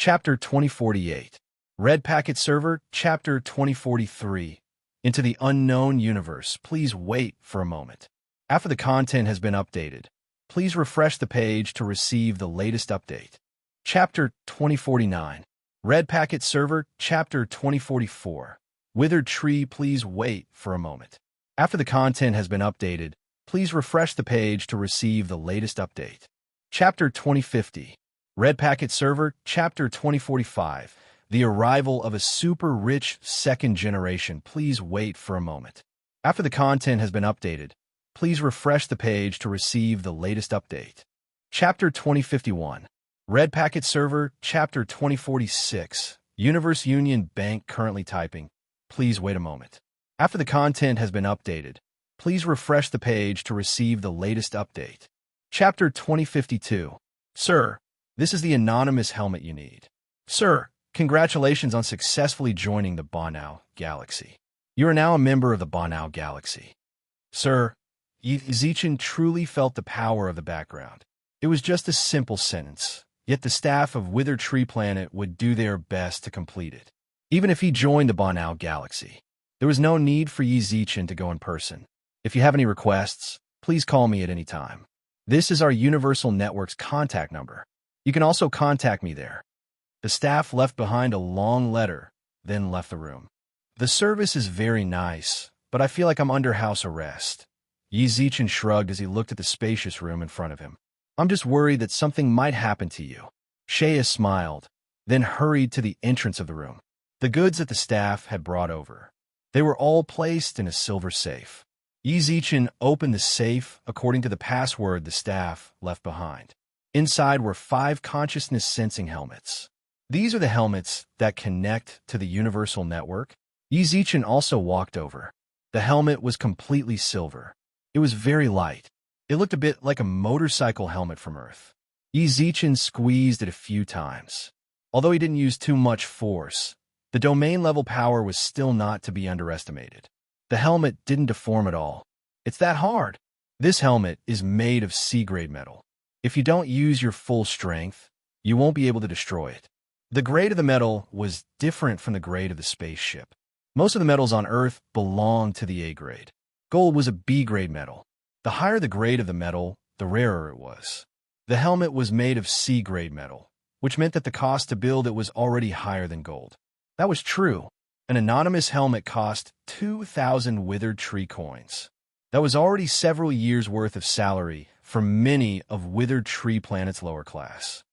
Chapter 2048. Red Packet Server, Chapter 2043. Into the Unknown Universe. Please wait for a moment. After the content has been updated, please refresh the page to receive the latest update. Chapter 2049. Red Packet Server, Chapter 2044. Withered Tree. Please wait for a moment. After the content has been updated, please refresh the page to receive the latest update. Chapter 2050. Red Packet Server, Chapter 2045. The Arrival of a Super-Rich Second Generation. Please wait for a moment. After the content has been updated, please refresh the page to receive the latest update. Chapter 2051. Red Packet Server, Chapter 2046. Universe Union Bank currently typing. Please wait a moment. After the content has been updated, please refresh the page to receive the latest update. Chapter 2052. Sir, this is the anonymous helmet you need. Sir, congratulations on successfully joining the Bonao Galaxy. You are now a member of the Bonao Galaxy. Sir, Zichin truly felt the power of the background. It was just a simple sentence, yet the staff of Wither Tree Planet would do their best to complete it. Even if he joined the Bonao Galaxy, there was no need for Zichin to go in person. If you have any requests, please call me at any time. This is our Universal Network's contact number. You can also contact me there. The staff left behind a long letter, then left the room. The service is very nice, but I feel like I'm under house arrest. Zichin shrugged as he looked at the spacious room in front of him. I'm just worried that something might happen to you. Shea smiled, then hurried to the entrance of the room. The goods that the staff had brought over. They were all placed in a silver safe. Zichin opened the safe according to the password the staff left behind. Inside were 5 consciousness-sensing helmets. These are the helmets that connect to the Universal Network. Zichin also walked over. The helmet was completely silver. It was very light. It looked a bit like a motorcycle helmet from Earth. Zichin squeezed it a few times. Although he didn't use too much force, the domain-level power was still not to be underestimated. The helmet didn't deform at all. It's that hard. This helmet is made of C-grade metal. If you don't use your full strength, you won't be able to destroy it. The grade of the metal was different from the grade of the spaceship. Most of the metals on Earth belonged to the A grade. Gold was a B-grade metal. The higher the grade of the metal, the rarer it was. The helmet was made of C-grade metal, which meant that the cost to build it was already higher than gold. That was true. An anonymous helmet cost 2,000 withered tree coins. That was already several years' worth of salary for many of Withered Tree Planet's lower class.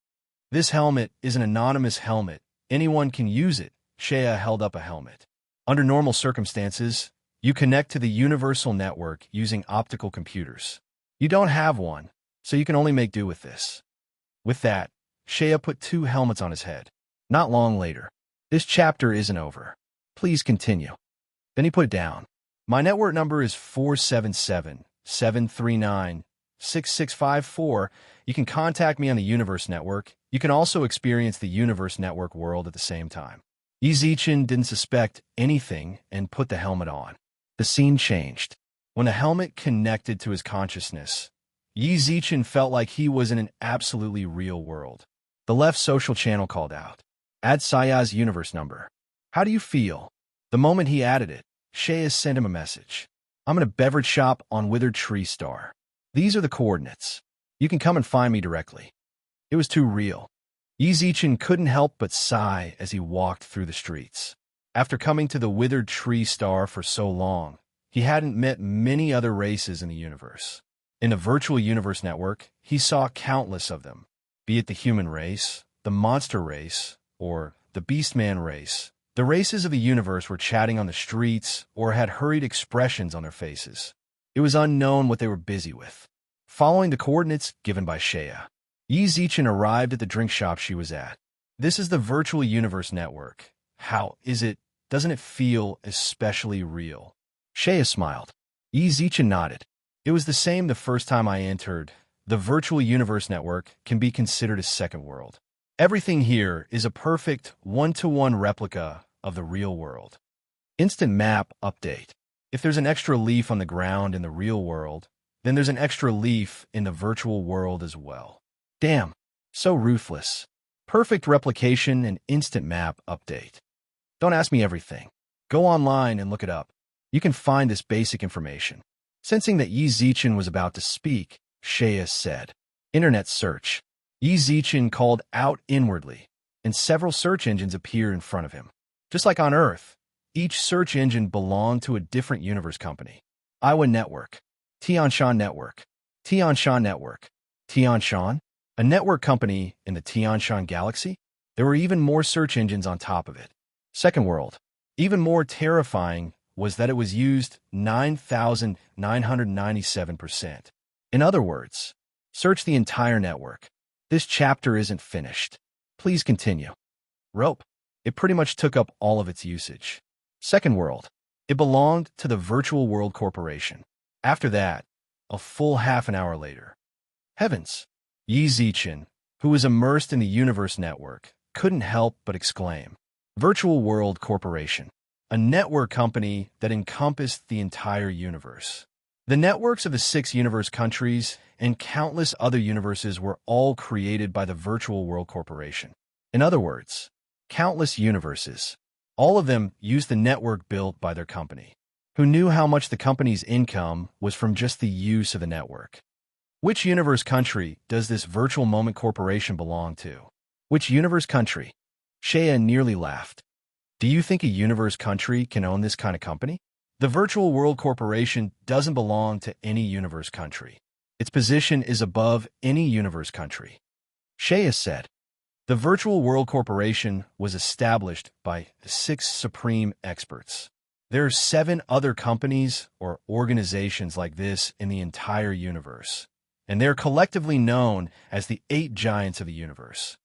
This helmet is an anonymous helmet. Anyone can use it. Shea held up a helmet. Under normal circumstances, you connect to the Universal Network using optical computers. You don't have one, so you can only make do with this. With that, Shea put 2 helmets on his head. Not long later. This chapter isn't over. Please continue. Then he put it down. My network number is 477-739-6654. You can contact me on the Universe Network. You can also experience the Universe Network world at the same time. Zichin didn't suspect anything and put the helmet on. The scene changed. When the helmet connected to his consciousness, Zichin felt like he was in an absolutely real world. The left social channel called out. Add Saya's Universe number. How do you feel? The moment he added it, Shea sent him a message. I'm in a beverage shop on Withered Tree Star. These are the coordinates. You can come and find me directly. It was too real. Zichin couldn't help but sigh as he walked through the streets. After coming to the Withered Tree Star for so long, he hadn't met many other races in the universe. In the virtual universe network, he saw countless of them, be it the human race, the monster race, or the beastman race. The races of the universe were chatting on the streets or had hurried expressions on their faces. It was unknown what they were busy with. Following the coordinates given by Shea, Zichin arrived at the drink shop she was at. This is the virtual universe network. How is it? Doesn't it feel especially real? Shea smiled. Zichin nodded. It was the same the first time I entered. The virtual universe network can be considered a second world. Everything here is a perfect one-to-one replica of the real world. Instant map update. If there's an extra leaf on the ground in the real world, then there's an extra leaf in the virtual world as well. Damn, so ruthless. Perfect replication and instant map update. Don't ask me everything. Go online and look it up. You can find this basic information. Sensing that Yi Zichen was about to speak, Shea said, "Internet search." Yi Zichen called out inwardly, and several search engines appeared in front of him. Just like on Earth, each search engine belonged to a different universe company. Iowa Network, Tianshan Network, Tianshan Network, Tianshan, a network company in the Tianshan galaxy. There were even more search engines on top of it. Second World. Even more terrifying was that it was used 9,997%. In other words, search the entire network. This chapter isn't finished. Please continue. Rope. It pretty much took up all of its usage. Second World. It belonged to the Virtual World Corporation. After that, a full half an hour later. Heavens! Yi Zichen, who was immersed in the universe network, couldn't help but exclaim. Virtual World Corporation. A network company that encompassed the entire universe. The networks of the 6 universe countries and countless other universes were all created by the Virtual World Corporation. In other words, countless universes. All of them used the network built by their company. Who knew how much the company's income was from just the use of the network? Which universe country does this Virtual Moment Corporation belong to? Which universe country? Shea nearly laughed. Do you think a universe country can own this kind of company? The Virtual World Corporation doesn't belong to any universe country. Its position is above any universe country. Shea said. The Virtual World Corporation was established by the 6 supreme experts. There are 7 other companies or organizations like this in the entire universe, and they're collectively known as the 8 giants of the universe.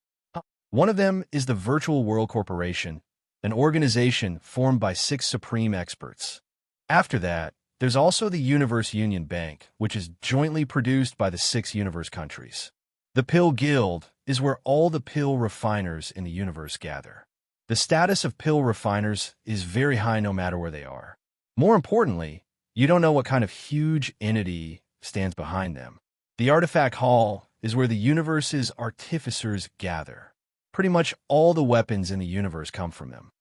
One of them is the Virtual World Corporation, an organization formed by 6 supreme experts. After that, there's also the Universe Union Bank, which is jointly produced by the 6 universe countries. The Pill Guild is where all the pill refiners in the universe gather. The status of pill refiners is very high no matter where they are. More importantly, you don't know what kind of huge entity stands behind them. The Artifact Hall is where the universe's artificers gather. Pretty much all the weapons in the universe come from them.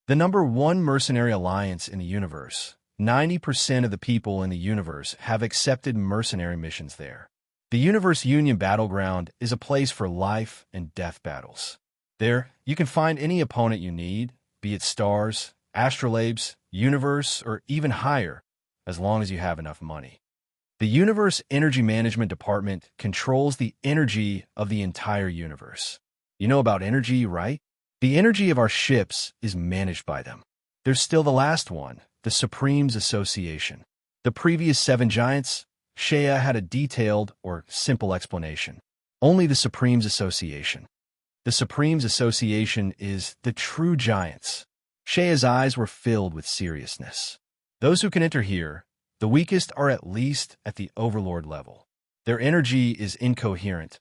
The #1 mercenary alliance in the universe, 90% of the people in the universe have accepted mercenary missions there. The Universe Union Battleground is a place for life and death battles. There, you can find any opponent you need, be it stars, astrolabes, universe, or even higher, as long as you have enough money. The Universe Energy Management Department controls the energy of the entire universe. You know about energy, right? The energy of our ships is managed by them. There's still the last one, the Supremes Association. The previous 7 giants, Shea had a detailed or simple explanation. Only the Supremes Association. The Supremes Association is the true giants. Shea's eyes were filled with seriousness. Those who can enter here, the weakest are at least at the Overlord level. Their energy is incoherent.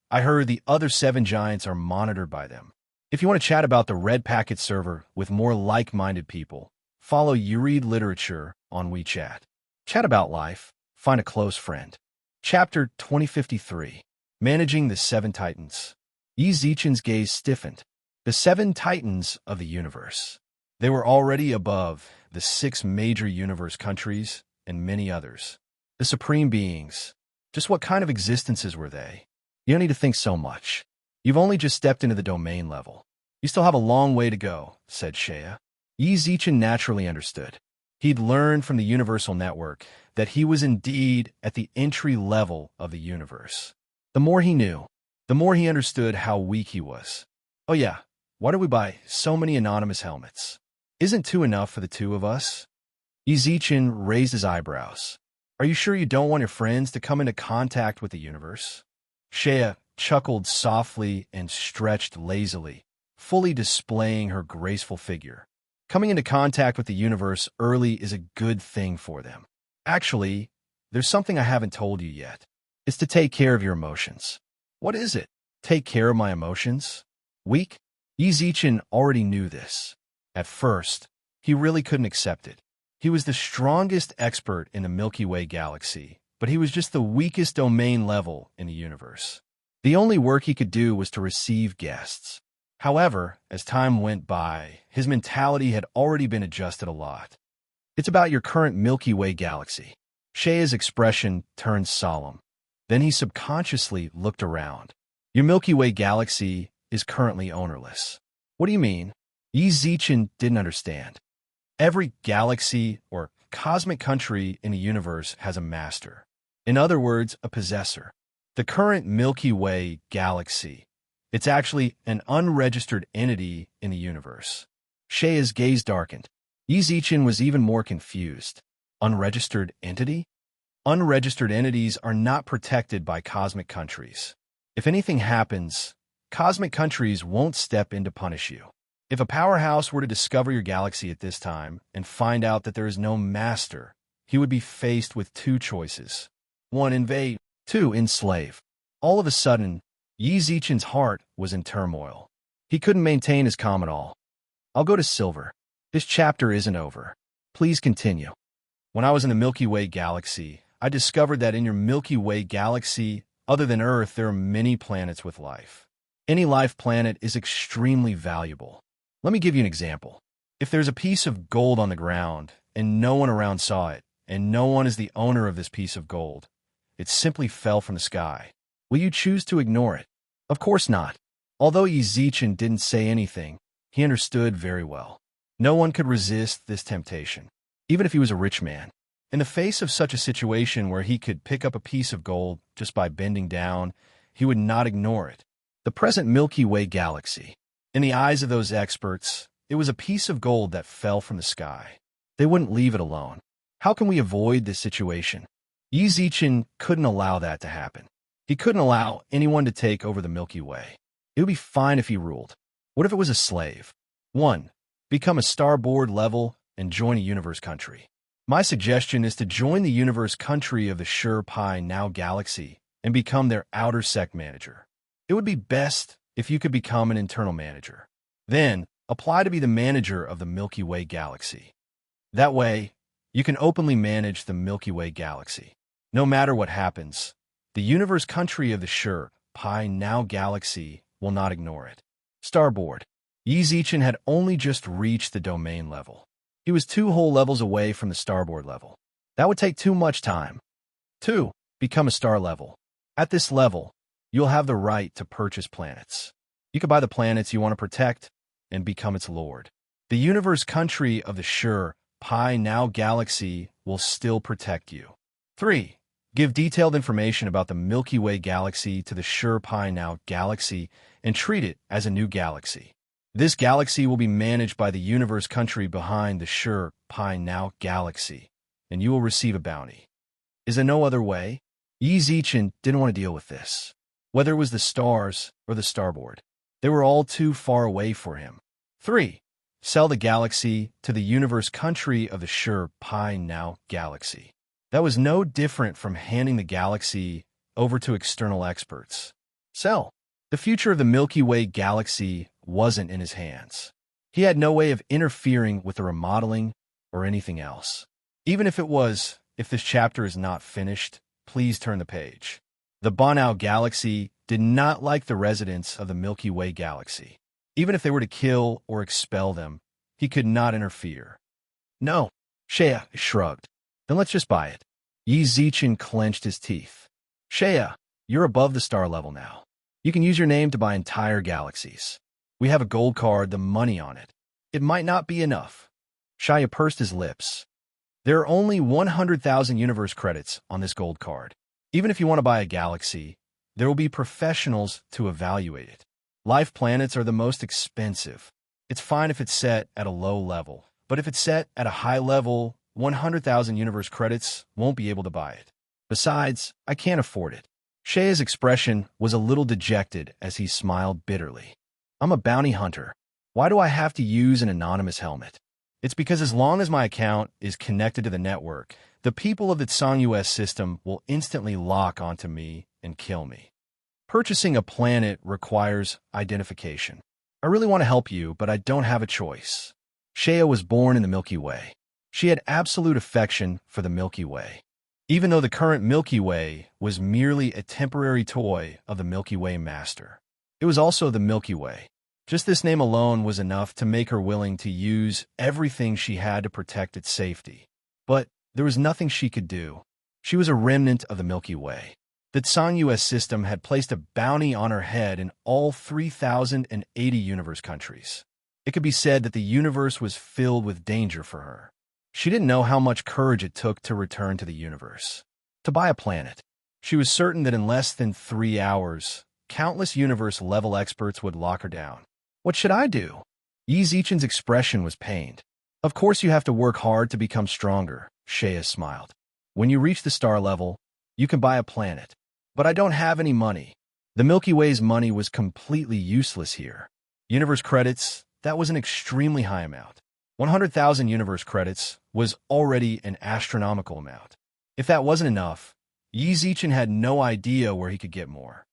I heard the other 7 giants are monitored by them. If you want to chat about the Red Packet server with more like-minded people, follow You Read Literature on WeChat. Chat about life. Find a close friend. Chapter 2053. Managing the 7 Titans. Yi Zichen's gaze stiffened. The 7 Titans of the universe. They were already above the 6 major universe countries and many others. The supreme beings. Just what kind of existences were they? You don't need to think so much. You've only just stepped into the domain level. You still have a long way to go, said Shea. Yi Zichen naturally understood. He'd learned from the Universal Network that he was indeed at the entry level of the universe. The more he knew, the more he understood how weak he was. Oh yeah, why do we buy so many anonymous helmets? Isn't 2 enough for the 2 of us? Yi Zichen raised his eyebrows. Are you sure you don't want your friends to come into contact with the universe? Shea chuckled softly and stretched lazily, fully displaying her graceful figure. Coming into contact with the universe early is a good thing for them. Actually, there's something I haven't told you yet. It's to take care of your emotions. What is it? Take care of my emotions? Weak? Yi Zichen already knew this. At first, he really couldn't accept it. He was the strongest expert in the Milky Way galaxy, but he was just the weakest domain level in the universe. The only work he could do was to receive guests. However, as time went by, his mentality had already been adjusted a lot. It's about your current Milky Way galaxy. Shea's expression turned solemn. Then he subconsciously looked around. Your Milky Way galaxy is currently ownerless. What do you mean? Yi Zichen didn't understand. Every galaxy or cosmic country in the universe has a master. In other words, a possessor. The current Milky Way galaxy, it's actually an unregistered entity in the universe. Shea's gaze darkened. Yi Zichen was even more confused. Unregistered entity? Unregistered entities are not protected by cosmic countries. If anything happens, cosmic countries won't step in to punish you. If a powerhouse were to discover your galaxy at this time and find out that there is no master, he would be faced with two choices. 1. Invade. 2. Enslave. All of a sudden, Yi Zichen's heart was in turmoil. He couldn't maintain his calm at all. I'll go to Silver. This chapter isn't over. Please continue. When I was in the Milky Way galaxy, I discovered that in your Milky Way galaxy, other than Earth, there are many planets with life. Any life planet is extremely valuable. Let me give you an example. If there's a piece of gold on the ground, and no one around saw it, and no one is the owner of this piece of gold, it simply fell from the sky. Will you choose to ignore it? Of course not. Although Yi Zichen didn't say anything, he understood very well. No one could resist this temptation, even if he was a rich man. In the face of such a situation where he could pick up a piece of gold just by bending down, he would not ignore it. The present Milky Way galaxy. In the eyes of those experts, it was a piece of gold that fell from the sky. They wouldn't leave it alone. How can we avoid this situation? Yi Zichen couldn't allow that to happen. He couldn't allow anyone to take over the Milky Way. It would be fine if he ruled. What if it was a slave? 1. Become a starboard level and join a universe country. My suggestion is to join the universe country of the Sure Pi Now galaxy and become their outer sect manager. It would be best if you could become an internal manager. Then, apply to be the manager of the Milky Way galaxy. That way, you can openly manage the Milky Way galaxy. No matter what happens, the universe country of the Sure Pi Now galaxy will not ignore it. Starboard. Yi Zichen had only just reached the domain level. He was 2 whole levels away from the starboard level. That would take too much time. 2. Become a star level. At this level, you'll have the right to purchase planets. You can buy the planets you want to protect and become its lord. The universe country of the Sure Pi Now galaxy will still protect you. 3. Give detailed information about the Milky Way galaxy to the Sure Pi Now galaxy and treat it as a new galaxy. This galaxy will be managed by the universe country behind the Sure Pi Now galaxy, and you will receive a bounty. Is there no other way? Yi Zichen didn't want to deal with this. Whether it was the stars or the starboard, they were all too far away for him. 3. Sell the galaxy to the universe country of the Sure Pi Now galaxy. That was no different from handing the galaxy over to external experts. Sell. The future of the Milky Way galaxy wasn't in his hands. He had no way of interfering with the remodeling or anything else. Even if this chapter is not finished, please turn the page. The Bonao galaxy did not like the residents of the Milky Way galaxy. Even if they were to kill or expel them, he could not interfere. No, Shea shrugged. Then let's just buy it. Yi Zichen clenched his teeth. Shea, you're above the star level now. You can use your name to buy entire galaxies. We have a gold card, the money on it. It might not be enough. Shia pursed his lips. There are only 100,000 universe credits on this gold card. Even if you want to buy a galaxy, there will be professionals to evaluate it. Life planets are the most expensive. It's fine if it's set at a low level, but if it's set at a high level, 100,000 universe credits won't be able to buy it. Besides, I can't afford it. Shea's expression was a little dejected as he smiled bitterly. I'm a bounty hunter. Why do I have to use an anonymous helmet? It's because as long as my account is connected to the network, the people of the Tsang US system will instantly lock onto me and kill me. Purchasing a planet requires identification. I really want to help you, but I don't have a choice. Shea was born in the Milky Way. She had absolute affection for the Milky Way. even though the current Milky Way was merely a temporary toy of the Milky Way master. It was also the Milky Way. Just this name alone was enough to make her willing to use everything she had to protect its safety. But there was nothing she could do. She was a remnant of the Milky Way. The Tsan U.S. system had placed a bounty on her head in all 3,080 universe countries. It could be said that the universe was filled with danger for her. She didn't know how much courage it took to return to the universe, to buy a planet. She was certain that in less than 3 hours, countless universe-level experts would lock her down. What should I do? Yi Zichen's expression was pained. Of course you have to work hard to become stronger, Shea smiled. When you reach the star level, you can buy a planet. But I don't have any money. The Milky Way's money was completely useless here. Universe credits, that was an extremely high amount. 100,000 universe credits was already an astronomical amount. If that wasn't enough, Yi Zichen had no idea where he could get more.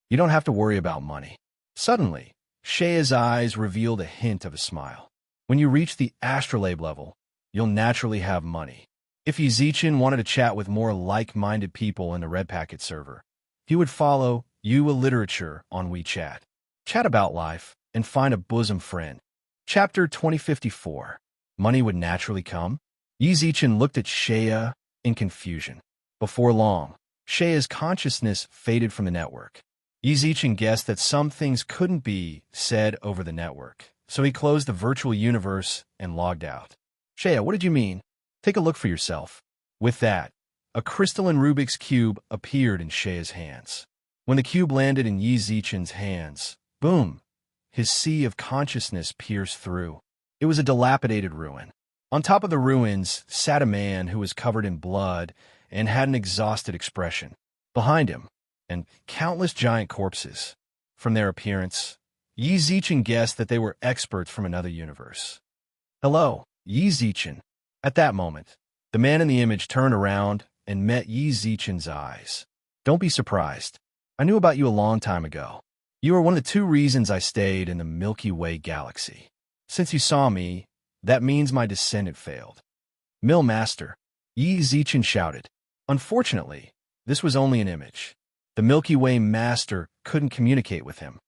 You don't have to worry about money. Suddenly, Shea's eyes revealed a hint of a smile. When you reach the astrolabe level, you'll naturally have money. If Yi Zichen wanted to chat with more like-minded people in the Red Packet server, he would follow You a Literature on WeChat. Chat about life and find a bosom friend. Chapter 2054. Money would naturally come? Yi Zichen looked at Shea in confusion. Before long, Shea's consciousness faded from the network. Yi Zichen guessed that some things couldn't be said over the network, so he closed the virtual universe and logged out. Shea, what did you mean? Take a look for yourself. With that, a crystalline Rubik's Cube appeared in Shea's hands. When the cube landed in Yi Zichen's hands, boom, his sea of consciousness pierced through. It was a dilapidated ruin. On top of the ruins sat a man who was covered in blood and had an exhausted expression. Behind him, and countless giant corpses. From their appearance, Yi Zichen guessed that they were experts from another universe. Hello, Yi Zichen. At that moment, the man in the image turned around and met Yi Zichen's eyes. Don't be surprised. I knew about you a long time ago. You are one of the 2 reasons I stayed in the Milky Way galaxy. Since you saw me, that means my descendant failed. Mill Master, Yi Zichen shouted. Unfortunately, this was only an image. The Milky Way Master couldn't communicate with him.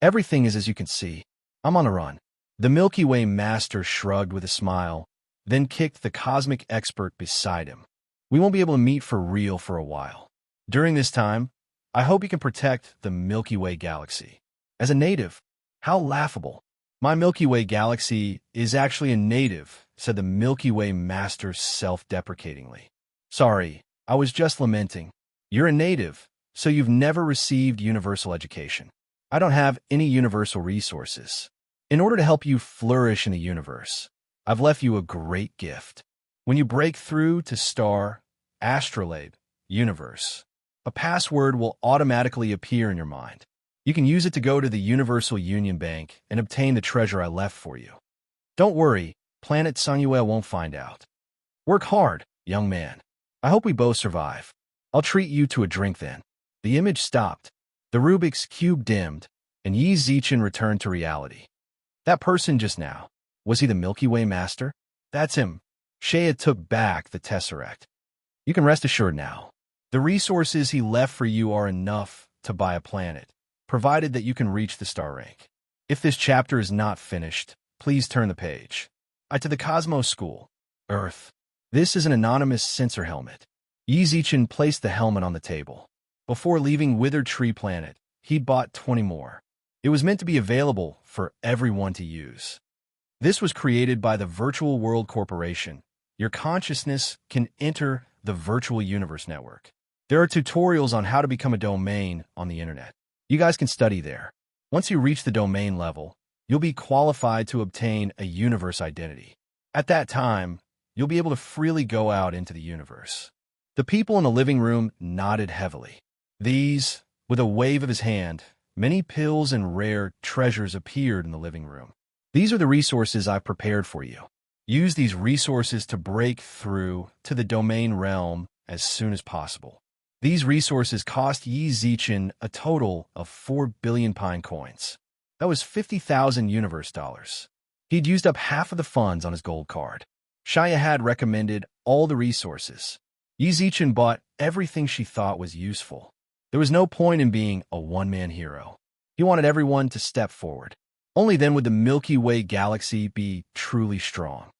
Everything is as you can see. I'm on a run. The Milky Way Master shrugged with a smile, then kicked the cosmic expert beside him. We won't be able to meet for real for a while. During this time, I hope you can protect the Milky Way galaxy. As a native, how laughable. My Milky Way galaxy is actually a native, said the Milky Way Master self-deprecatingly. Sorry, I was just lamenting. You're a native, so you've never received universal education. I don't have any universal resources. In order to help you flourish in the universe, I've left you a great gift. When you break through to star, astrolabe, universe, a password will automatically appear in your mind. You can use it to go to the Universal Union Bank and obtain the treasure I left for you. Don't worry, Planet Sanuel won't find out. Work hard, young man. I hope we both survive. I'll treat you to a drink then. The image stopped. The Rubik's Cube dimmed, and Yi Zichen returned to reality. That person just now, was he the Milky Way Master? That's him. Shea took back the Tesseract. You can rest assured now. The resources he left for you are enough to buy a planet, provided that you can reach the star rank. If this chapter is not finished, please turn the page. To the Cosmos School. Earth. This is an anonymous sensor helmet. Yi Zichen placed the helmet on the table. Before leaving Withered Tree Planet, he'd bought 20 more. It was meant to be available for everyone to use. This was created by the Virtual World Corporation. Your consciousness can enter the Virtual Universe Network. There are tutorials on how to become a domain on the internet. You guys can study there. Once you reach the domain level, you'll be qualified to obtain a universe identity. At that time, you'll be able to freely go out into the universe. The people in the living room nodded heavily. With a wave of his hand, many pills and rare treasures appeared in the living room. These are the resources I've prepared for you. Use these resources to break through to the domain realm as soon as possible. These resources cost Yi Zichen a total of 4 billion pine coins. That was 50,000 universe dollars. He'd used up half of the funds on his gold card. Shaya had recommended all the resources. Yi Zichen bought everything she thought was useful. There was no point in being a one-man hero. He wanted everyone to step forward. Only then would the Milky Way galaxy be truly strong.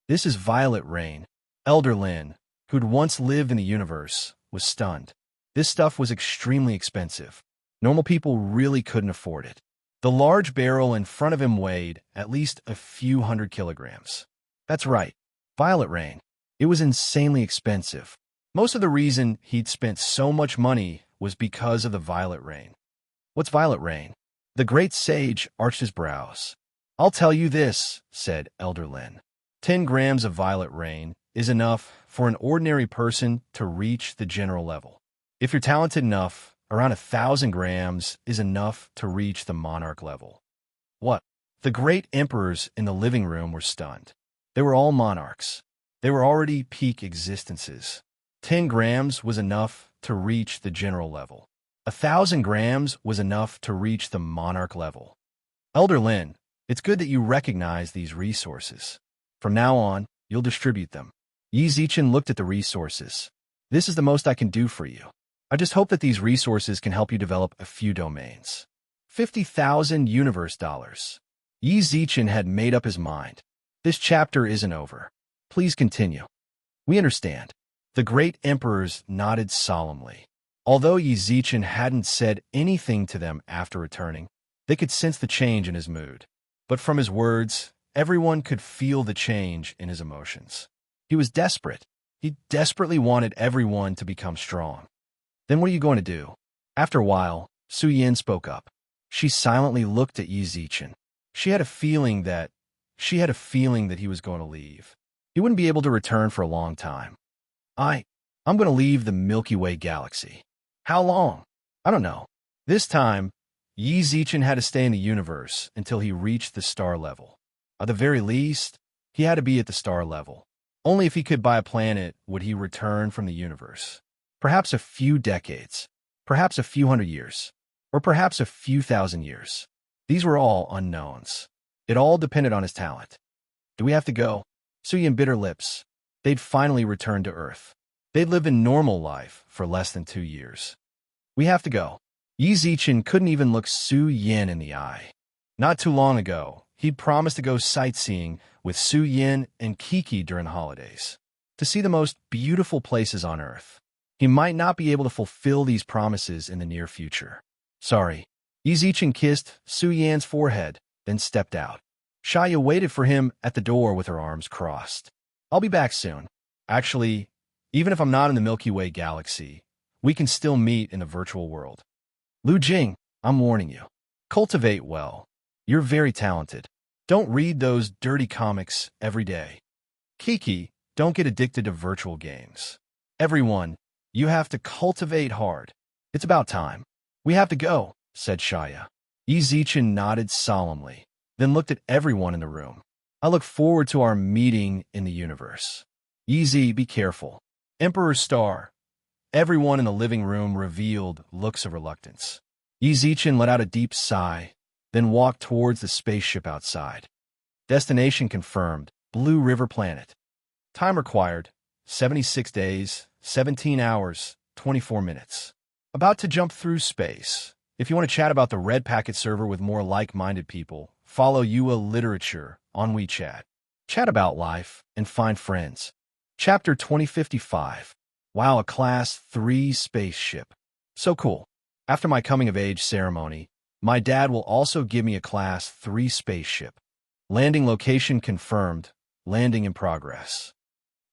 This is Violet Rain. Elder Lin, who'd once lived in the universe, was stunned. This stuff was extremely expensive. Normal people really couldn't afford it. The large barrel in front of him weighed at least a few hundred kilograms. That's right, Violet Rain. It was insanely expensive. Most of the reason he'd spent so much money was because of the Violet Rain. What's Violet Rain? The great sage arched his brows. I'll tell you this, said Elder Lin. 10 grams of Violet Rain is enough for an ordinary person to reach the general level. If you're talented enough, around 1,000 grams is enough to reach the monarch level. What? The great emperors in the living room were stunned. They were all monarchs. They were already peak existences. 10 grams was enough to reach the general level. 1,000 grams was enough to reach the monarch level. Elder Lin, it's good that you recognize these resources. From now on, you'll distribute them. Yi Zichen looked at the resources. This is the most I can do for you. I just hope that these resources can help you develop a few domains. 50,000 universe dollars. Yi Zichen had made up his mind. This chapter isn't over. Please continue. We understand. The great emperors nodded solemnly. Although Yi Zichen hadn't said anything to them after returning, they could sense the change in his mood. But from his words, everyone could feel the change in his emotions. He was desperate. He desperately wanted everyone to become strong. Then what are you going to do? After a while, Su Yin spoke up. She silently looked at Yi Zichen. She had a feeling that he was going to leave. He wouldn't be able to return for a long time. I'm going to leave the Milky Way galaxy. How long? I don't know. This time, Yi Zichen had to stay in the universe until he reached the star level. At the very least, he had to be at the star level. Only if he could buy a planet would he return from the universe. Perhaps a few decades, perhaps a few hundred years, or perhaps a few thousand years. These were all unknowns. It all depended on his talent. Do we have to go? Su Yin bit her lips. They'd finally returned to Earth. They'd lived a normal life for less than 2 years. We have to go. Yi Zichen couldn't even look Su Yin in the eye. Not too long ago, he'd promised to go sightseeing with Su Yin and Kiki during the holidays, to see the most beautiful places on Earth. He might not be able to fulfill these promises in the near future. Sorry. Yi Zichen kissed Su Yan's forehead, then stepped out. Shaya waited for him at the door with her arms crossed. I'll be back soon. Actually, even if I'm not in the Milky Way galaxy, we can still meet in the virtual world. Lu Jing, I'm warning you. Cultivate well. You're very talented. Don't read those dirty comics every day. Kiki, don't get addicted to virtual games. Everyone, you have to cultivate hard. It's about time. We have to go, said Shaya. Yi Zichen nodded solemnly, then looked at everyone in the room. I look forward to our meeting in the universe. Yi Zi, be careful. Emperor Star. Everyone in the living room revealed looks of reluctance. Yi Zichen let out a deep sigh, then walked towards the spaceship outside. Destination confirmed, Blue River Planet. Time required, 76 days, 17 hours, 24 minutes. About to jump through space. If you want to chat about the Red Packet server with more like-minded people, follow Yua Literature on WeChat. Chat about life and find friends. Chapter 2055. Wow, a Class 3 spaceship. So cool. After my coming-of-age ceremony, my dad will also give me a Class 3 spaceship. Landing location confirmed. Landing in progress.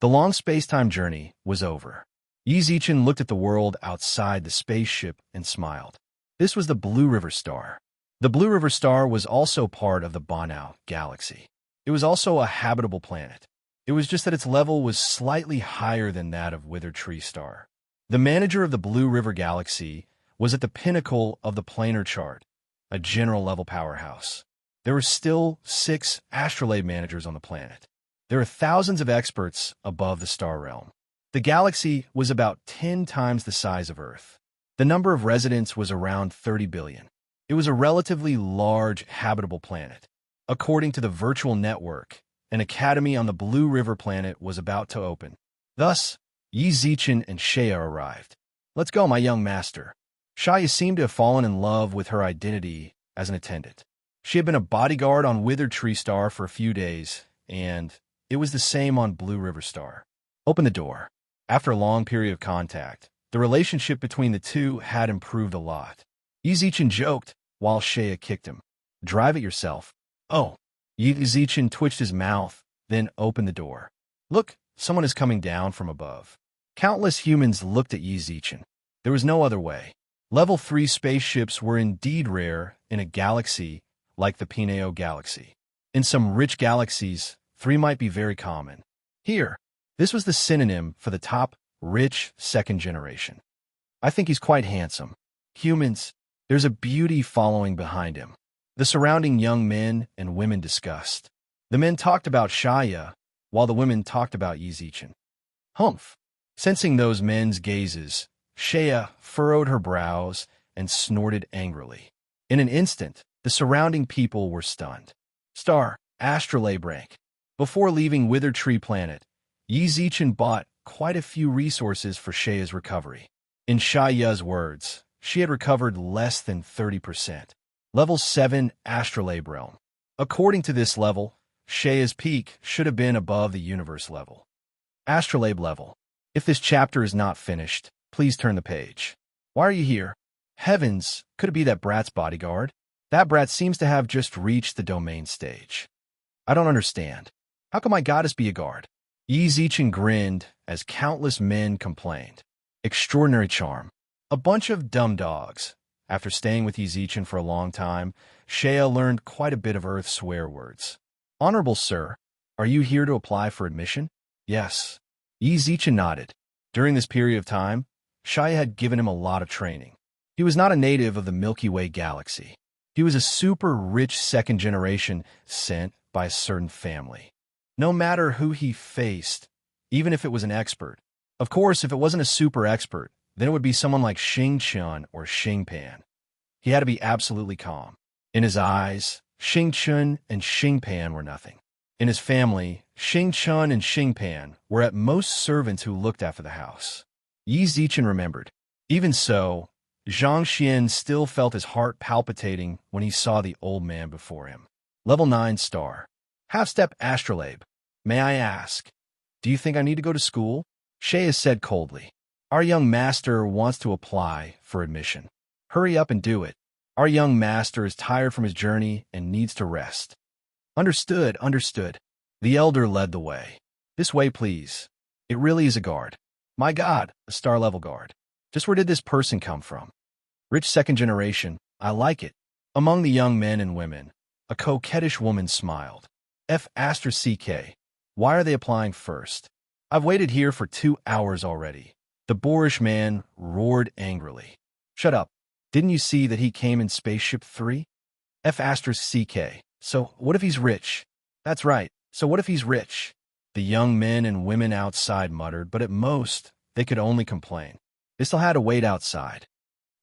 The long space-time journey was over. Yi Zichen looked at the world outside the spaceship and smiled. This was the Blue River Star. The Blue River Star was also part of the Banao galaxy. It was also a habitable planet. It was just that its level was slightly higher than that of Withered Tree Star. The manager of the Blue River Galaxy was at the pinnacle of the planar chart, a general-level powerhouse. There were still 6 astrolabe managers on the planet. There are thousands of experts above the star realm. The galaxy was about 10 times the size of Earth. The number of residents was around 30 billion. It was a relatively large, habitable planet. According to the virtual network, an academy on the Blue River planet was about to open. Thus, Yi Zichen and Shea arrived. "Let's go, my young master." Shaya seemed to have fallen in love with her identity as an attendant. She had been a bodyguard on Withered Tree Star for a few days, and it was the same on Blue River Star. "Open the door." After a long period of contact, the relationship between the two had improved a lot. Yi Zichen joked while Shea kicked him. "Drive it yourself." "Oh." Yi Zichen twitched his mouth, then opened the door. "Look, someone is coming down from above." Countless humans looked at Yi Zichen. There was no other way. Level 3 spaceships were indeed rare in a galaxy like the Pineo Galaxy. In some rich galaxies, 3 might be very common. Here, this was the synonym for the top, rich, second generation. "I think he's quite handsome." Humans, there's a beauty following behind him. The surrounding young men and women discussed. The men talked about Shaya, while the women talked about Yi Zichen. Humph! Sensing those men's gazes, Shea furrowed her brows and snorted angrily. In an instant, the surrounding people were stunned. Star, astrolabe rank. Before leaving Withered Tree Planet, Yi Zichen bought quite a few resources for Shea's recovery. In Shaya's words, she had recovered less than 30%. Level 7 astrolabe realm. According to this level, Shea's peak should have been above the universe level. Astrolabe level. If this chapter is not finished, please turn the page. Why are you here? Heavens, could it be that brat's bodyguard? That brat seems to have just reached the domain stage. I don't understand. How can my goddess be a guard? Yi Zichen grinned as countless men complained. Extraordinary charm. A bunch of dumb dogs. After staying with Yi Zichen for a long time, Shea learned quite a bit of Earth swear words. "Honorable sir, are you here to apply for admission?" "Yes." Yi Zichen nodded. During this period of time, Shaya had given him a lot of training. He was not a native of the Milky Way galaxy. He was a super rich second generation sent by a certain family. No matter who he faced, even if it was an expert. Of course, if it wasn't a super expert, then it would be someone like Xing Chun or Xing Pan. He had to be absolutely calm. In his eyes, Xing Chun and Xing Pan were nothing. In his family, Xing Chun and Xing Pan were at most servants who looked after the house. Yi Zichen remembered. Even so, Zhang Xian still felt his heart palpitating when he saw the old man before him. Level 9 star. Half-step astrolabe. "May I ask, do you think I need to go to school?" Shea said coldly. "Our young master wants to apply for admission. Hurry up and do it. Our young master is tired from his journey and needs to rest." Understood, understood. The elder led the way. "This way, please." It really is a guard. My God, a star-level guard. Just where did this person come from? Rich second generation. I like it. Among the young men and women, a coquettish woman smiled. F***CK. Why are they applying first? I've waited here for 2 hours already. The boorish man roared angrily. Shut up. Didn't you see that he came in Spaceship 3? F***CK. So, what if he's rich? That's right. So what if he's rich? The young men and women outside muttered, but at most, they could only complain. They still had to wait outside.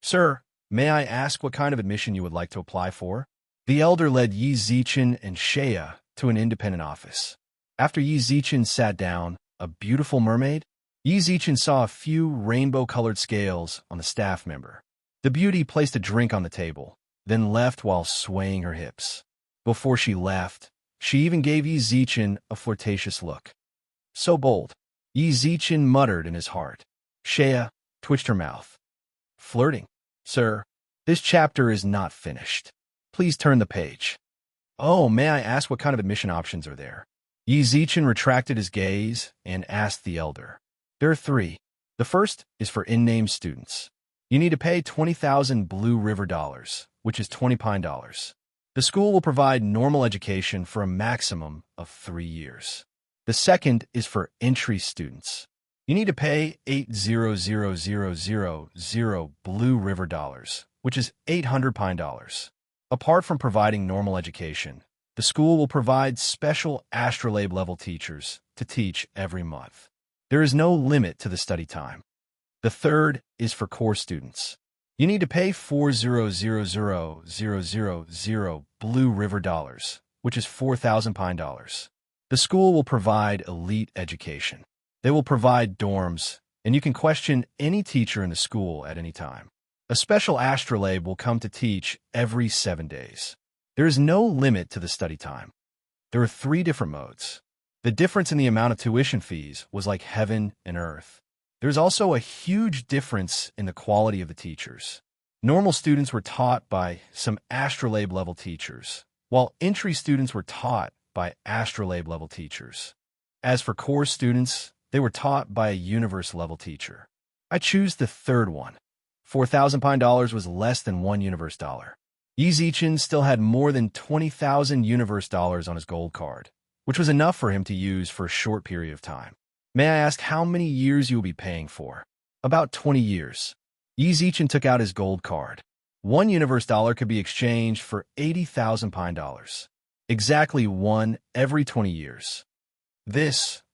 Sir, may I ask what kind of admission you would like to apply for? The elder led Yi Zichen and Shea to an independent office. After Yi Zichen sat down, a beautiful mermaid, Yi Zichen saw a few rainbow-colored scales on the staff member. The beauty placed a drink on the table, then left while swaying her hips. Before she left, she even gave Yi Zichen a flirtatious look. So bold, Yi Zichen muttered in his heart. Shea twitched her mouth. Flirting? Sir, this chapter is not finished. Please turn the page. Oh, may I ask what kind of admission options are there? Yi Zichen retracted his gaze and asked the elder. There are 3. The first is for in-name students. You need to pay 20,000 Blue River dollars, which is 20 pine dollars. The school will provide normal education for a maximum of 3 years. The second is for entry students. You need to pay 8,000,000 Blue River dollars, which is 800 pine dollars. Apart from providing normal education, the school will provide special astrolabe level teachers to teach every month. There is no limit to the study time. The third is for core students. You need to pay 4,000,000 Blue River dollars, which is 4,000 pine dollars. The school will provide elite education. They will provide dorms, and you can question any teacher in the school at any time. A special astrolabe will come to teach every 7 days. There is no limit to the study time. There are 3 different modes. The difference in the amount of tuition fees was like heaven and earth. There's also a huge difference in the quality of the teachers. Normal students were taught by some astrolabe-level teachers, while entry students were taught by astrolabe-level teachers. As for core students, they were taught by a universe-level teacher. I choose the third one. $4,000 was less than $1 universe dollar. Yi Zichen still had more than 20,000 universe dollars on his gold card, which was enough for him to use for a short period of time. May I ask how many years you will be paying for? About 20 years. Yi Zichen took out his gold card. 1 universe dollar could be exchanged for 80,000 pine dollars. Exactly 1 every 20 years.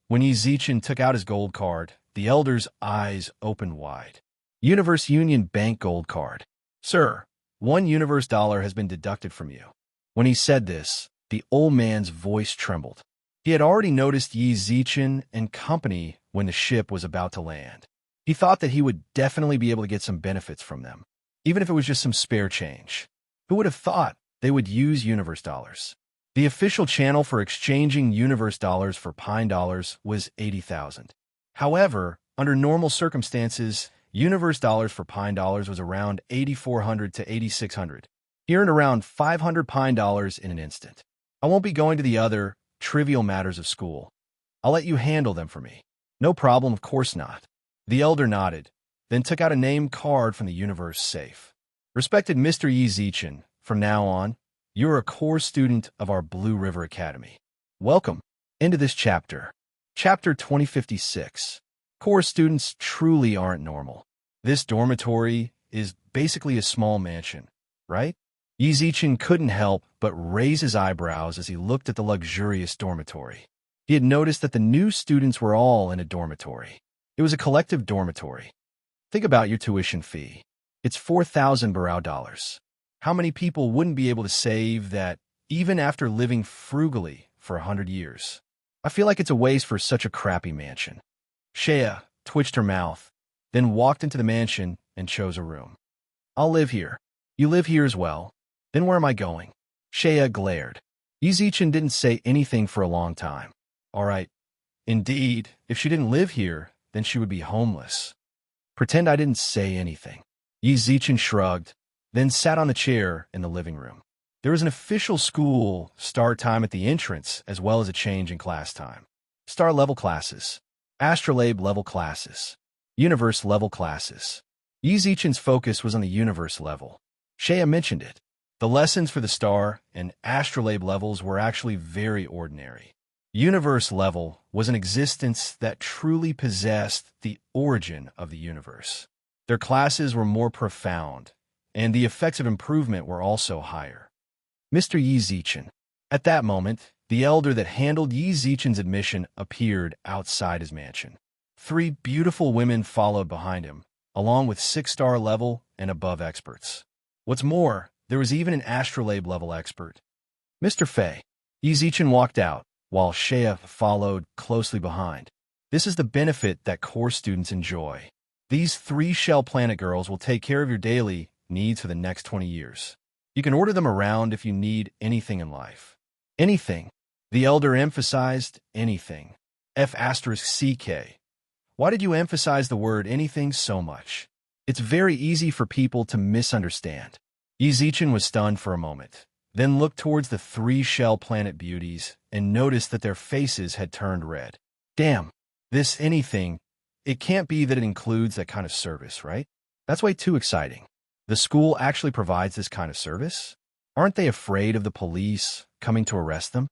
When Yi Zichen took out his gold card, the elder's eyes opened wide. Universe Union Bank gold card. Sir, 1 universe dollar has been deducted from you. When he said this, the old man's voice trembled. He had already noticed Yi Zichen and company when the ship was about to land. He thought that he would definitely be able to get some benefits from them, even if it was just some spare change. Who would have thought they would use universe dollars? The official channel for exchanging universe dollars for pine dollars was 80,000. However, under normal circumstances, universe dollars for pine dollars was around 8,400 to 8,600. He earned around 500 pine dollars in an instant. I won't be going to the other trivial matters of school. I'll let you handle them for me. No problem, of course not. The elder nodded, then took out a name card from the universe safe. Respected Mr. Yi Zichen, from now on, you're a core student of our Blue River Academy. Welcome. Into this chapter. Chapter 2056. Core students truly aren't normal. This dormitory is basically a small mansion, right? Yi Zichen couldn't help but raise his eyebrows as he looked at the luxurious dormitory. He had noticed that the new students were all in a dormitory. It was a collective dormitory. Think about your tuition fee. It's 4,000 Barao dollars. How many people wouldn't be able to save that even after living frugally for 100 years? I feel like it's a waste for such a crappy mansion. Shea twitched her mouth, then walked into the mansion and chose a room. I'll live here. You live here as well. Then where am I going? Shea glared. Yi Zichen didn't say anything for a long time. All right. Indeed, if she didn't live here, then she would be homeless. Pretend I didn't say anything. Yi Zichen shrugged, then sat on the chair in the living room. There was an official school start time at the entrance as well as a change in class time. Star level classes, astrolabe level classes, universe level classes. Yi Zichen's focus was on the universe level. Shea mentioned it. The lessons for the star and astrolabe levels were actually very ordinary. Universe level was an existence that truly possessed the origin of the universe. Their classes were more profound, and the effects of improvement were also higher. Mr. Yi Zichen. At that moment, the elder that handled Yi Zichen's admission appeared outside his mansion. 3 beautiful women followed behind him, along with 6-star level and above experts. What's more, there was even an astrolabe level expert. Mr. Fei. Yi Zichen walked out, while Shea followed closely behind. This is the benefit that core students enjoy. These 3 shell planet girls will take care of your daily needs for the next 20 years. You can order them around if you need anything in life. Anything. The elder emphasized anything. F*CK. Why did you emphasize the word anything so much? It's very easy for people to misunderstand. Yi Zichen was stunned for a moment, then looked towards the 3 shell planet beauties and noticed that their faces had turned red. Damn, this anything, it can't be that it includes that kind of service, right? That's way too exciting. The school actually provides this kind of service? Aren't they afraid of the police coming to arrest them?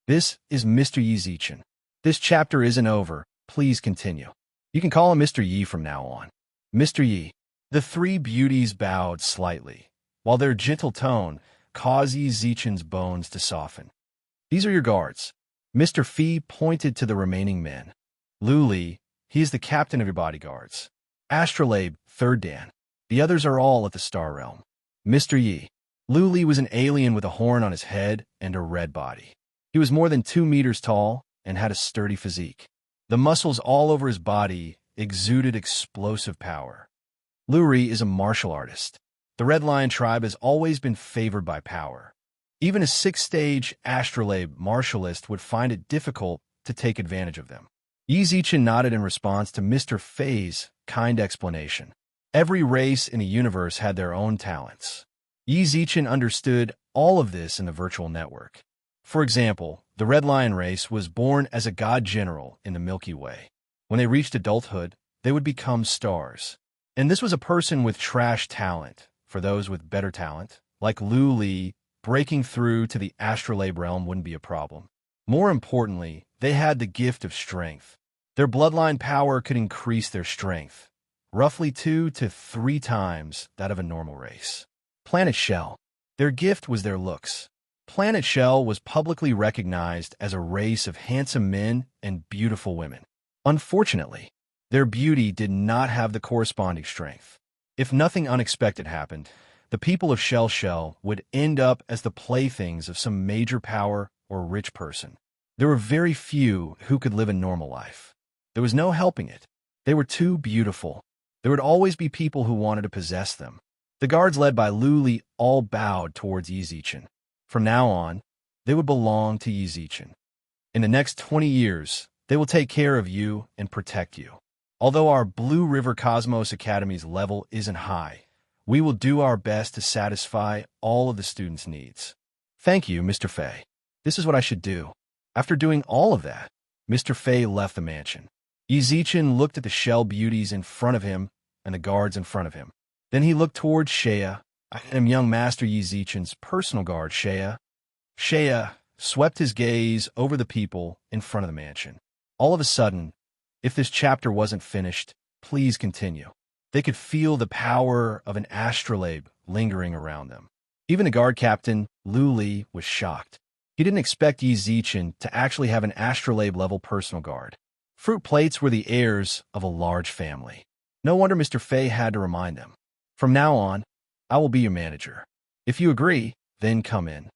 This is Mr. Yi Zichen. This chapter isn't over. Please continue. You can call him Mr. Yi from now on. Mr. Yi. The 3 beauties bowed slightly, while their gentle tone caused Yi Zichen's bones to soften. These are your guards. Mr. Fee pointed to the remaining men. Lu Li, he is the captain of your bodyguards. Astrolabe, 3rd Dan. The others are all at the Star Realm. Mr. Yi. Lu Li was an alien with a horn on his head and a red body. He was more than 2 meters tall and had a sturdy physique. The muscles all over his body exuded explosive power. Luri is a martial artist. The Red Lion tribe has always been favored by power. Even a six-stage astrolabe martialist would find it difficult to take advantage of them. Yi Zichen nodded in response to Mr. Fei's kind explanation. Every race in a universe had their own talents. Yi Zichen understood all of this in the virtual network. For example, the Red Lion race was born as a god general in the Milky Way. When they reached adulthood, they would become stars. And this was a person with trash talent. For those with better talent, like Lu Li, breaking through to the astrolabe realm wouldn't be a problem. More importantly, they had the gift of strength. Their bloodline power could increase their strength, roughly 2 to 3 times that of a normal race. Planet Shell. Their gift was their looks. Planet Shell was publicly recognized as a race of handsome men and beautiful women. Unfortunately, their beauty did not have the corresponding strength. If nothing unexpected happened, the people of Shell would end up as the playthings of some major power or rich person. There were very few who could live a normal life. There was no helping it. They were too beautiful. There would always be people who wanted to possess them. The guards led by Lu Li all bowed towards Yi Zichen. From now on, they would belong to Yi Zichen. In the next 20 years, they will take care of you and protect you. Although our Blue River Cosmos Academy's level isn't high, we will do our best to satisfy all of the students' needs. Thank you, Mr. Fei. This is what I should do. After doing all of that, Mr. Fei left the mansion. Yi Zichen looked at the shell beauties in front of him and the guards in front of him. Then he looked towards Shea. I am young Master Yi Zichen's personal guard, Shea. Shea swept his gaze over the people in front of the mansion. All of a sudden, if this chapter wasn't finished, please continue. They could feel the power of an astrolabe lingering around them. Even the guard captain, Lu Li, was shocked. He didn't expect Yi Zichen to actually have an astrolabe-level personal guard. Fruit plates were the heirs of a large family. No wonder Mr. Fei had to remind them. From now on, I will be your manager. If you agree, then come in.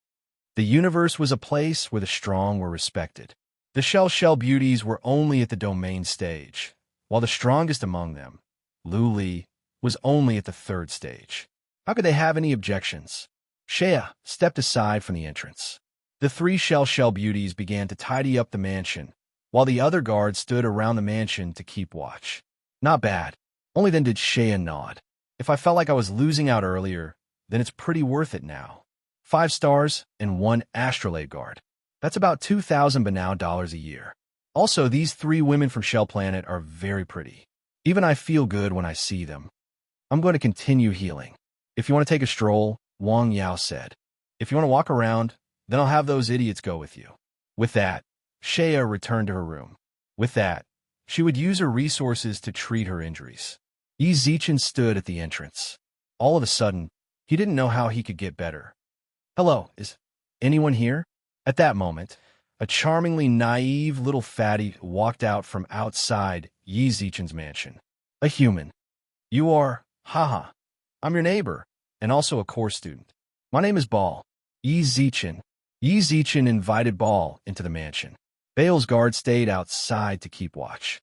The universe was a place where the strong were respected. The Shell beauties were only at the domain stage, while the strongest among them, Lu Li, was only at the 3rd stage. How could they have any objections? Shea stepped aside from the entrance. The 3 Shell beauties began to tidy up the mansion, while the other guards stood around the mansion to keep watch. Not bad. Only then did Shea nod. If I felt like I was losing out earlier, then it's pretty worth it now. 5 stars and 1 astrolabe guard. That's about 2,000 Banao dollars a year. Also, these 3 women from Shell Planet are very pretty. Even I feel good when I see them. I'm going to continue healing. If you want to take a stroll, Wang Yao said. If you want to walk around, then I'll have those idiots go with you. With that, Shea returned to her room. With that, she would use her resources to treat her injuries. Yi Zichen stood at the entrance. All of a sudden, he didn't know how he could get better. Hello, is anyone here? At that moment, a charmingly naive little fatty walked out from outside Yi Zichen's mansion. A human. You are, haha. I'm your neighbor, and also a course student. My name is Ball. Yi Zichen. Yi Zichen invited Ball into the mansion. Bale's guard stayed outside to keep watch.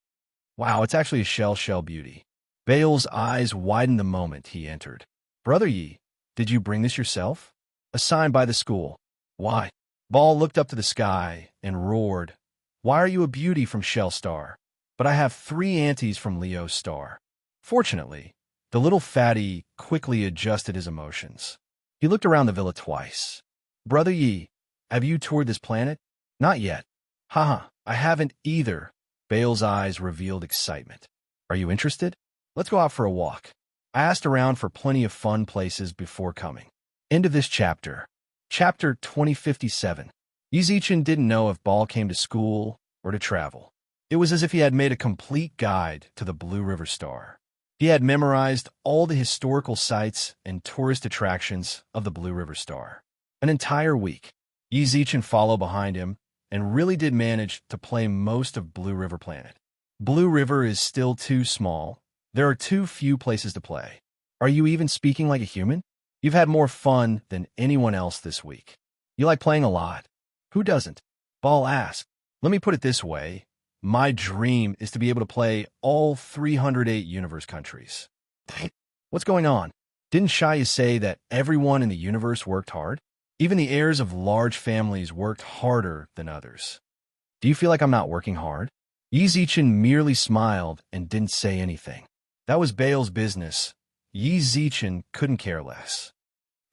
Wow, it's actually a Shell beauty. Bale's eyes widened the moment he entered. Brother Yi, did you bring this yourself? Assigned by the school. Why? Ball looked up to the sky and roared. Why are you a beauty from Shell Star? But I have 3 aunties from Leo Star. Fortunately, the little fatty quickly adjusted his emotions. He looked around the villa twice. Brother Yi, have you toured this planet? Not yet. Haha, I haven't either. Bale's eyes revealed excitement. Are you interested? Let's go out for a walk. I asked around for plenty of fun places before coming. End of this chapter. Chapter 2057. Yi Zichen didn't know if Ball came to school or to travel. It was as if he had made a complete guide to the Blue River Star. He had memorized all the historical sites and tourist attractions of the Blue River Star. An entire week. Yi Zichen followed behind him and really did manage to play most of Blue River Planet. Blue River is still too small. There are too few places to play. Are you even speaking like a human? You've had more fun than anyone else this week. You like playing a lot. Who doesn't? Ball asked. Let me put it this way. My dream is to be able to play all 308 universe countries. What's going on? Didn't Shia say that everyone in the universe worked hard? Even the heirs of large families worked harder than others. Do you feel like I'm not working hard? Yi Zichen merely smiled and didn't say anything. That was Baal's business. Yi Zichen couldn't care less.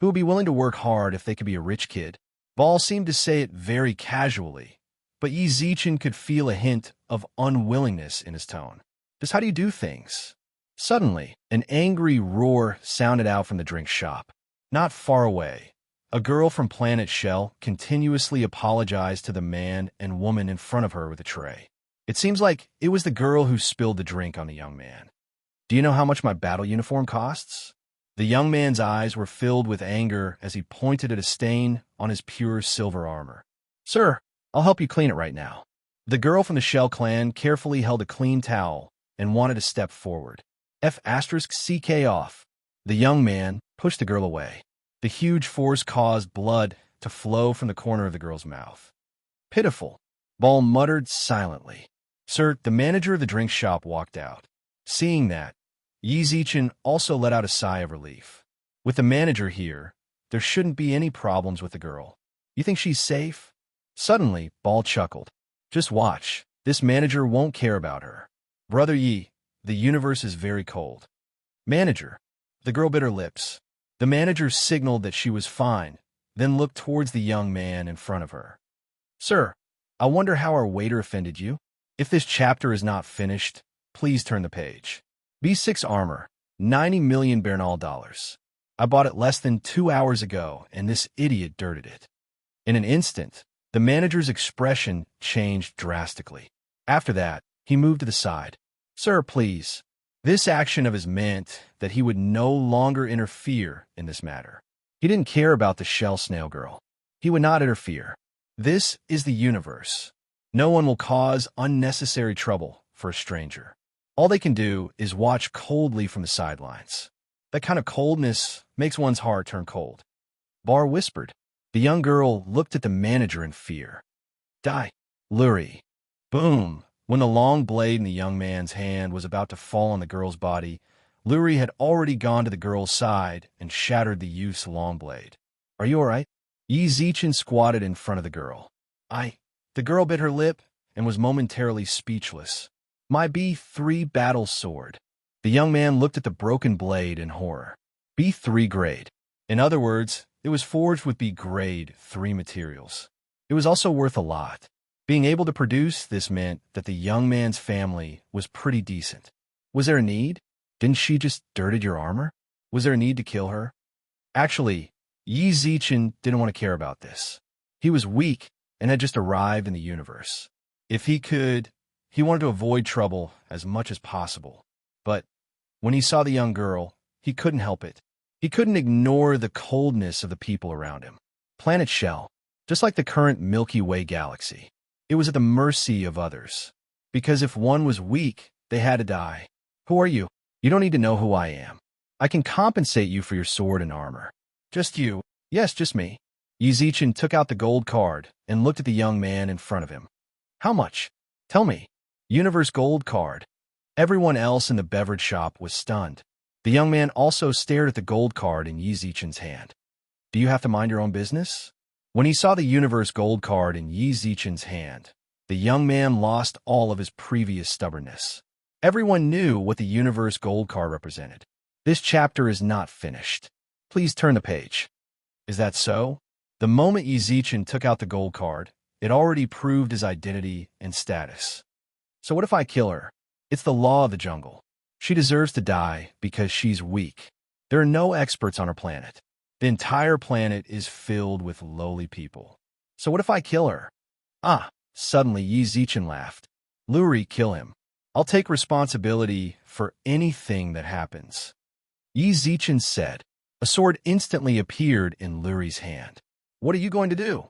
Who would be willing to work hard if they could be a rich kid? Baal seemed to say it very casually, but Yi Zichen could feel a hint of unwillingness in his tone. Just how do you do things? Suddenly, an angry roar sounded out from the drink shop. Not far away, a girl from Planet Shell continuously apologized to the man and woman in front of her with a tray. It seems like it was the girl who spilled the drink on the young man. Do you know how much my battle uniform costs? The young man's eyes were filled with anger as he pointed at a stain on his pure silver armor. Sir, I'll help you clean it right now. The girl from the Shell clan carefully held a clean towel and wanted to step forward. F***CK off. The young man pushed the girl away. The huge force caused blood to flow from the corner of the girl's mouth. Pitiful. Baal muttered silently. Sir, the manager of the drink shop walked out. Seeing that, Yi Zichen also let out a sigh of relief. With the manager here, there shouldn't be any problems with the girl. You think she's safe? Suddenly, Baal chuckled. Just watch. This manager won't care about her. Brother Yi, the universe is very cold. Manager. The girl bit her lips. The manager signaled that she was fine, then looked towards the young man in front of her. Sir, I wonder how our waiter offended you? If this chapter is not finished, please turn the page. B6 armor, 90 million Bernal dollars. I bought it less than 2 hours ago, and this idiot dirted it. In an instant, the manager's expression changed drastically. After that, he moved to the side. Sir, please. This action of his meant that he would no longer interfere in this matter. He didn't care about the shell snail girl. He would not interfere. This is the universe. No one will cause unnecessary trouble for a stranger. All they can do is watch coldly from the sidelines. That kind of coldness makes one's heart turn cold. Bar whispered. The young girl looked at the manager in fear. Die. Luri. Boom. When the long blade in the young man's hand was about to fall on the girl's body, Luri had already gone to the girl's side and shattered the youth's long blade. Are you all right? Yi Zichen squatted in front of the girl. The girl bit her lip and was momentarily speechless. My B3 battle sword. The young man looked at the broken blade in horror. B3 grade. In other words, it was forged with B grade 3 materials. It was also worth a lot. Being able to produce this meant that the young man's family was pretty decent. Was there a need? Didn't she just dirted your armor? Was there a need to kill her? Actually, Yi Zichen didn't want to care about this. He was weak and had just arrived in the universe. If he could, he wanted to avoid trouble as much as possible. But when he saw the young girl, he couldn't help it. He couldn't ignore the coldness of the people around him. Planet Shell, just like the current Milky Way galaxy, it was at the mercy of others. Because if one was weak, they had to die. Who are you? You don't need to know who I am. I can compensate you for your sword and armor. Just you. Yes, just me. Yi Zichen took out the gold card and looked at the young man in front of him. How much? Tell me. Universe gold card. Everyone else in the beverage shop was stunned. The young man also stared at the gold card in Yi Zichen's hand. Do you have to mind your own business? When he saw the universe gold card in Yi Zichen's hand, the young man lost all of his previous stubbornness. Everyone knew what the universe gold card represented. This chapter is not finished. Please turn the page. Is that so? The moment Yi Zichen took out the gold card, it already proved his identity and status. So what if I kill her? It's the law of the jungle. She deserves to die because she's weak. There are no experts on her planet. The entire planet is filled with lowly people. So what if I kill her? Suddenly Yi Zichen laughed. Luri, kill him. I'll take responsibility for anything that happens. Yi Zichen said. A sword instantly appeared in Luri's hand. What are you going to do?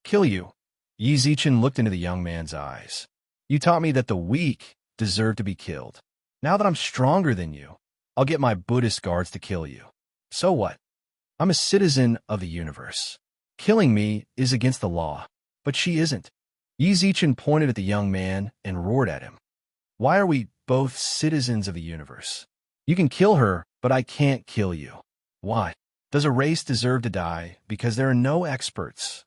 Kill you. Yi Zichen looked into the young man's eyes. You taught me that the weak deserve to be killed. Now that I'm stronger than you, I'll get my Buddhist guards to kill you. So what? I'm a citizen of the universe. Killing me is against the law, but she isn't. Yi Zichen pointed at the young man and roared at him. Why are we both citizens of the universe? You can kill her, but I can't kill you. Why? Does a race deserve to die because there are no experts?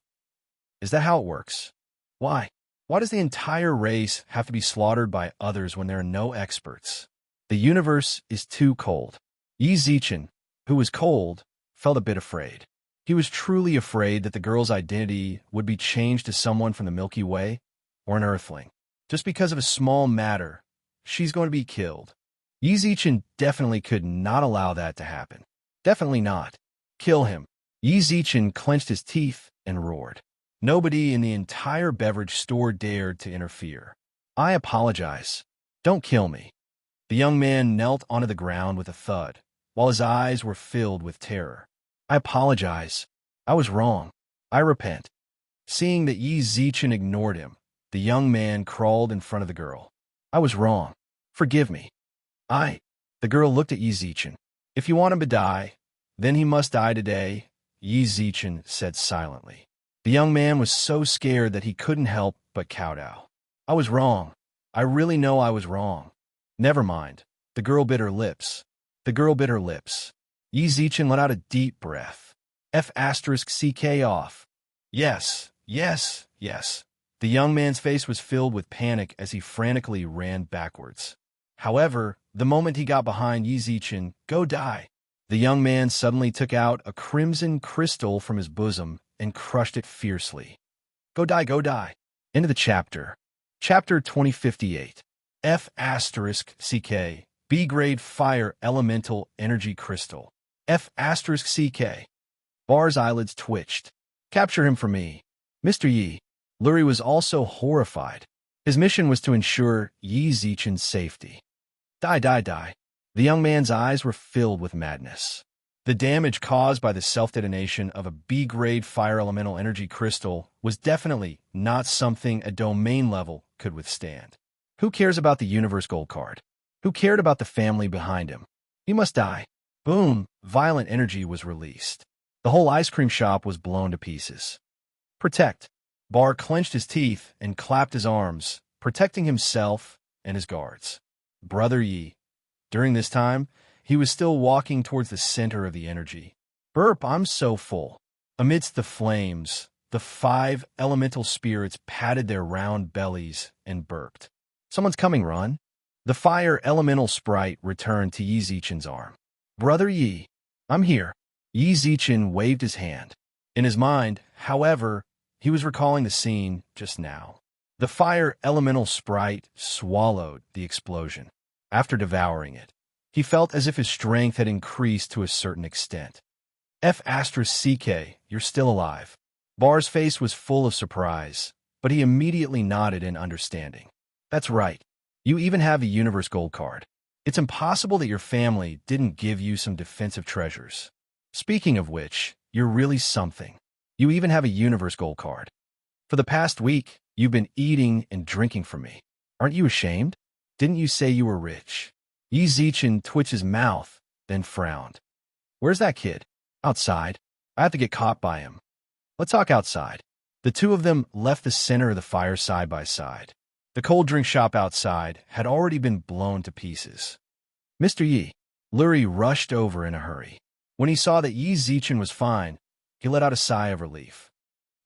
Is that how it works? Why? Why does the entire race have to be slaughtered by others when there are no experts? The universe is too cold. Yi Zichen, who was cold, felt a bit afraid. He was truly afraid that the girl's identity would be changed to someone from the Milky Way or an Earthling. Just because of a small matter, she's going to be killed. Yi Zichen definitely could not allow that to happen. Definitely not. Kill him. Yi Zichen clenched his teeth and roared. Nobody in the entire beverage store dared to interfere. I apologize. Don't kill me. The young man knelt onto the ground with a thud, while his eyes were filled with terror. I apologize. I was wrong. I repent. Seeing that Yi Zichen ignored him, the young man crawled in front of the girl. I was wrong. Forgive me. The girl looked at Yi Zichen. If you want him to die, then he must die today, Yi Zichen said silently. The young man was so scared that he couldn't help but kowtow. I was wrong. I really know I was wrong. Never mind. The girl bit her lips. The girl bit her lips. Yi Zichen let out a deep breath. F***ck off. Yes, yes, yes. The young man's face was filled with panic as he frantically ran backwards. However, the moment he got behind Yi Zichen, go die. The young man suddenly took out a crimson crystal from his bosom and crushed it fiercely. Go die, go die. End of the chapter. Chapter 2058. F***ck. B-grade fire elemental energy crystal. F***ck. Bar's eyelids twitched. Capture him for me. Mr. Yi. Luri was also horrified. His mission was to ensure Yi Zichen's safety. Die, die, die. The young man's eyes were filled with madness. The damage caused by the self-detonation of a B-grade fire elemental energy crystal was definitely not something a domain level could withstand. Who cares about the universe gold card? Who cared about the family behind him? He must die. Boom! Violent energy was released. The whole ice cream shop was blown to pieces. Protect. Bar clenched his teeth and clapped his arms, protecting himself and his guards. Brother Yi. During this time, he was still walking towards the center of the energy. Burp, I'm so full. Amidst the flames, the 5 elemental spirits patted their round bellies and burped. Someone's coming, run. The fire elemental sprite returned to Yi Zichen's arm. Brother Yi, I'm here. Yi Zichen waved his hand. In his mind, however, he was recalling the scene just now. The fire elemental sprite swallowed the explosion. After devouring it, he felt as if his strength had increased to a certain extent. F***ck, you're still alive. Bar's face was full of surprise, but he immediately nodded in understanding. That's right. You even have a universe gold card. It's impossible that your family didn't give you some defensive treasures. Speaking of which, you're really something. You even have a universe gold card. For the past week, you've been eating and drinking from me. Aren't you ashamed? Didn't you say you were rich? Yi Zichen twitched his mouth, then frowned. Where's that kid? Outside. I have to get caught by him. Let's talk outside. The two of them left the center of the fire side by side. The cold drink shop outside had already been blown to pieces. Mr. Yi. Luri rushed over in a hurry. When he saw that Yi Zichen was fine, he let out a sigh of relief.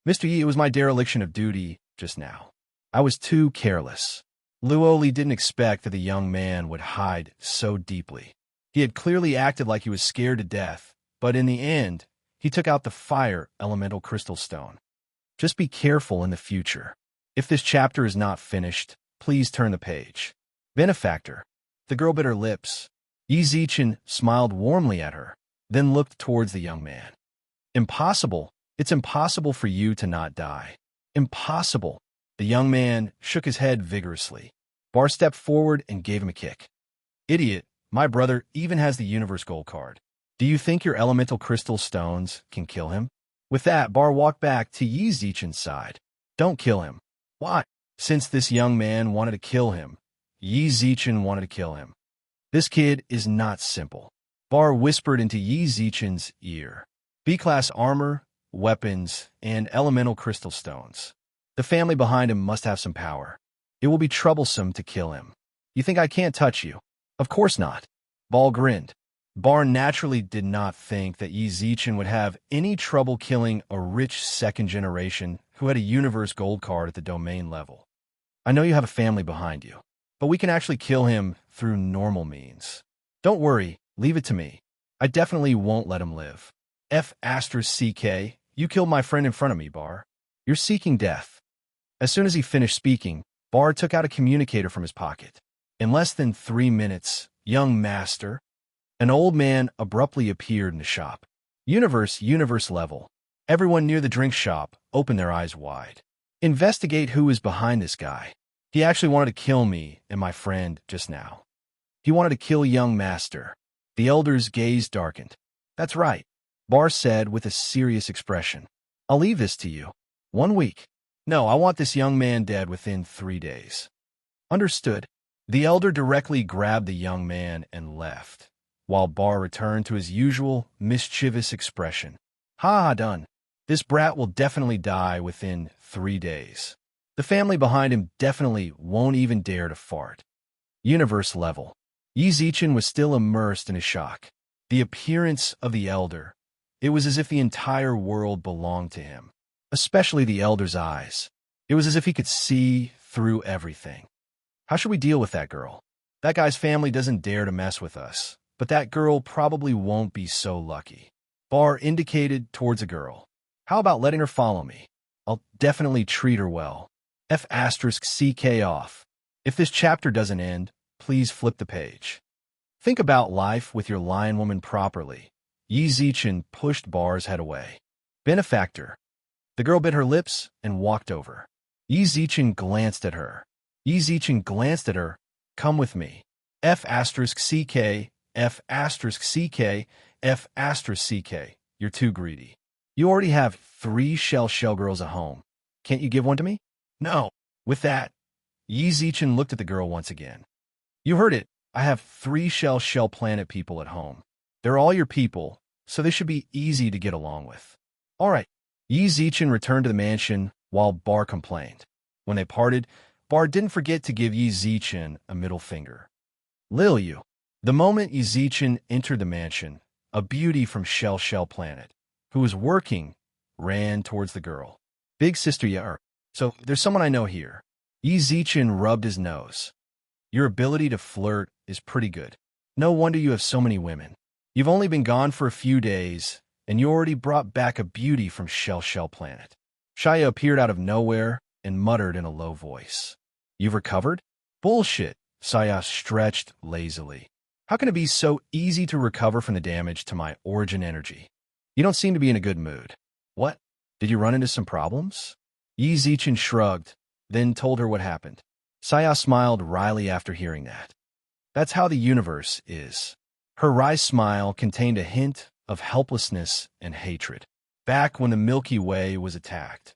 Mr. Yi, it was my dereliction of duty just now. I was too careless. Luoli didn't expect that the young man would hide so deeply. He had clearly acted like he was scared to death, but in the end, he took out the fire elemental crystal stone. Just be careful in the future. If this chapter is not finished, please turn the page. Benefactor. The girl bit her lips. Yi Zichen smiled warmly at her, then looked towards the young man. Impossible. It's impossible for you to not die. Impossible. The young man shook his head vigorously. Bar stepped forward and gave him a kick. Idiot, my brother even has the universe gold card. Do you think your elemental crystal stones can kill him? With that, Bar walked back to Yi Zichen's side. Don't kill him. Why? Since this young man wanted to kill him, Yi Zichen wanted to kill him. This kid is not simple. Bar whispered into Yi Zichen's ear. B-class armor, weapons, and elemental crystal stones. The family behind him must have some power. It will be troublesome to kill him. You think I can't touch you? Of course not. Ball grinned. Bar naturally did not think that Yi Zichen would have any trouble killing a rich second generation who had a universe gold card at the domain level. I know you have a family behind you, but we can actually kill him through normal means. Don't worry, leave it to me. I definitely won't let him live. F***CK, you killed my friend in front of me, Bar. You're seeking death. As soon as he finished speaking, Bar took out a communicator from his pocket. In less than 3 minutes, young master, an old man abruptly appeared in the shop. Universe level. Everyone near the drink shop opened their eyes wide. Investigate who is behind this guy. He actually wanted to kill me and my friend just now. He wanted to kill young master. The elder's gaze darkened. That's right, Bar said with a serious expression. I'll leave this to you. 1 week. No, I want this young man dead within 3 days. Understood. The elder directly grabbed the young man and left, while Bar returned to his usual mischievous expression. Ha, done. This brat will definitely die within 3 days. The family behind him definitely won't even dare to fart. Universe level. Yi Zichen was still immersed in his shock. The appearance of the elder. It was as if the entire world belonged to him, especially the elder's eyes. It was as if he could see through everything. How should we deal with that girl? That guy's family doesn't dare to mess with us, but that girl probably won't be so lucky. Bar indicated towards a girl. How about letting her follow me? I'll definitely treat her well. F***CK off. If this chapter doesn't end, please flip the page. Think about life with your lion woman properly. Yi Zichen pushed Bar's head away. Benefactor. The girl bit her lips and walked over. Yi Zichen glanced at her. Come with me. F***CK, F***CK, F***CK. You're too greedy. You already have 3 shell girls at home. Can't you give one to me? No. With that, Yi Zichen looked at the girl once again. You heard it. I have 3 shell planet people at home. They're all your people, so they should be easy to get along with. All right. Yi Zichen returned to the mansion while Bar complained. When they parted, Bar didn't forget to give Yi Zichen a middle finger. Lil you. The moment Yi Zichen entered the mansion, a beauty from Shell Planet, who was working, ran towards the girl. Big sister, yeah. So there's someone I know here. Yi Zichen rubbed his nose. Your ability to flirt is pretty good. No wonder you have so many women. You've only been gone for a few days, and you already brought back a beauty from Shell Planet. Shaya appeared out of nowhere and muttered in a low voice. You've recovered? Bullshit, Saya stretched lazily. How can it be so easy to recover from the damage to my origin energy? You don't seem to be in a good mood. What? Did you run into some problems? Yi Zichen shrugged, then told her what happened. Saya smiled wryly after hearing that. That's how the universe is. Her wry smile contained a hint of helplessness and hatred. Back when the Milky Way was attacked,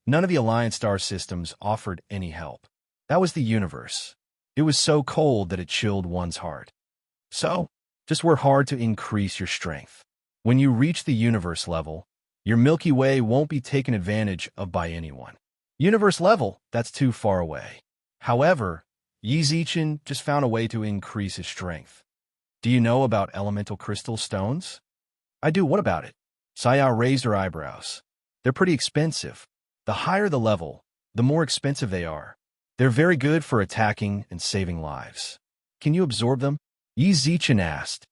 none of the Alliance star systems offered any help. That was the universe. It was so cold that it chilled one's heart. So, just work hard to increase your strength. When you reach the universe level, your Milky Way won't be taken advantage of by anyone. Universe level, that's too far away. However, Yi Zichen just found a way to increase his strength. Do you know about elemental crystal stones? I do. What about it? Saya raised her eyebrows. They're pretty expensive. The higher the level, the more expensive they are. They're very good for attacking and saving lives. Can you absorb them? Yi Zichen asked.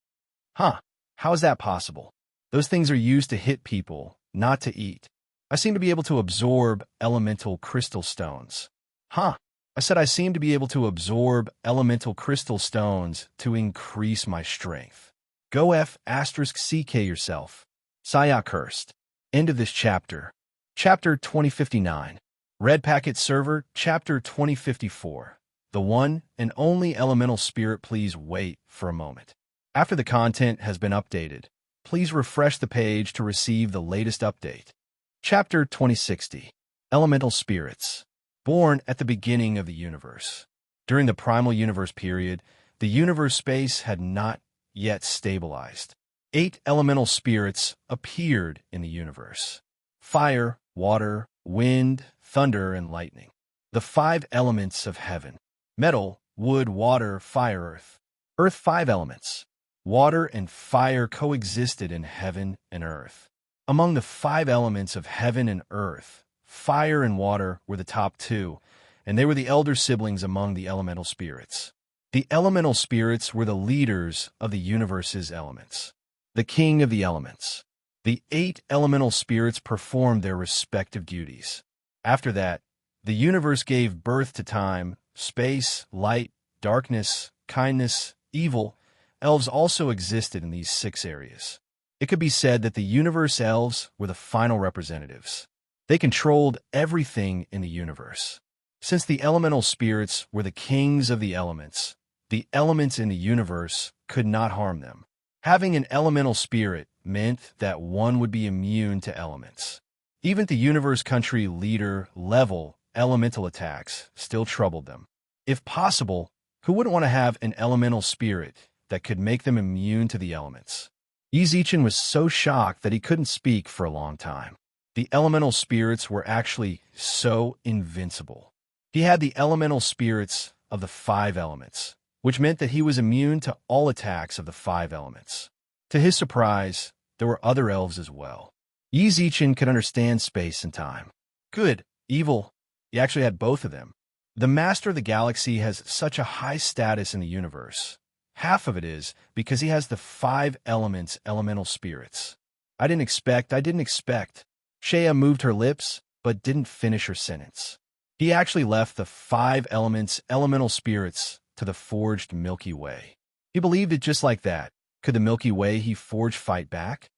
Huh, how is that possible? Those things are used to hit people, not to eat. I seem to be able to absorb elemental crystal stones. Huh, I said I seem to be able to absorb elemental crystal stones to increase my strength. Go F***CK yourself. Saya cursed. End of this chapter. Chapter 2059. Red Packet Server, Chapter 2054. The one and only elemental spirit. Please wait for a moment. After the content has been updated, please refresh the page to receive the latest update. Chapter 2060. Elemental Spirits. Born at the beginning of the universe. During the primal universe period, the universe space had not yet stabilized. 8 elemental spirits appeared in the universe. Fire, water, wind, thunder, and lightning. The 5 elements of heaven: metal, wood, water, fire, earth. Earth 5 elements. Water and fire coexisted in heaven and earth. Among the 5 elements of heaven and earth, fire and water were the top 2, and they were the elder siblings among the elemental spirits. The elemental spirits were the leaders of the universe's elements. The king of the elements. The 8 elemental spirits performed their respective duties. After that, the universe gave birth to time, space, light, darkness, kindness, evil. Elves also existed in these 6 areas. It could be said that the universe elves were the final representatives. They controlled everything in the universe. Since the elemental spirits were the kings of the elements in the universe could not harm them. Having an elemental spirit meant that one would be immune to elements. Even the universe country leader level elemental attacks still troubled them. If possible, who wouldn't want to have an elemental spirit that could make them immune to the elements? Yizichin was so shocked that he couldn't speak for a long time. The elemental spirits were actually so invincible. He had the elemental spirits of the 5 elements, which meant that he was immune to all attacks of the 5 elements. To his surprise, there were other elves as well. Yizichin could understand space and time. Good, evil, he actually had both of them. The Master of the Galaxy has such a high status in the universe. Half of it is because he has the 5 elements elemental spirits. I didn't expect. Shea moved her lips, but didn't finish her sentence. He actually left the 5 elements elemental spirits to the forged Milky Way. He believed it just like that. Could the Milky Way he forged fight back?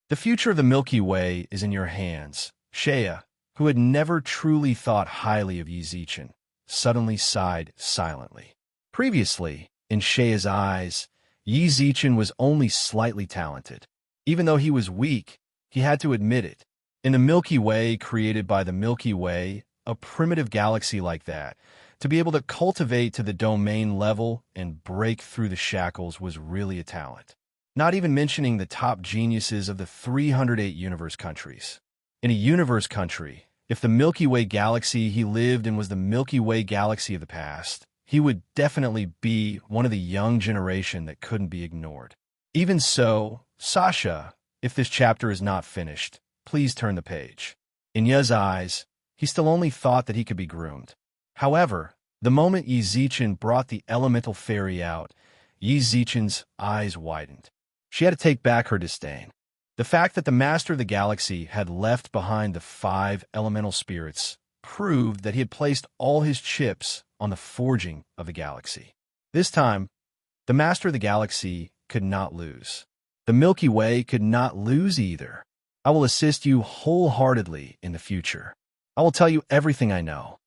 The future of the Milky Way is in your hands. Shea, who had never truly thought highly of Yizichin, suddenly sighed silently. Previously, in Shea's eyes, Yizichin was only slightly talented. Even though he was weak, he had to admit it. In the Milky Way created by the Milky Way, a primitive galaxy like that, to be able to cultivate to the domain level and break through the shackles was really a talent. Not even mentioning the top geniuses of the 308 universe countries. In a universe country, if the Milky Way galaxy he lived in was the Milky Way galaxy of the past, he would definitely be one of the young generation that couldn't be ignored. Even so, Sasha, if this chapter is not finished, please turn the page. In Ye's eyes, he still only thought that he could be groomed. However, the moment Yizichin brought the elemental fairy out, Yizichin's eyes widened. She had to take back her disdain. The fact that the Master of the Galaxy had left behind the 5 elemental spirits proved that he had placed all his chips on the forging of the galaxy. This time, the Master of the Galaxy could not lose. The Milky Way could not lose either. I will assist you wholeheartedly in the future. I will tell you everything I know.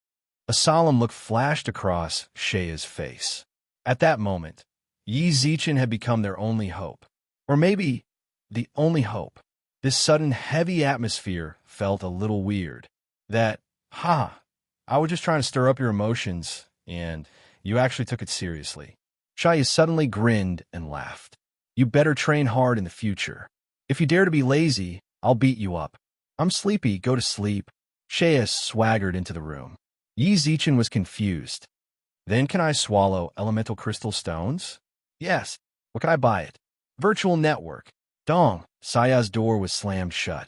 A solemn look flashed across Shea's face. At that moment, Yizichin had become their only hope. Or maybe the only hope. This sudden heavy atmosphere felt a little weird. I was just trying to stir up your emotions, and you actually took it seriously. Shea suddenly grinned and laughed. You better train hard in the future. If you dare to be lazy, I'll beat you up. I'm sleepy, go to sleep. Shea swaggered into the room. Yizichin was confused. Then can I swallow elemental crystal stones? Yes. What can I buy it? Virtual network. Dong. Saya's door was slammed shut.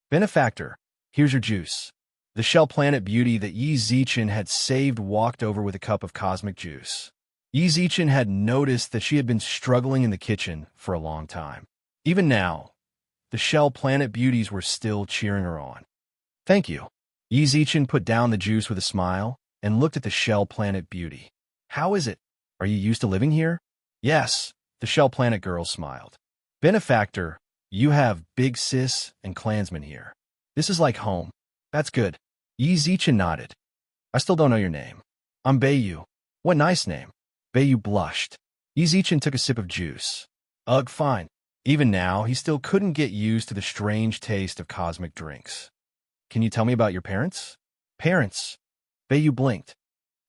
Benefactor, here's your juice. The shell planet beauty that Yizichin had saved walked over with a cup of cosmic juice. Yizichin had noticed that she had been struggling in the kitchen for a long time. Even now, the shell planet beauties were still cheering her on. Thank you. Yizichin put down the juice with a smile and looked at the shell planet beauty. How is it? Are you used to living here? Yes, the shell planet girl smiled. Benefactor, you have big sis and clansmen here. This is like home. That's good. Yizichin nodded. I still don't know your name. I'm Bayu. What nice name. Bayu blushed. Yizichin took a sip of juice. Ugh, fine. Even now, he still couldn't get used to the strange taste of cosmic drinks. Can you tell me about your parents? Parents? Bayu blinked.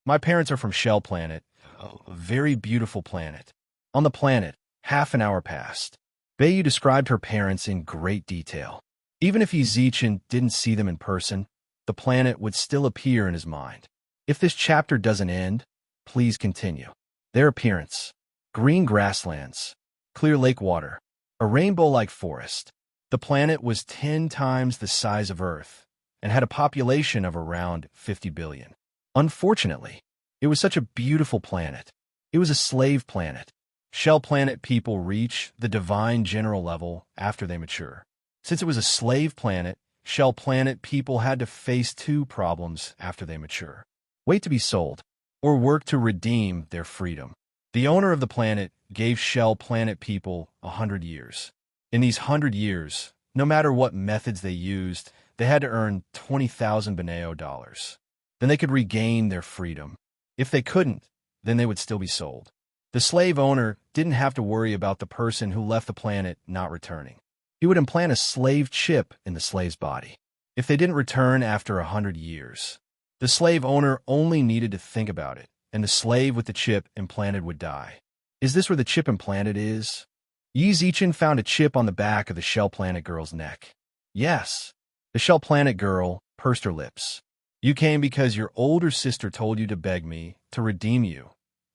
My parents are from Shell Planet, a very beautiful planet. On the planet, half an hour passed. Bayu described her parents in great detail. Even if Yizichin didn't see them in person, the planet would still appear in his mind. If this chapter doesn't end, please continue. Their appearance: green grasslands, clear lake water, a rainbow-like forest. The planet was 10 times the size of Earth and had a population of around 50 billion. Unfortunately, it was such a beautiful planet. It was a slave planet. Shell planet people reach the divine general level after they mature. Since it was a slave planet, shell planet people had to face two problems after they mature: wait to be sold, or work to redeem their freedom. The owner of the planet gave shell planet people 100 years. In these 100 years, no matter what methods they used, they had to earn 20,000 Beneo dollars. Then they could regain their freedom. If they couldn't, then they would still be sold. The slave owner didn't have to worry about the person who left the planet not returning. He would implant a slave chip in the slave's body. If they didn't return after 100 years, the slave owner only needed to think about it, and the slave with the chip implanted would die. Is this where the chip implanted is? Yi Zichen found a chip on the back of the Shell Planet girl's neck. Yes. The Shell Planet girl pursed her lips. You came because your older sister told you to beg me to redeem you,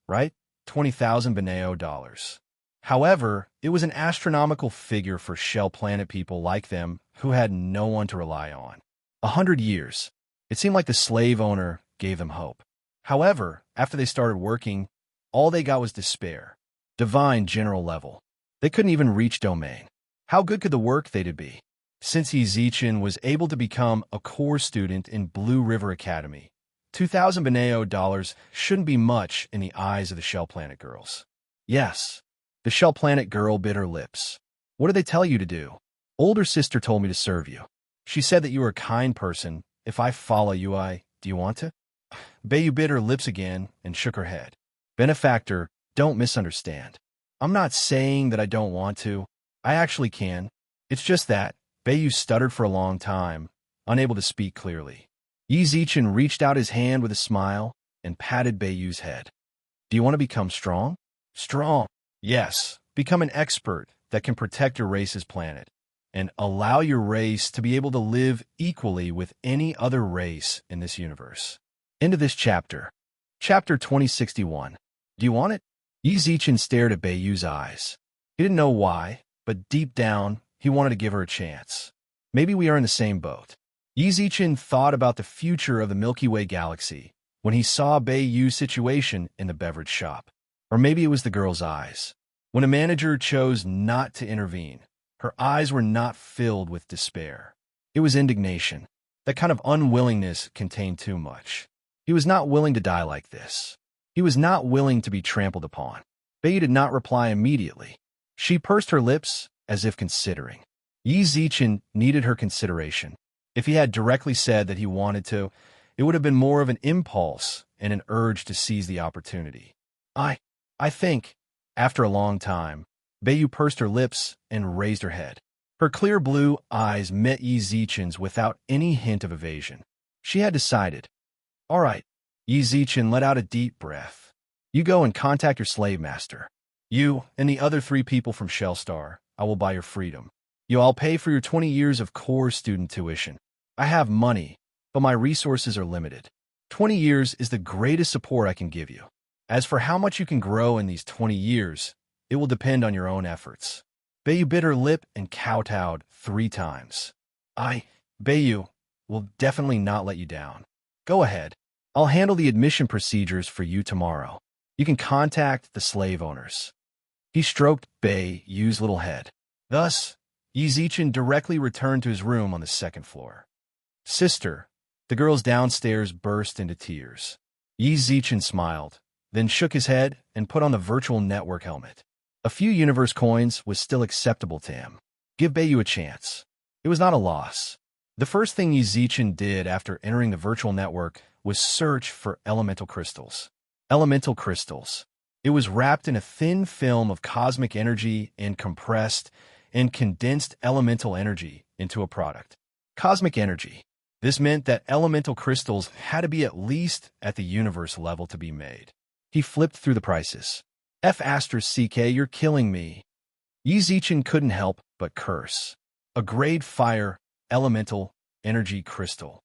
right? 20,000 Beneo dollars. However, it was an astronomical figure for Shell Planet people like them who had no one to rely on. 100 years. It seemed like the slave owner gave them hope. However, after they started working, all they got was despair. Divine general level. They couldn't even reach domain. How good could the work they did be? Since Yi Zichen was able to become a core student in Blue River Academy, 2,000 Beneo dollars shouldn't be much in the eyes of the Shell Planet girls. Yes. The Shell Planet girl bit her lips. What did they tell you to do? Older sister told me to serve you. She said that you are a kind person. If I follow you, do you want to? Bayu bit her lips again and shook her head. Benefactor, don't misunderstand. I'm not saying that I don't want to. I actually can. It's just that Bayu stuttered for a long time, unable to speak clearly. Yi Zichen reached out his hand with a smile and patted Bayu's head. Do you want to become strong? Strong. Yes. Become an expert that can protect your race's planet and allow your race to be able to live equally with any other race in this universe. End of this chapter. Chapter 2061. Do you want it? Yi Zichen stared at Bayu's eyes. He didn't know why, but deep down, he wanted to give her a chance. Maybe we are in the same boat. Yi Zichen thought about the future of the Milky Way galaxy when he saw Bayu's situation in the beverage shop. Or maybe it was the girl's eyes. When a manager chose not to intervene, her eyes were not filled with despair. It was indignation. That kind of unwillingness contained too much. He was not willing to die like this. He was not willing to be trampled upon. Bayu did not reply immediately. She pursed her lips as if considering. Yi Zichen needed her consideration. If he had directly said that he wanted to, it would have been more of an impulse and an urge to seize the opportunity. I think, after a long time, Bayu pursed her lips and raised her head. Her clear blue eyes met Yi Zichen's without any hint of evasion. She had decided. All right. Yi Zichen let out a deep breath. You go and contact your slave master. You and the other 3 people from Shellstar, I will buy your freedom. I'll pay for your 20 years of core student tuition. I have money, but my resources are limited. 20 years is the greatest support I can give you. As for how much you can grow in these 20 years, it will depend on your own efforts. Bayu bit her lip and kowtowed 3 times. Bayu, will definitely not let you down. Go ahead. I'll handle the admission procedures for you tomorrow. You can contact the slave owners. He stroked Bayu's little head. Thus, Yi Zichen directly returned to his room on the 2nd floor. Sister, the girls downstairs burst into tears. Yi Zichen smiled, then shook his head and put on the virtual network helmet. A few universe coins was still acceptable to him. Give Bayu a chance. It was not a loss. The first thing Yi Zichen did after entering the virtual network was search for elemental crystals. Elemental crystals. It was wrapped in a thin film of cosmic energy and compressed and condensed elemental energy into a product. Cosmic energy. This meant that elemental crystals had to be at least at the universe level to be made. He flipped through the prices. F***, you're killing me. Yi Zichen couldn't help but curse. A grade fire elemental energy crystal.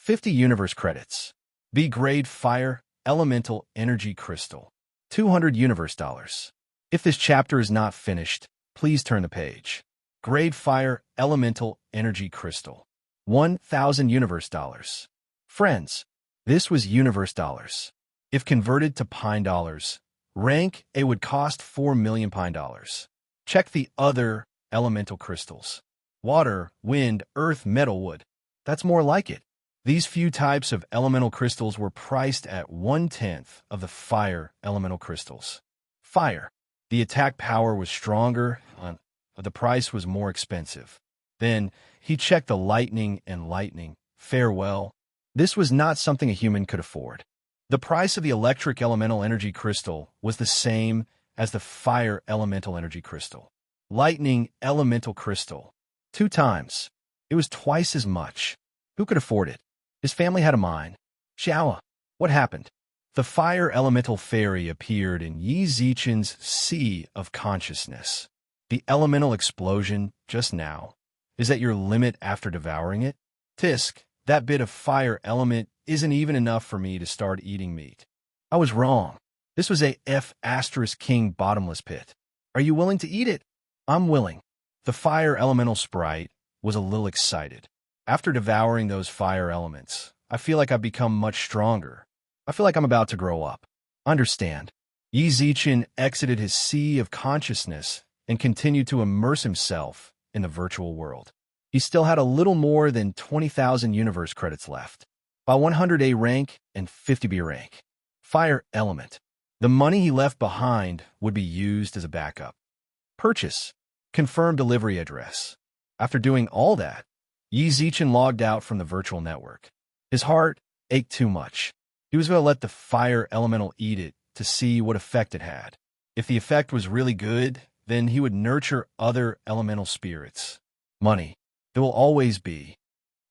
50 universe credits. B grade fire elemental energy crystal. 200 universe dollars. If this chapter is not finished, please turn the page. Grade fire elemental energy crystal. 1,000 universe dollars. Friends, this was universe dollars. If converted to pine dollars, rank A would cost 4 million pine dollars. Check the other elemental crystals. Water, wind, earth, metal, wood. That's more like it. These few types of elemental crystals were priced at 1/10 of the fire elemental crystals. Fire. The attack power was stronger, the price was more expensive. Then he checked the lightning and lightning. Farewell. This was not something a human could afford. The price of the electric elemental energy crystal was the same as the fire elemental energy crystal. Lightning elemental crystal. 2 times. It was twice as much. Who could afford it? His family had a mine. Xiaoa. What happened? The fire elemental fairy appeared in Yi Zichen's sea of consciousness. The elemental explosion, just now, is at your limit after devouring it? Tisk, that bit of fire element isn't even enough for me to start eating meat. I was wrong. This was a F*King bottomless pit. Are you willing to eat it? I'm willing. The fire elemental sprite was a little excited. After devouring those fire elements, I feel like I've become much stronger. I feel like I'm about to grow up. Understand. Yi Zichen exited his sea of consciousness and continued to immerse himself in the virtual world. He still had a little more than 20,000 universe credits left. By 100A rank and 50B rank. Fire element. The money he left behind would be used as a backup. Purchase. Confirm delivery address. After doing all that, Yi Zichen logged out from the virtual network. His heart ached too much. He was going to let the fire elemental eat it to see what effect it had. If the effect was really good, then he would nurture other elemental spirits. Money. There will always be.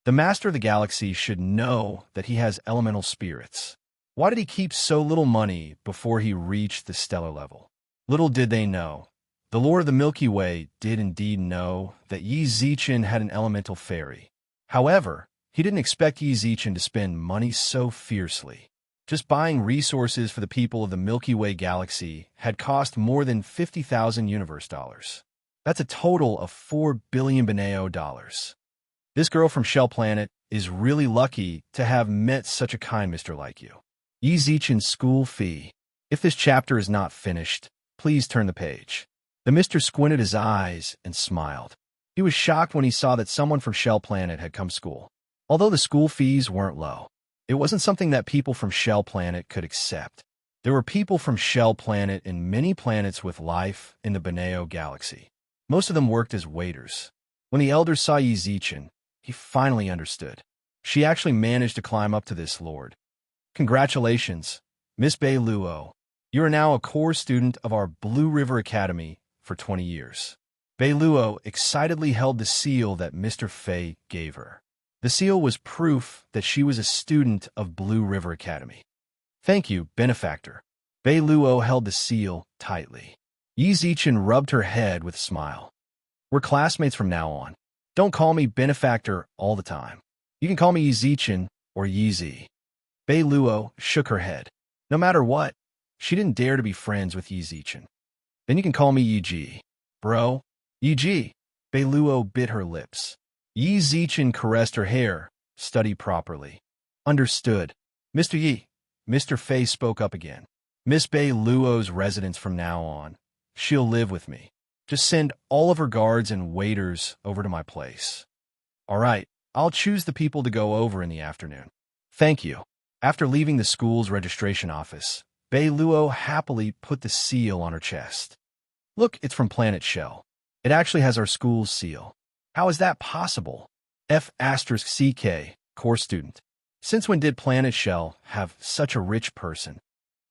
The Master of the Galaxy should know that he has elemental spirits. Why did he keep so little money before he reached the stellar level? Little did they know. The Lord of the Milky Way did indeed know that Yi Zichen had an elemental fairy. However, he didn't expect Yi Zichen to spend money so fiercely. Just buying resources for the people of the Milky Way galaxy had cost more than 50,000 universe dollars. That's a total of 4 billion Beneo dollars. This girl from Shell Planet is really lucky to have met such a kind mister like you. Yi Zichen's school fee. If this chapter is not finished, please turn the page. The mister squinted his eyes and smiled. He was shocked when he saw that someone from Shell Planet had come to school. Although the school fees weren't low, it wasn't something that people from Shell Planet could accept. There were people from Shell Planet in many planets with life in the Beneo galaxy. Most of them worked as waiters. When the elders saw Yi Zichen, he finally understood. She actually managed to climb up to this lord. Congratulations, Miss Bei Luo. You are now a core student of our Blue River Academy for 20 years. Bei Luo excitedly held the seal that Mr. Fei gave her. The seal was proof that she was a student of Blue River Academy. Thank you, benefactor. Bei Luo held the seal tightly. Yi Zichen rubbed her head with a smile. We're classmates from now on. Don't call me benefactor all the time. You can call me Yi Zichen or Yi Zi. Bei Luo shook her head. No matter what, she didn't dare to be friends with Yi Zichen. Then you can call me Yi Ji. Bro. Yi Ji. Bei Luo bit her lips. Yi Zichen caressed her hair. Study properly. Understood. Mr. Yi. Mr. Fei spoke up again. Miss Bei Luo's residence from now on. She'll live with me. Just send all of her guards and waiters over to my place. All right, I'll choose the people to go over in the afternoon. Thank you. After leaving the school's registration office, Bei Luo happily put the seal on her chest. Look, it's from Planet Shell. It actually has our school's seal. How is that possible? F*CK, core student. Since when did Planet Shell have such a rich person?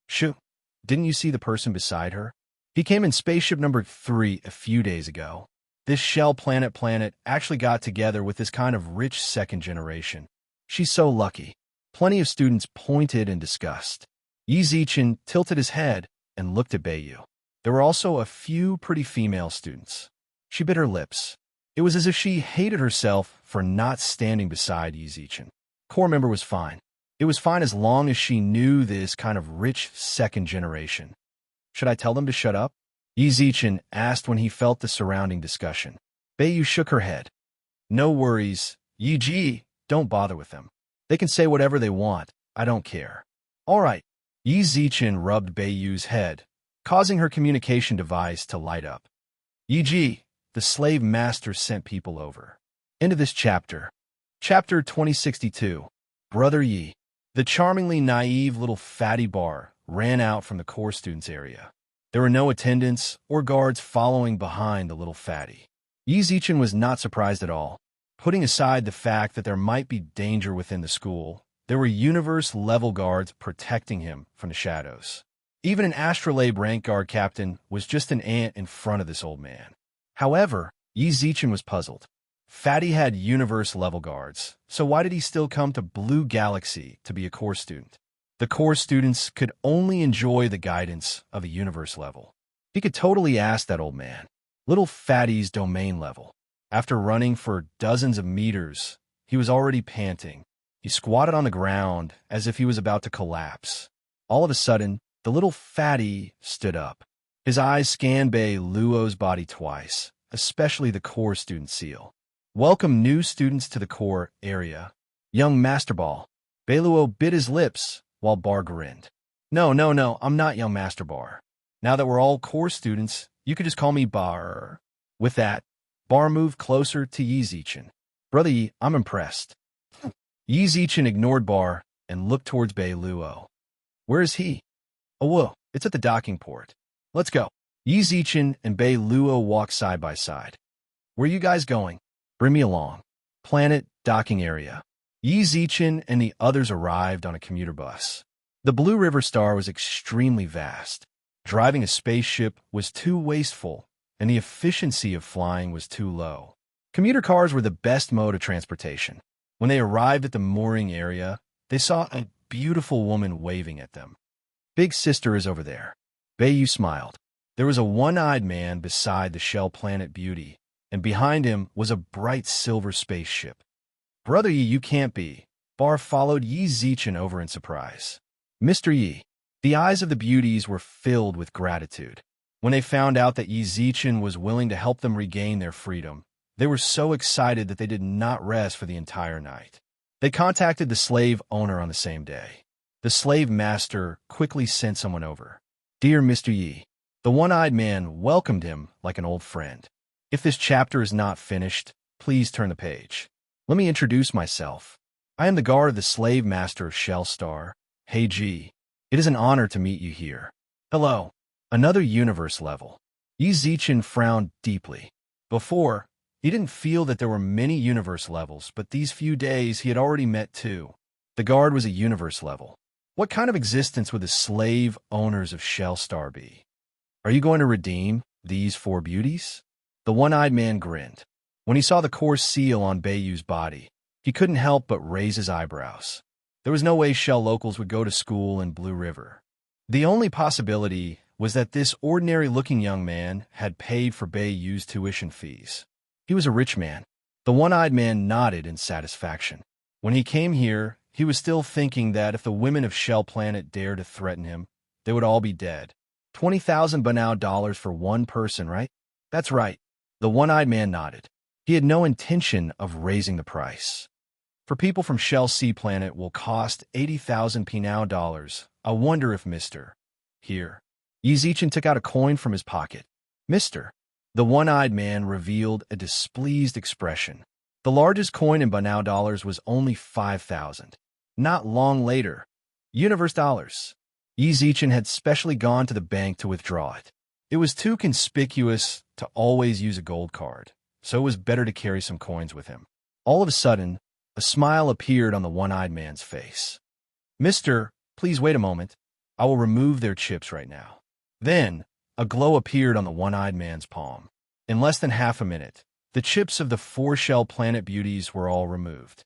Shoo, didn't you see the person beside her? He came in spaceship number 3 a few days ago. This Shell planet actually got together with this kind of rich second generation. She's so lucky. Plenty of students pointed in disgust. Yi Zichen tilted his head and looked at Beiyu. There were also a few pretty female students. She bit her lips. It was as if she hated herself for not standing beside Yi Zichen. Core member was fine. It was fine as long as she knew this kind of rich second generation. Should I tell them to shut up? Yi Zichen asked when he felt the surrounding discussion. Beiyu shook her head. No worries, Yi Ji, don't bother with them. They can say whatever they want, I don't care. All right. Yi Zichen rubbed Beiyu's head, causing her communication device to light up. Yi Ji, the slave master sent people over. End of this chapter. Chapter 2062. Brother Yi. The charmingly naive little fatty bar ran out from the core students area. There were no attendants or guards following behind the little fatty. Yi Zichen was not surprised at all. Putting aside the fact that there might be danger within the school, there were universe-level guards protecting him from the shadows. Even an astrolabe rank guard captain was just an ant in front of this old man. However, Yi Zichen was puzzled. Fatty had universe-level guards, so why did he still come to Blue Galaxy to be a core student? The core students could only enjoy the guidance of a universe level. He could totally ask that old man. Little Fatty's domain level. After running for dozens of meters, he was already panting. He squatted on the ground as if he was about to collapse. All of a sudden, the little Fatty stood up. His eyes scanned Bei Luo's body twice, especially the core student seal. Welcome new students to the core area. Young Master Ball. Bei Luo bit his lips while Bar grinned. No, I'm not young Master Bar. Now that we're all core students, you could just call me Bar. With that, Bar moved closer to Yi Zichen. Brother Yi, I'm impressed. Yi Zichen ignored Bar and looked towards Bei Luo. Where is he? Oh, whoa, it's at the docking port. Let's go. Yi Zichen and Bei Luo walked side by side. Where are you guys going? Bring me along. Planet docking area. Yi Zichen and the others arrived on a commuter bus. The Blue River Star was extremely vast. Driving a spaceship was too wasteful, and the efficiency of flying was too low. Commuter cars were the best mode of transportation. When they arrived at the mooring area, they saw a beautiful woman waving at them. Big sister is over there. Beiyu smiled. There was a one-eyed man beside the shell planet Beauty, and behind him was a bright silver spaceship. Brother Yi, you can't be. Bar followed Yi Zichen over in surprise. Mr. Yi. The eyes of the beauties were filled with gratitude. When they found out that Yi Zichen was willing to help them regain their freedom, they were so excited that they did not rest for the entire night. They contacted the slave owner on the same day. The slave master quickly sent someone over. Dear Mr. Yi. The one-eyed man welcomed him like an old friend. If this chapter is not finished, please turn the page. Let me introduce myself. I am the guard of the slave master of Shell Star, Heiji. It is an honor to meet you here. Hello. Another universe level. Yi Zichen frowned deeply. Before, he didn't feel that there were many universe levels, but these few days he had already met two. The guard was a universe level. What kind of existence would the slave owners of Shell Star be? Are you going to redeem these four beauties? The one-eyed man grinned. When he saw the core seal on Beiyu's body, he couldn't help but raise his eyebrows. There was no way Shell locals would go to school in Blue River. The only possibility was that this ordinary-looking young man had paid for Beiyu's tuition fees. He was a rich man. The one-eyed man nodded in satisfaction. When he came here, he was still thinking that if the women of Shell Planet dared to threaten him, they would all be dead. 20,000 Banao dollars for one person, right? That's right. The one-eyed man nodded. He had no intention of raising the price. For people from Shell Sea Planet will cost 80,000 Pinao dollars. I wonder if Mr. Here. Yi Zichen took out a coin from his pocket. Mr. The one-eyed man revealed a displeased expression. The largest coin in Banao dollars was only 5,000. Not long later, universe dollars. Yi Zichen had specially gone to the bank to withdraw it. It was too conspicuous to always use a gold card, so it was better to carry some coins with him. All of a sudden, a smile appeared on the one-eyed man's face. Mister, please wait a moment. I will remove their chips right now. Then, a glow appeared on the one-eyed man's palm. In less than half a minute, the chips of the four Shell Planet beauties were all removed.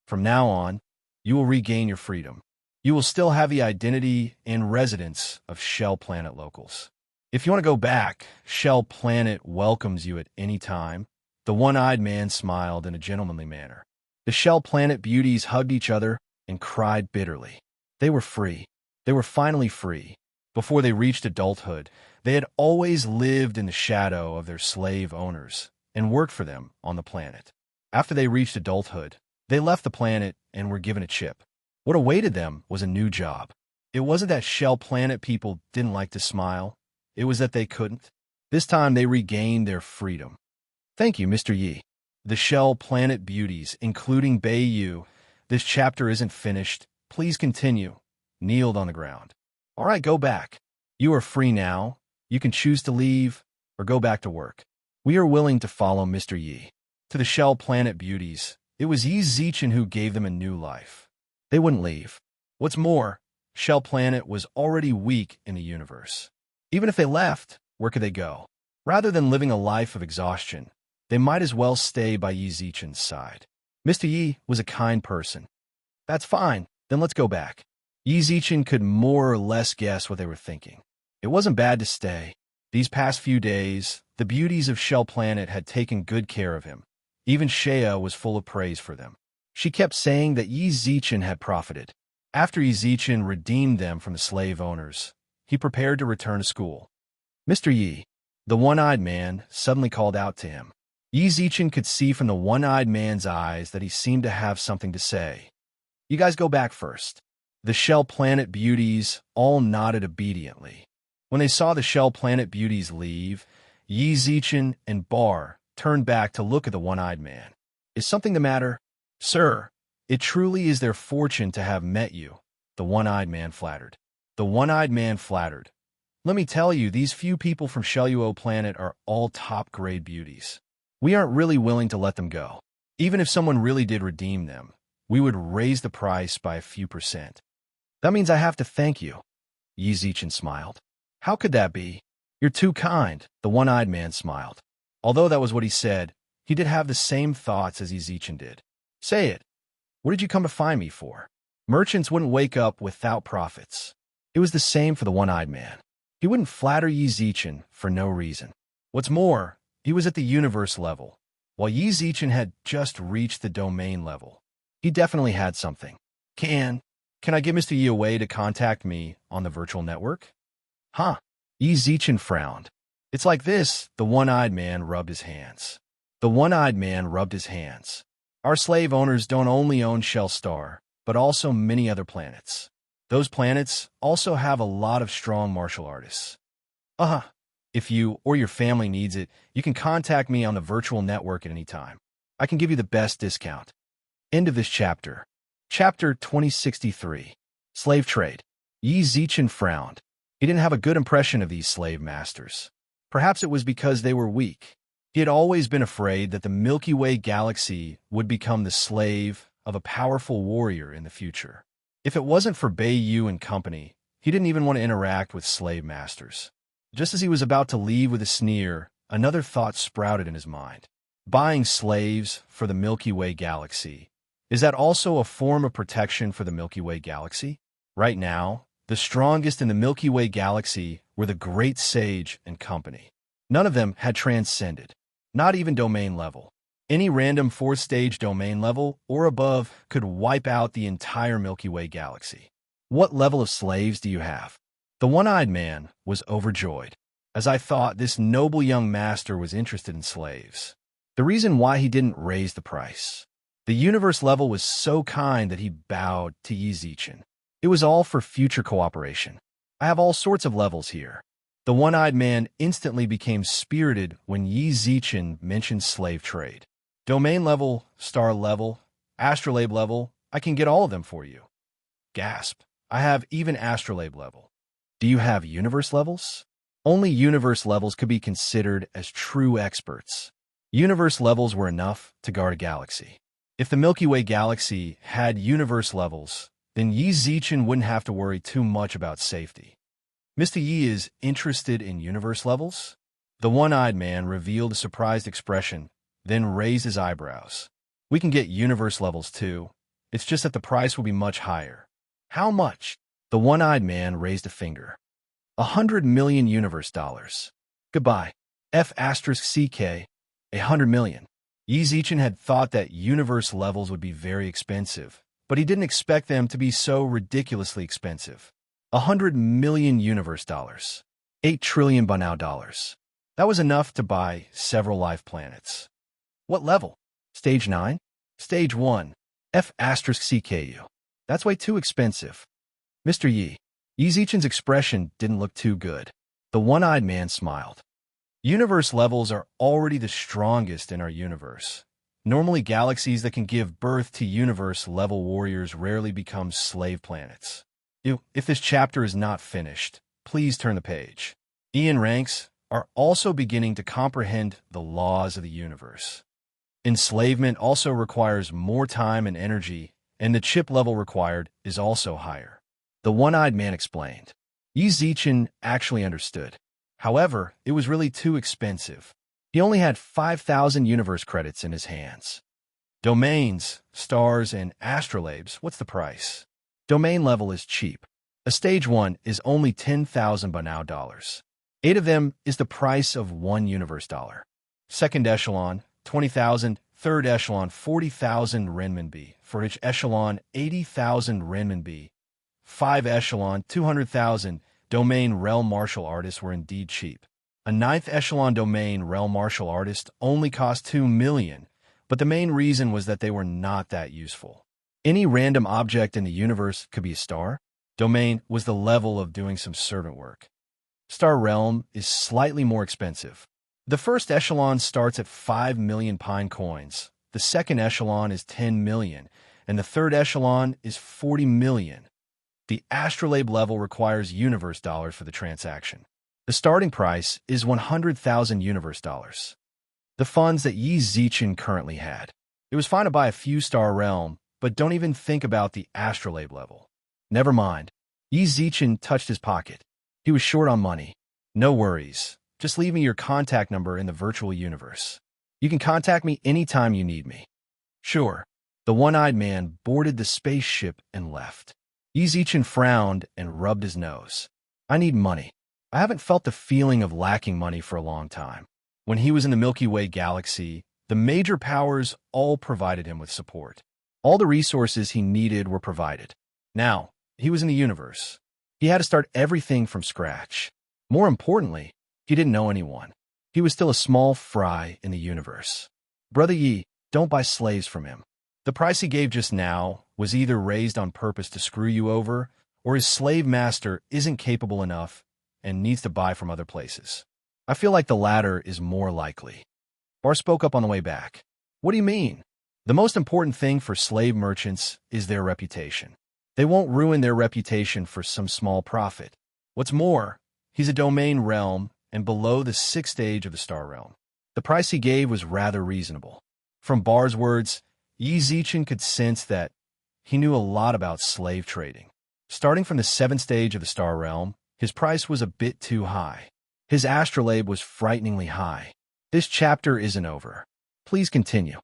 From now on, you will regain your freedom. You will still have the identity and residence of Shell Planet locals. If you want to go back, Shell Planet welcomes you at any time. The one-eyed man smiled in a gentlemanly manner. The Shell Planet beauties hugged each other and cried bitterly. They were free. They were finally free. Before they reached adulthood, they had always lived in the shadow of their slave owners and worked for them on the planet. After they reached adulthood, they left the planet and were given a chip. What awaited them was a new job. It wasn't that Shell Planet people didn't like to smile. It was that they couldn't. This time they regained their freedom. Thank you, Mr. Yi. The Shell Planet beauties, including Bei Yu. This chapter isn't finished. Please continue. Kneeled on the ground. All right, go back. You are free now. You can choose to leave or go back to work. We are willing to follow Mr. Yi. To the Shell Planet beauties, it was Yi Zichen who gave them a new life. They wouldn't leave. What's more, Shell Planet was already weak in the universe. Even if they left, where could they go? Rather than living a life of exhaustion, they might as well stay by Yi Zichen's side. Mr. Yi was a kind person. That's fine, then let's go back. Yi Zichen could more or less guess what they were thinking. It wasn't bad to stay. These past few days, the beauties of Shell Planet had taken good care of him. Even Shea was full of praise for them. She kept saying that Yi Zichen had profited. After Yi Zichen redeemed them from the slave owners, he prepared to return to school. Mr. Yi, the one-eyed man, suddenly called out to him. Yi Zichen could see from the one-eyed man's eyes that he seemed to have something to say. You guys go back first. The Shell Planet beauties all nodded obediently. When they saw the Shell Planet beauties leave, Yi Zichen and Bar turned back to look at the one-eyed man. Is something the matter? Sir, it truly is their fortune to have met you, the one-eyed man flattered. The one-eyed man flattered. Let me tell you, these few people from Shell Planet are all top-grade beauties. We aren't really willing to let them go. Even if someone really did redeem them, we would raise the price by a few %. That means I have to thank you. Yi Zichen smiled. How could that be? You're too kind, the one-eyed man smiled. Although that was what he said, he did have the same thoughts as Yi Zichen did. Say it. What did you come to find me for? Merchants wouldn't wake up without profits. It was the same for the one-eyed man. He wouldn't flatter Yi Zichen for no reason. What's more, he was at the universe level, while Yi Zichen had just reached the domain level. He definitely had something. Can I get Mr. Yi a way to contact me on the virtual network? Huh? Yi Zichen frowned. It's like this, the one-eyed man rubbed his hands. The one-eyed man rubbed his hands. Our slave owners don't only own Shell Star, but also many other planets. Those planets also have a lot of strong martial artists. If you or your family needs it, you can contact me on the virtual network at any time. I can give you the best discount. End of this chapter. Chapter 2063. Slave Trade. Yi Zichen frowned. He didn't have a good impression of these slave masters. Perhaps it was because they were weak. He had always been afraid that the Milky Way galaxy would become the slave of a powerful warrior in the future. If it wasn't for Bei Yu and company, he didn't even want to interact with slave masters. Just as he was about to leave with a sneer, another thought sprouted in his mind. Buying slaves for the Milky Way galaxy. Is that also a form of protection for the Milky Way galaxy? Right now, the strongest in the Milky Way galaxy were the Great Sage and company. None of them had transcended, not even domain level. Any random fourth-stage domain level or above could wipe out the entire Milky Way galaxy. What level of slaves do you have? The one-eyed man was overjoyed, as I thought this noble young master was interested in slaves. The reason why he didn't raise the price. The universe level was so kind that he bowed to Yi Zichen. It was all for future cooperation. I have all sorts of levels here. The one-eyed man instantly became spirited when Yi Zichen mentioned slave trade. Domain level, star level, astrolabe level, I can get all of them for you. Gasp. I have even astrolabe level. Do you have universe levels? Only universe levels could be considered as true experts. Universe levels were enough to guard a galaxy. If the Milky Way galaxy had universe levels, then Yi Zichen wouldn't have to worry too much about safety. Mr. Yi is interested in universe levels? The one-eyed man revealed a surprised expression, then raised his eyebrows. We can get universe levels too. It's just that the price will be much higher. How much? The one-eyed man raised a finger. 100 million universe dollars. Goodbye. F*CK. 100 million. Yi Zichen had thought that universe levels would be very expensive, but he didn't expect them to be so ridiculously expensive. 100 million universe dollars. 8 trillion Banao dollars. That was enough to buy several life planets. What level? Stage 9? Stage 1. F asterisk CKU. That's way too expensive. Mr. Yi. Yi Zichen's expression didn't look too good. The one-eyed man smiled. Universe levels are already the strongest in our universe. Normally, galaxies that can give birth to universe-level warriors rarely become slave planets. If this chapter is not finished, please turn the page. Ian ranks are also beginning to comprehend the laws of the universe. Enslavement also requires more time and energy, and the chip level required is also higher. The one-eyed man explained. Yi Zichen actually understood. However, it was really too expensive. He only had 5,000 universe credits in his hands. Domains, stars, and astrolabes, what's the price? Domain level is cheap. A stage 1 is only 10,000 Banao dollars. 8 of them is the price of 1 universe dollar. Second echelon, 20,000. Third echelon, 40,000 renminbi. For each echelon, 80,000 renminbi. 5 echelon, 200,000. Domain realm martial artists were indeed cheap. A 9th echelon domain realm martial artist only cost 2 million, but the main reason was that they were not that useful. Any random object in the universe could be a star. Domain was the level of doing some servant work. Star realm is slightly more expensive. The first echelon starts at 5 million pine coins, the second echelon is 10 million, and the third echelon is 40 million. The astrolabe level requires universe dollars for the transaction. The starting price is 100,000 universe dollars. The funds that Yi Zichen currently had. It was fine to buy a few star realm, but don't even think about the astrolabe level. Never mind. Yi Zichen touched his pocket. He was short on money. No worries. Just leave me your contact number in the virtual universe. You can contact me anytime you need me. Sure. The one-eyed man boarded the spaceship and left. Yi Zichen frowned and rubbed his nose. I need money. I haven't felt the feeling of lacking money for a long time. When he was in the Milky Way galaxy, the major powers all provided him with support. All the resources he needed were provided. Now, he was in the universe. He had to start everything from scratch. More importantly, he didn't know anyone. He was still a small fry in the universe. Brother Yi, don't buy slaves from him. The price he gave just now was either raised on purpose to screw you over, or his slave master isn't capable enough and needs to buy from other places. I feel like the latter is more likely. Bar spoke up on the way back. What do you mean? The most important thing for slave merchants is their reputation. They won't ruin their reputation for some small profit. What's more, he's a domain realm and below the 6th stage of the star realm. The price he gave was rather reasonable. From Bar's words, Yi Zichen could sense that he knew a lot about slave trading. Starting from the 7th stage of the star realm, his price was a bit too high. His astrolabe was frighteningly high. This chapter isn't over. Please continue.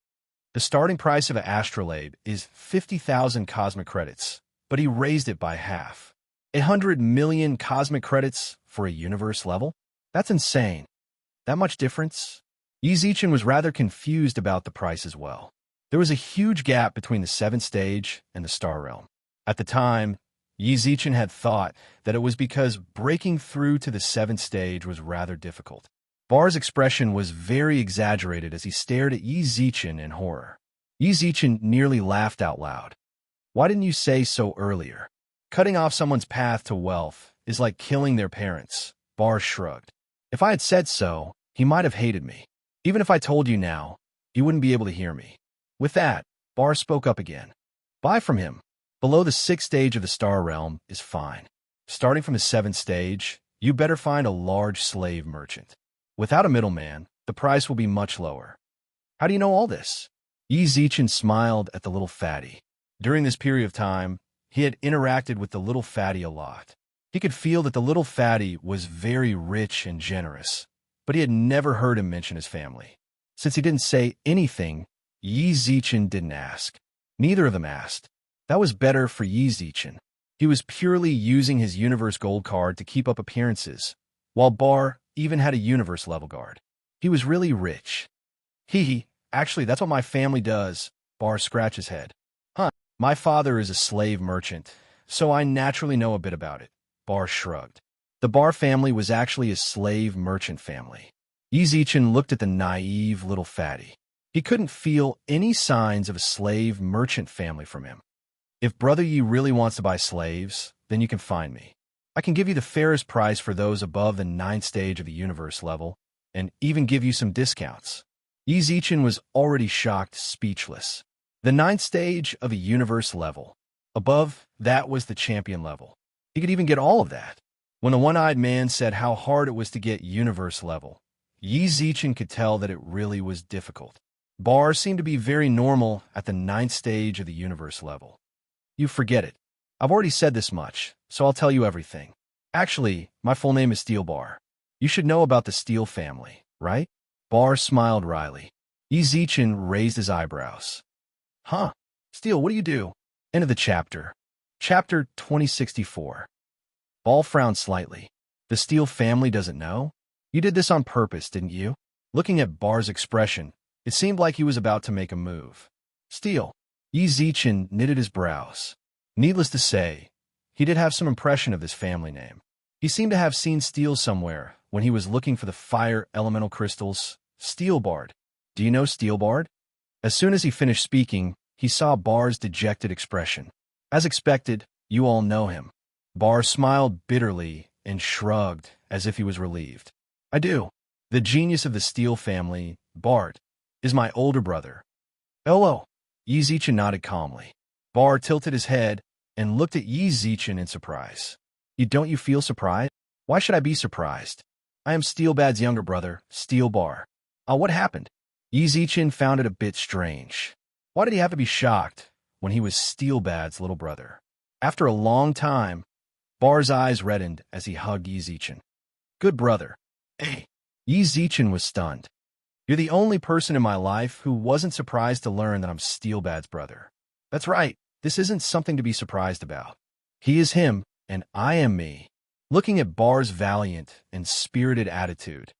The starting price of an astrolabe is 50,000 cosmic credits, but he raised it by half. 100 million cosmic credits for a universe level? That's insane. That much difference? Yi Zichen was rather confused about the price as well. There was a huge gap between the 7th stage and the star realm. At the time, Yi Zichen had thought that it was because breaking through to the 7th stage was rather difficult. Bar's expression was very exaggerated as he stared at Yi Zichen in horror. Yi Zichen nearly laughed out loud. Why didn't you say so earlier? Cutting off someone's path to wealth is like killing their parents. Bar shrugged. If I had said so, he might have hated me. Even if I told you now, you wouldn't be able to hear me. With that, Bar spoke up again. Buy from him. Below the 6th stage of the star realm is fine. Starting from the 7th stage, you better find a large slave merchant. Without a middleman, the price will be much lower. How do you know all this? Yi Zichen smiled at the little fatty. During this period of time, he had interacted with the little fatty a lot. He could feel that the little fatty was very rich and generous, but he had never heard him mention his family. Since he didn't say anything, Yi Zichen didn't ask. Neither of them asked. That was better for Yi Zichen. He was purely using his universe gold card to keep up appearances, while Bar even had a universe level guard. He was really rich. Actually, that's what my family does. Bar scratched his head. Huh. My father is a slave merchant, so I naturally know a bit about it. Bar shrugged. The Bar family was actually a slave merchant family. Yizichin looked at the naive little fatty. He couldn't feel any signs of a slave merchant family from him. If Brother Yi really wants to buy slaves, then you can find me. I can give you the fairest price for those above the 9th stage of the universe level, and even give you some discounts. Yizichin was already shocked, speechless. The 9th stage of a universe level. Above, that was the champion level. He could even get all of that. When the one-eyed man said how hard it was to get universe level, Yizichin could tell that it really was difficult. Bar seemed to be very normal at the 9th stage of the universe level. You forget it. I've already said this much, so I'll tell you everything. Actually, my full name is Steel Bar. You should know about the Steel family, right? Bar smiled wryly. Yizichin raised his eyebrows. Huh? Steel, what do you do? End of the chapter. Chapter 2064. Ball frowned slightly. The Steel family doesn't know? You did this on purpose, didn't you? Looking at Bar's expression, it seemed like he was about to make a move. Steel. Yizichin knitted his brows. Needless to say, he did have some impression of this family name. He seemed to have seen Steel somewhere when he was looking for the fire elemental crystals. Steelbard. Do you know Steelbard? As soon as he finished speaking, he saw Bar's dejected expression. As expected, you all know him. Bar smiled bitterly and shrugged as if he was relieved. I do. The genius of the Steel family, Bart, is my older brother. Hello. Yizichin nodded calmly. Bar tilted his head and looked at Yizichin in surprise. Don't you feel surprised? Why should I be surprised? I am Steelbad's younger brother, Steel Bar. What happened? Yizichin found it a bit strange. Why did he have to be shocked when he was Steelbad's little brother? After a long time, Bar's eyes reddened as he hugged Yizichin. Good brother. Hey. Yizichin was stunned. You're the only person in my life who wasn't surprised to learn that I'm Steelbad's brother. That's right. This isn't something to be surprised about. He is him, and I am me. Looking at Bar's valiant and spirited attitude,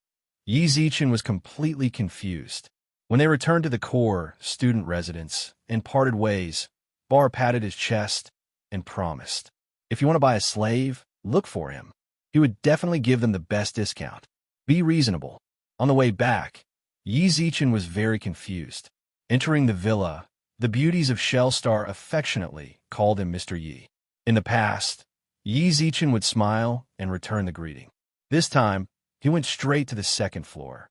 Yizichin was completely confused. When they returned to the core student residence and parted ways, Bar patted his chest and promised, if you want to buy a slave, look for him. He would definitely give them the best discount. Be reasonable. On the way back, Yizichin was very confused. Entering the villa, the beauties of Shellstar affectionately called him Mr. Yi. In the past, Yizichin would smile and return the greeting. This time, he went straight to the second floor.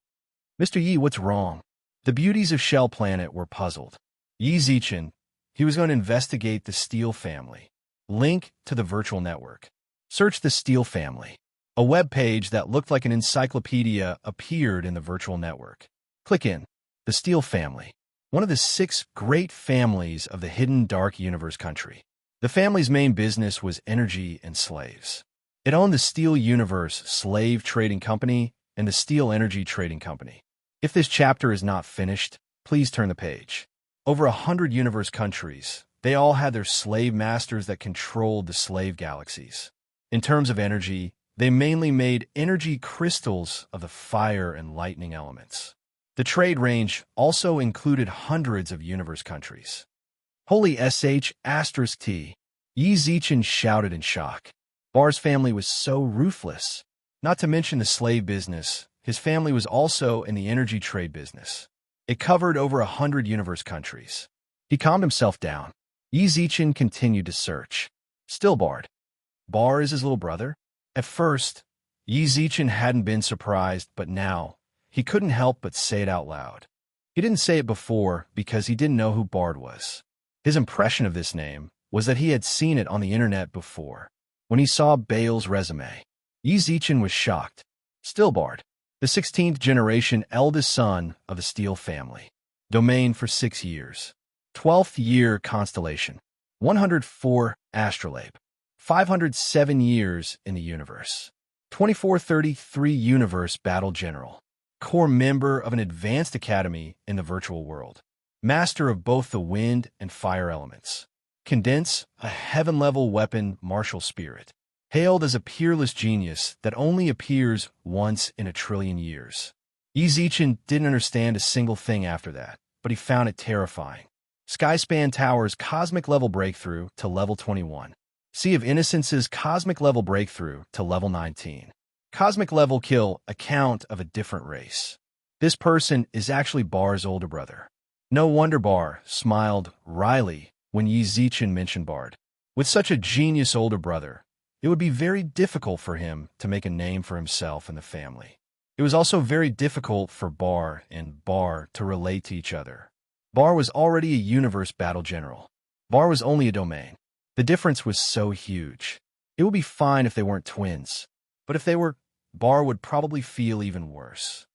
Mr. Yi, what's wrong? The beauties of Shell Planet were puzzled. Yizichin, he was going to investigate the Steel family. Link to the virtual network. Search the Steel family. A web page that looked like an encyclopedia appeared in the virtual network. Click in. The Steel family. One of the 6 great families of the hidden dark universe country. The family's main business was energy and slaves. It owned the Steel Universe Slave Trading Company and the Steel Energy Trading Company. If this chapter is not finished, please turn the page. Over 100 universe countries, they all had their slave masters that controlled the slave galaxies. In terms of energy, they mainly made energy crystals of the fire and lightning elements. The trade range also included hundreds of universe countries. Holy sh**t! Yizichin shouted in shock. Bar's family was so ruthless. Not to mention the slave business, his family was also in the energy trade business. It covered over 100 universe countries. He calmed himself down. Yizichin continued to search. Still barred. Bar is his little brother? At first, Yizichin hadn't been surprised, but now, he couldn't help but say it out loud. He didn't say it before because he didn't know who Bard was. His impression of this name was that he had seen it on the internet before. When he saw Bale's resume, Yizichin was shocked. Still Bard, the 16th generation eldest son of the Steel family. Domain for 6 years. 12th year constellation. 104 astrolabe. 507 years in the universe. 2433 universe battle general. Core member of an advanced academy in the virtual world. Master of both the wind and fire elements. Condense, a heaven-level weapon martial spirit. Hailed as a peerless genius that only appears once in a trillion years. Yizichin didn't understand a single thing after that. but he found it terrifying. Skyspan Tower's cosmic level breakthrough to level 21. Sea of Innocence's cosmic level breakthrough to level 19. Cosmic level kill account of a different race. This person is actually Bar's older brother. No wonder Bar smiled wryly when Yi Zichen mentioned Bard. With such a genius older brother, it would be very difficult for him to make a name for himself and the family. It was also very difficult for Bar and Bar to relate to each other. Bar was already a universe battle general. Bar was only a domain. The difference was so huge. It would be fine if they weren't twins, but if they were, Bar would probably feel even worse.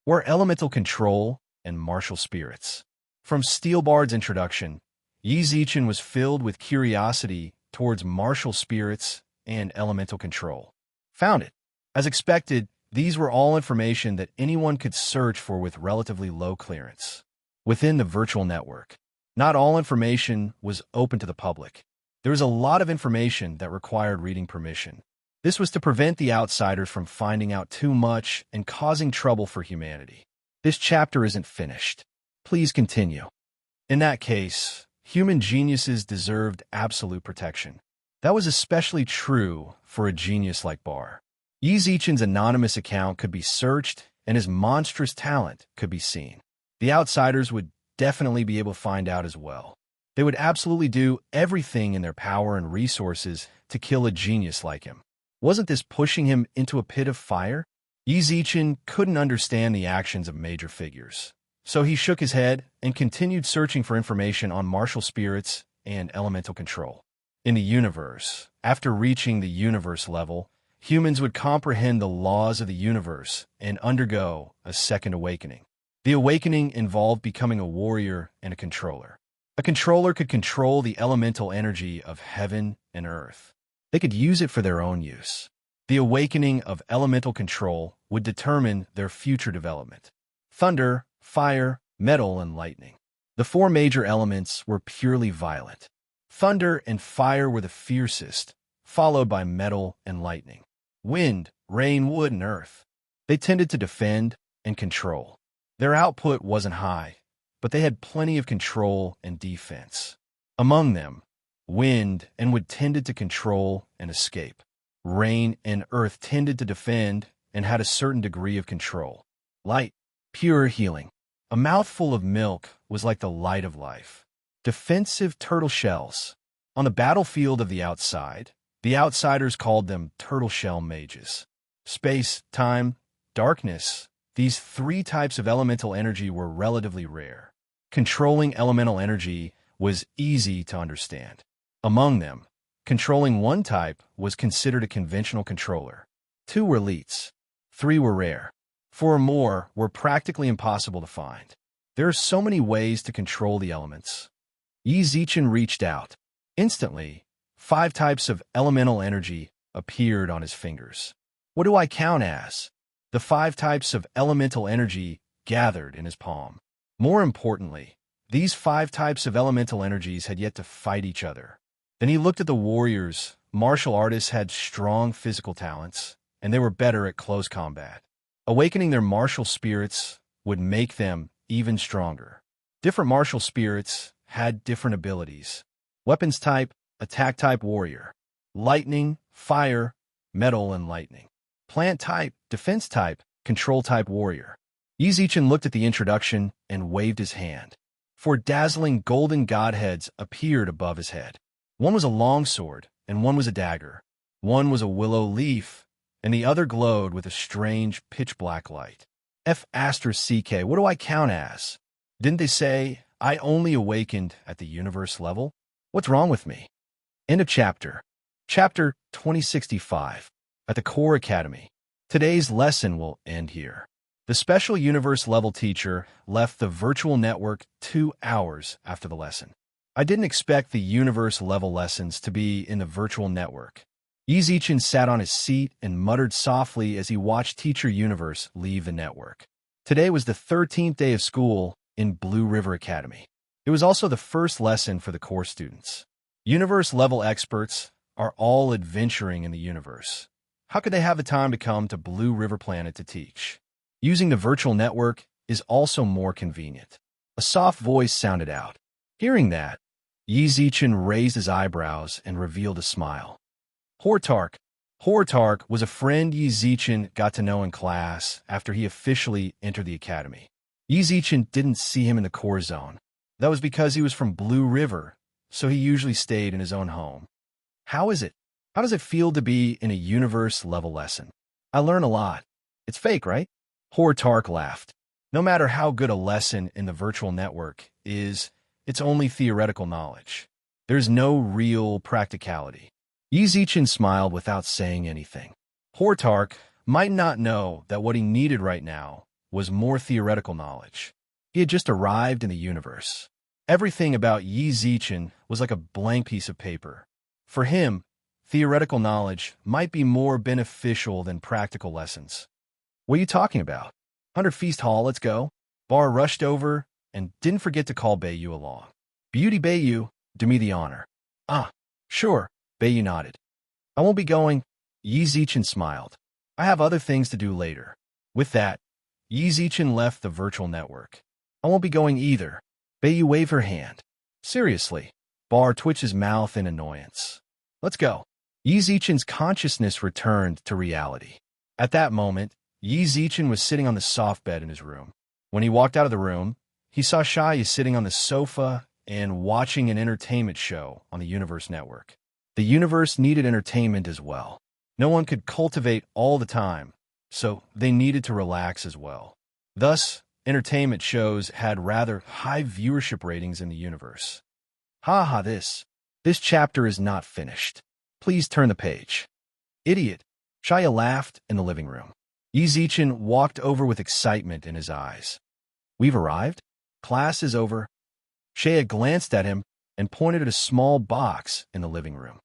Were elemental control and martial spirits. From Steel Bard's introduction, Yi Zichen was filled with curiosity towards martial spirits and elemental control. Found it. As expected, these were all information that anyone could search for with relatively low clearance. Within the virtual network, not all information was open to the public. There was a lot of information that required reading permission. This was to prevent the outsiders from finding out too much and causing trouble for humanity. This chapter isn't finished. Please continue. In that case, human geniuses deserved absolute protection. That was especially true for a genius like Bar. Yi Zichen's anonymous account could be searched, and his monstrous talent could be seen. The outsiders would definitely be able to find out as well. They would absolutely do everything in their power and resources to kill a genius like him. Wasn't this pushing him into a pit of fire? Yi Zichen couldn't understand the actions of major figures. So he shook his head and continued searching for information on martial spirits and elemental control. In the universe, after reaching the universe level, humans would comprehend the laws of the universe and undergo a second awakening. The awakening involved becoming a warrior and a controller. A controller could control the elemental energy of heaven and earth. They could use it for their own use. The awakening of elemental control would determine their future development. Thunder, fire, metal, and lightning. The four major elements were purely violent. Thunder and fire were the fiercest, followed by metal and lightning. Wind, rain, wood, and earth. They tended to defend and control. Their output wasn't high, but they had plenty of control and defense. Among them, wind and wood tended to control and escape. Rain and earth tended to defend and had a certain degree of control. Light, pure healing. A mouthful of milk was like the light of life. Defensive turtle shells. On the battlefield of the outside, the outsiders called them turtle shell mages. Space, time, darkness. These three types of elemental energy were relatively rare. Controlling elemental energy was easy to understand. Among them, controlling one type was considered a conventional controller. 2 were elites. 3 were rare. 4 or more were practically impossible to find. There are so many ways to control the elements. Yi Zichen reached out. Instantly, 5 types of elemental energy appeared on his fingers. What do I count as? The 5 types of elemental energy gathered in his palm. More importantly, these 5 types of elemental energies had yet to fight each other. Then he looked at the warriors. Martial artists had strong physical talents, and they were better at close combat. Awakening their martial spirits would make them even stronger. Different martial spirits had different abilities. Weapons type, attack type warrior. Lightning, fire, metal, and lightning. Plant type, defense type, control type warrior. Yi Zichen looked at the introduction and waved his hand. 4 dazzling golden godheads appeared above his head. One was a longsword, and one was a dagger. One was a willow leaf, and the other glowed with a strange pitch-black light. F***, what do I count as? Didn't they say I only awakened at the universe level? What's wrong with me? End of chapter. Chapter 2065. At the Core Academy. Today's lesson will end here. The special universe level teacher left the virtual network 2 hours after the lesson. I didn't expect the universe level lessons to be in the virtual network. Yi Zichen sat on his seat and muttered softly as he watched Teacher Universe leave the network. Today was the 13th day of school in Blue River Academy. It was also the first lesson for the core students. Universe level experts are all adventuring in the universe. How could they have the time to come to Blue River Planet to teach? Using the virtual network is also more convenient. A soft voice sounded out. Hearing that, Yi Zichen raised his eyebrows and revealed a smile. Hortark. Hortark was a friend Yi Zichen got to know in class after he officially entered the academy. Yi Zichen didn't see him in the core zone. That was because he was from Blue River, so he usually stayed in his own home. How is it? How does it feel to be in a universe-level lesson? I learn a lot. It's fake, right? Hortark laughed. No matter how good a lesson in the virtual network is, it's only theoretical knowledge. There's no real practicality. Yi Zichen smiled without saying anything. Hortark might not know that what he needed right now was more theoretical knowledge. He had just arrived in the universe. Everything about Yi Zichen was like a blank piece of paper. For him, theoretical knowledge might be more beneficial than practical lessons. What are you talking about? 100 Feast Hall, let's go. Bar rushed over and didn't forget to call Bayu along. Beauty Bayu, do me the honor. Ah, sure, Bayu nodded. I won't be going. Yi Zichen smiled. I have other things to do later. With that, Yi Zichen left the virtual network. I won't be going either. Bayu waved her hand. Seriously. Bar twitched his mouth in annoyance. Let's go. Yi Zichen's consciousness returned to reality. At that moment, Yi Zichen was sitting on the soft bed in his room. When he walked out of the room, he saw Shaya sitting on the sofa and watching an entertainment show on the Universe Network. The universe needed entertainment as well. No one could cultivate all the time, so they needed to relax as well. Thus, entertainment shows had rather high viewership ratings in the universe. This chapter is not finished. Please turn the page. Idiot. Shaya laughed in the living room. Yi Zichen walked over with excitement in his eyes. We've arrived? Class is over. Shaya glanced at him and pointed at a small box in the living room.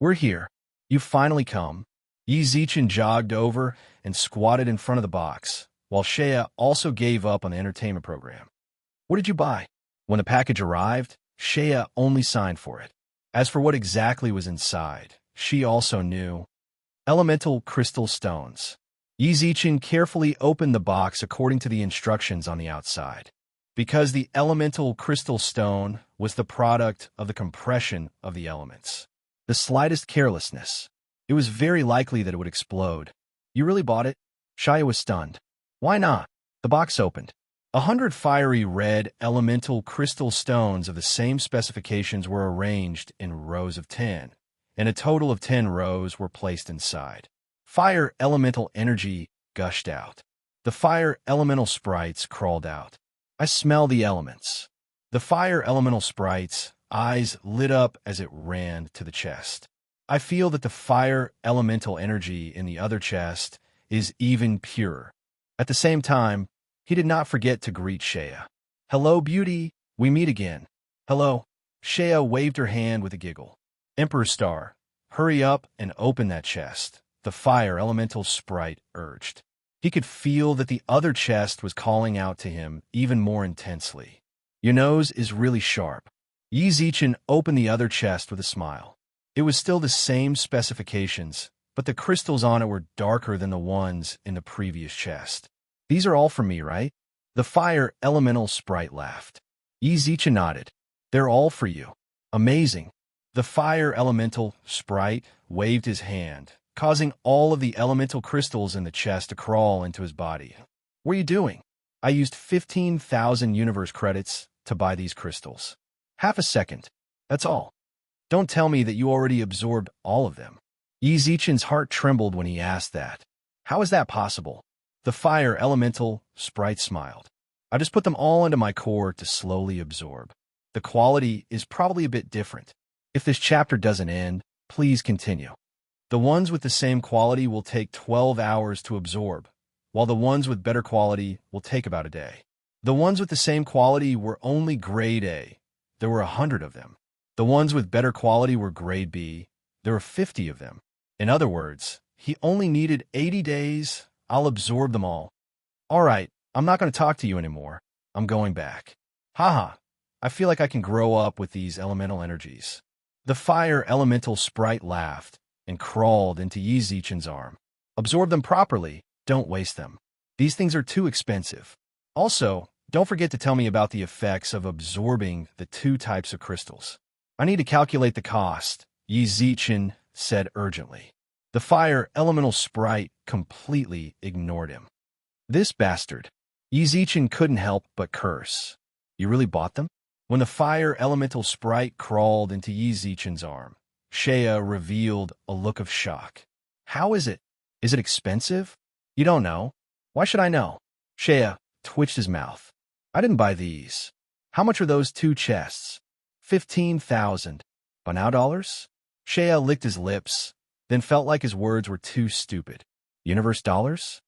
We're here. You've finally come. Yi Zichen jogged over and squatted in front of the box, while Shaya also gave up on the entertainment program. What did you buy? When the package arrived, Shaya only signed for it. As for what exactly was inside, she also knew. Elemental crystal stones. Yi Zichen carefully opened the box according to the instructions on the outside. Because the elemental crystal stone was the product of the compression of the elements. The slightest carelessness. It was very likely that it would explode. You really bought it? Shaya was stunned. Why not? The box opened. 100 fiery red elemental crystal stones of the same specifications were arranged in rows of 10, and a total of 10 rows were placed inside. Fire elemental energy gushed out. The fire elemental sprites crawled out. I smell the elements. The fire elemental sprite's eyes lit up as it ran to the chest. I feel that the fire elemental energy in the other chest is even purer. At the same time, he did not forget to greet Shaya. Hello, beauty. We meet again. Hello. Shaya waved her hand with a giggle. Emperor Star, hurry up and open that chest, the fire elemental sprite urged. He could feel that the other chest was calling out to him even more intensely. Your nose is really sharp. Yi Zichen opened the other chest with a smile. It was still the same specifications, but the crystals on it were darker than the ones in the previous chest. These are all for me, right? The fire elemental sprite laughed. Yi Zichen nodded. They're all for you. Amazing. The fire elemental sprite waved his hand, causing all of the elemental crystals in the chest to crawl into his body. What are you doing? I used 15,000 universe credits to buy these crystals. Half a second. That's all. Don't tell me that you already absorbed all of them. Yi Zichen's heart trembled when he asked that. How is that possible? The fire elemental sprite smiled. I just put them all into my core to slowly absorb. The quality is probably a bit different. If this chapter doesn't end, please continue. The ones with the same quality will take 12 hours to absorb, while the ones with better quality will take about a day. The ones with the same quality were only grade A. There were 100 of them. The ones with better quality were grade B. There were 50 of them. In other words, he only needed 80 days. I'll absorb them all. All right, I'm not going to talk to you anymore. I'm going back. Haha, I feel like I can grow up with these elemental energies. The fire elemental sprite laughed and crawled into Yi Zichen's arm. Absorb them properly. Don't waste them. These things are too expensive. Also, Don't forget to tell me about the effects of absorbing the two types of crystals. I need to calculate the cost, Yi Zichen said urgently. The fire elemental sprite completely ignored him. This bastard. Yi Zichen couldn't help but curse. You really bought them? When the fire elemental sprite crawled into Yi Zichen's arm, Shea revealed a look of shock. How is it? Is it expensive? You don't know. Why should I know? Shea twitched his mouth. I didn't buy these. How much are those two chests? 15,000. Banao dollars? Shea licked his lips, then felt like his words were too stupid. Universe dollars?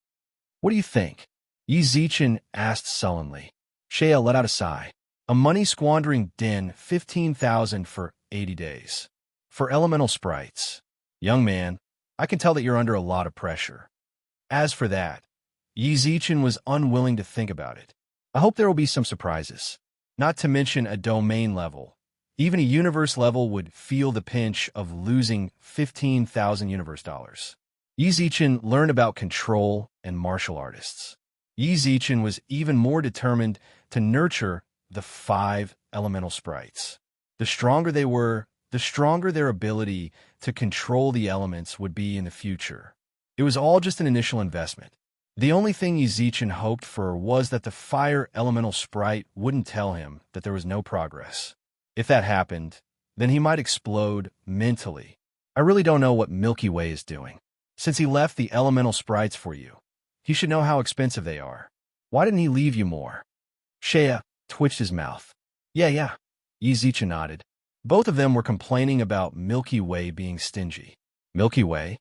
What do you think? Yi Zichen asked sullenly. Shea let out a sigh. A money-squandering den, 15,000 for 80 days. For elemental sprites. Young man, I can tell that you're under a lot of pressure. As for that, Yi Zichen was unwilling to think about it. I hope there will be some surprises. Not to mention a domain level. Even a universe level would feel the pinch of losing 15,000 universe dollars. Yi Zichen learned about control and martial artists. Yi Zichen was even more determined to nurture the 5 elemental sprites. The stronger they were, the stronger their ability to control the elements would be in the future. It was all just an initial investment. The only thing Yi Zichen hoped for was that the fire elemental sprite wouldn't tell him that there was no progress. If that happened, then he might explode mentally. I really don't know what Milky Way is doing. Since he left the elemental sprites for you, he should know how expensive they are. Why didn't he leave you more? Shea twitched his mouth. Yeah. Yi Zichen nodded. Both of them were complaining about Milky Way being stingy. Milky Way?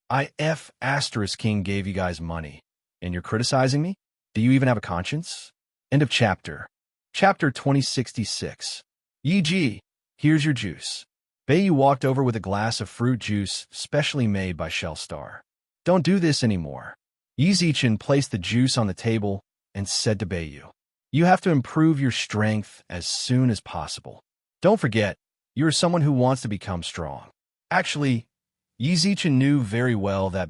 King gave you guys money. And you're criticizing me? Do you even have a conscience? End of chapter. Chapter 2066. Yi Ji, here's your juice. Beiyu walked over with a glass of fruit juice specially made by Shellstar. Don't do this anymore. Yi Zichen placed the juice on the table and said to Beiyu, you have to improve your strength as soon as possible. Don't forget, you're someone who wants to become strong. Actually, Yi Zichen knew very well that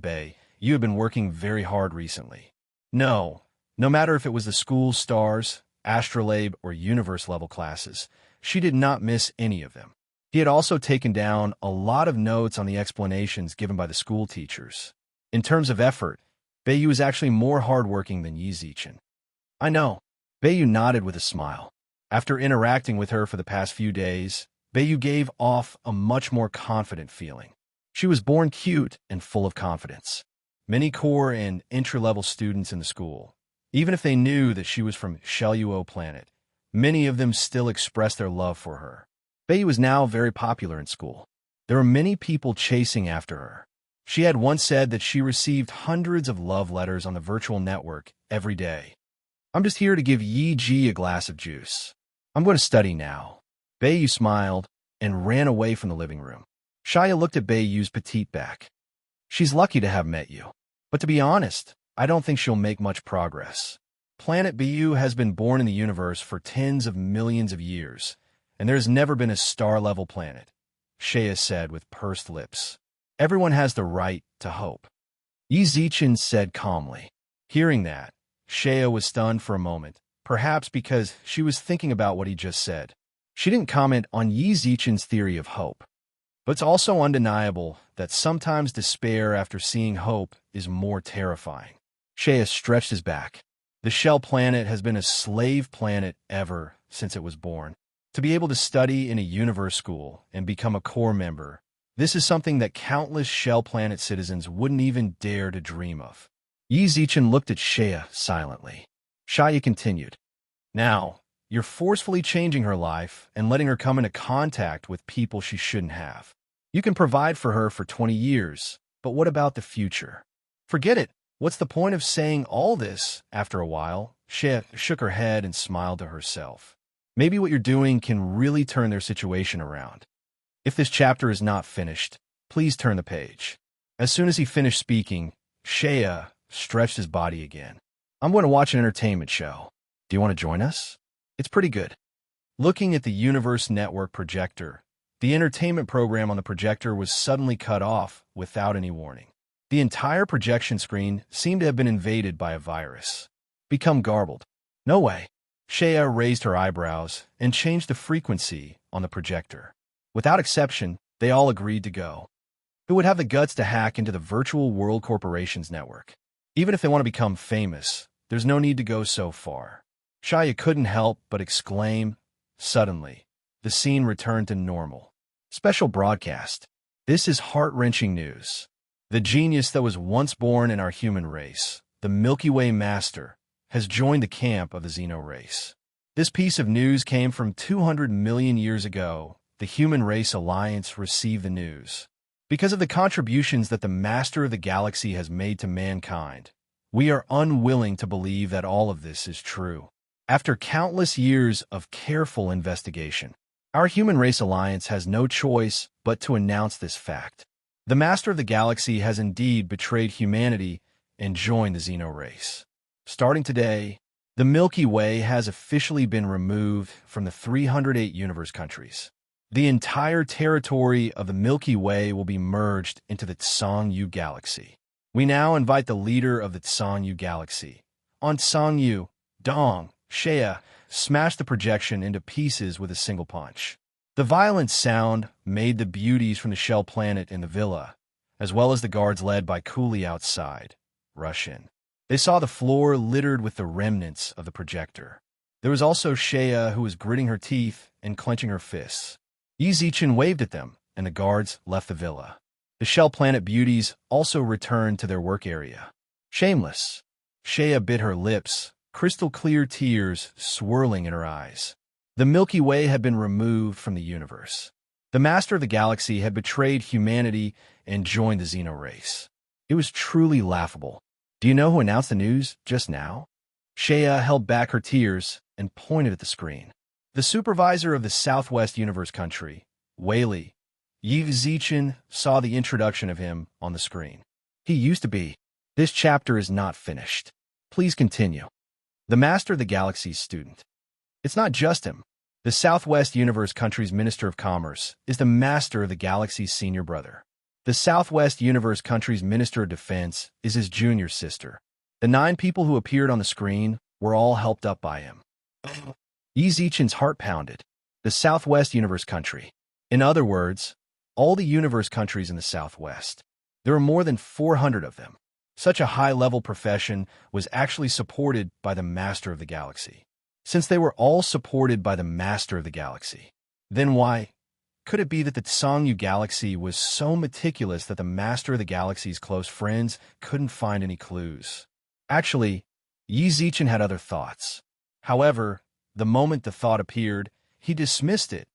you had been working very hard recently. No matter if it was the school's stars, astrolabe, or universe-level classes, she did not miss any of them. He had also taken down a lot of notes on the explanations given by the school teachers. In terms of effort, Beiyu was actually more hardworking than Yi Zichen. I know. Beiyu nodded with a smile. After interacting with her for the past few days, Beiyu gave off a much more confident feeling. She was born cute and full of confidence. Many core and entry-level students in the school, even if they knew that she was from Shelluo planet, many of them still expressed their love for her. Beiyu was now very popular in school. There were many people chasing after her. She had once said that she received hundreds of love letters on the virtual network every day. I'm just here to give Yi Ji a glass of juice. I'm going to study now. Beiyu smiled and ran away from the living room. Shaya looked at Beiyu's petite back. She's lucky to have met you. But to be honest, I don't think she'll make much progress. Planet Beiyu has been born in the universe for tens of millions of years, and there's never been a star-level planet, Shaya said with pursed lips. Everyone has the right to hope. Yi Zichen said calmly. Hearing that, Shea was stunned for a moment, perhaps because she was thinking about what he just said. She didn't comment on Yi Zichen's theory of hope. But it's also undeniable that sometimes despair after seeing hope is more terrifying. Shea stretched his back. The Shell planet has been a slave planet ever since it was born. To be able to study in a universe school and become a core member, this is something that countless Shell planet citizens wouldn't even dare to dream of. Yi Zichen looked at Shea silently. Shaya continued. Now, you're forcefully changing her life and letting her come into contact with people she shouldn't have. You can provide for her for 20 years, but what about the future? Forget it. What's the point of saying all this? After a while, Shea shook her head and smiled to herself. Maybe what you're doing can really turn their situation around. If this chapter is not finished, please turn the page. As soon as he finished speaking, Shea stretched his body again. I'm going to watch an entertainment show. Do you want to join us? It's pretty good. Looking at the Universe Network projector, the entertainment program on the projector was suddenly cut off without any warning. The entire projection screen seemed to have been invaded by a virus. Become garbled. No way. Shea raised her eyebrows and changed the frequency on the projector. Without exception, they all agreed to go. Who would have the guts to hack into the Virtual World Corporation's network? Even if they want to become famous, there's no need to go so far. Shea couldn't help but exclaim. Suddenly, the scene returned to normal. Special broadcast. This is heart-wrenching news. The genius that was once born in our human race, the Milky Way Master, has joined the camp of the Xeno race. This piece of news came from 200 million years ago. The Human Race Alliance received the news. Because of the contributions that the Master of the Galaxy has made to mankind, we are unwilling to believe that all of this is true. After countless years of careful investigation, our Human Race Alliance has no choice but to announce this fact. The Master of the Galaxy has indeed betrayed humanity and joined the Xeno race. Starting today, the Milky Way has officially been removed from the 308 universe countries. The entire territory of the Milky Way will be merged into the Tsang-Yu Galaxy. We now invite the leader of the Tsang-Yu Galaxy. On Tsang-Yu, Dong, Shea, smashed the projection into pieces with a single punch. The violent sound made the beauties from the shell planet in the villa, as well as the guards led by Cooley outside, rush in. They saw the floor littered with the remnants of the projector. There was also Shea, who was gritting her teeth and clenching her fists. Yi Zichen waved at them, and the guards left the villa. The shell planet beauties also returned to their work area. Shameless. Shea bit her lips, crystal-clear tears swirling in her eyes. The Milky Way had been removed from the universe. The Master of the Galaxy had betrayed humanity and joined the Xeno race. It was truly laughable. Do you know who announced the news just now? Shea held back her tears and pointed at the screen. The supervisor of the Southwest Universe country, Whaley, Yi Zichen, saw the introduction of him on the screen. He used to be. This chapter is not finished. Please continue. The Master of the Galaxy's student. It's not just him. The Southwest Universe country's Minister of Commerce is the Master of the Galaxy's senior brother. The Southwest Universe country's Minister of Defense is his junior sister. The 9 people who appeared on the screen were all helped up by him. Yi Zichen's heart pounded. The Southwest Universe country. In other words, all the universe countries in the Southwest. There are more than 400 of them. Such a high-level profession was actually supported by the Master of the Galaxy. Since they were all supported by the Master of the Galaxy, then why could it be that the Tsang-Yu Galaxy was so meticulous that the Master of the Galaxy's close friends couldn't find any clues? Actually, Yi Zichen had other thoughts. However, the moment the thought appeared, he dismissed it.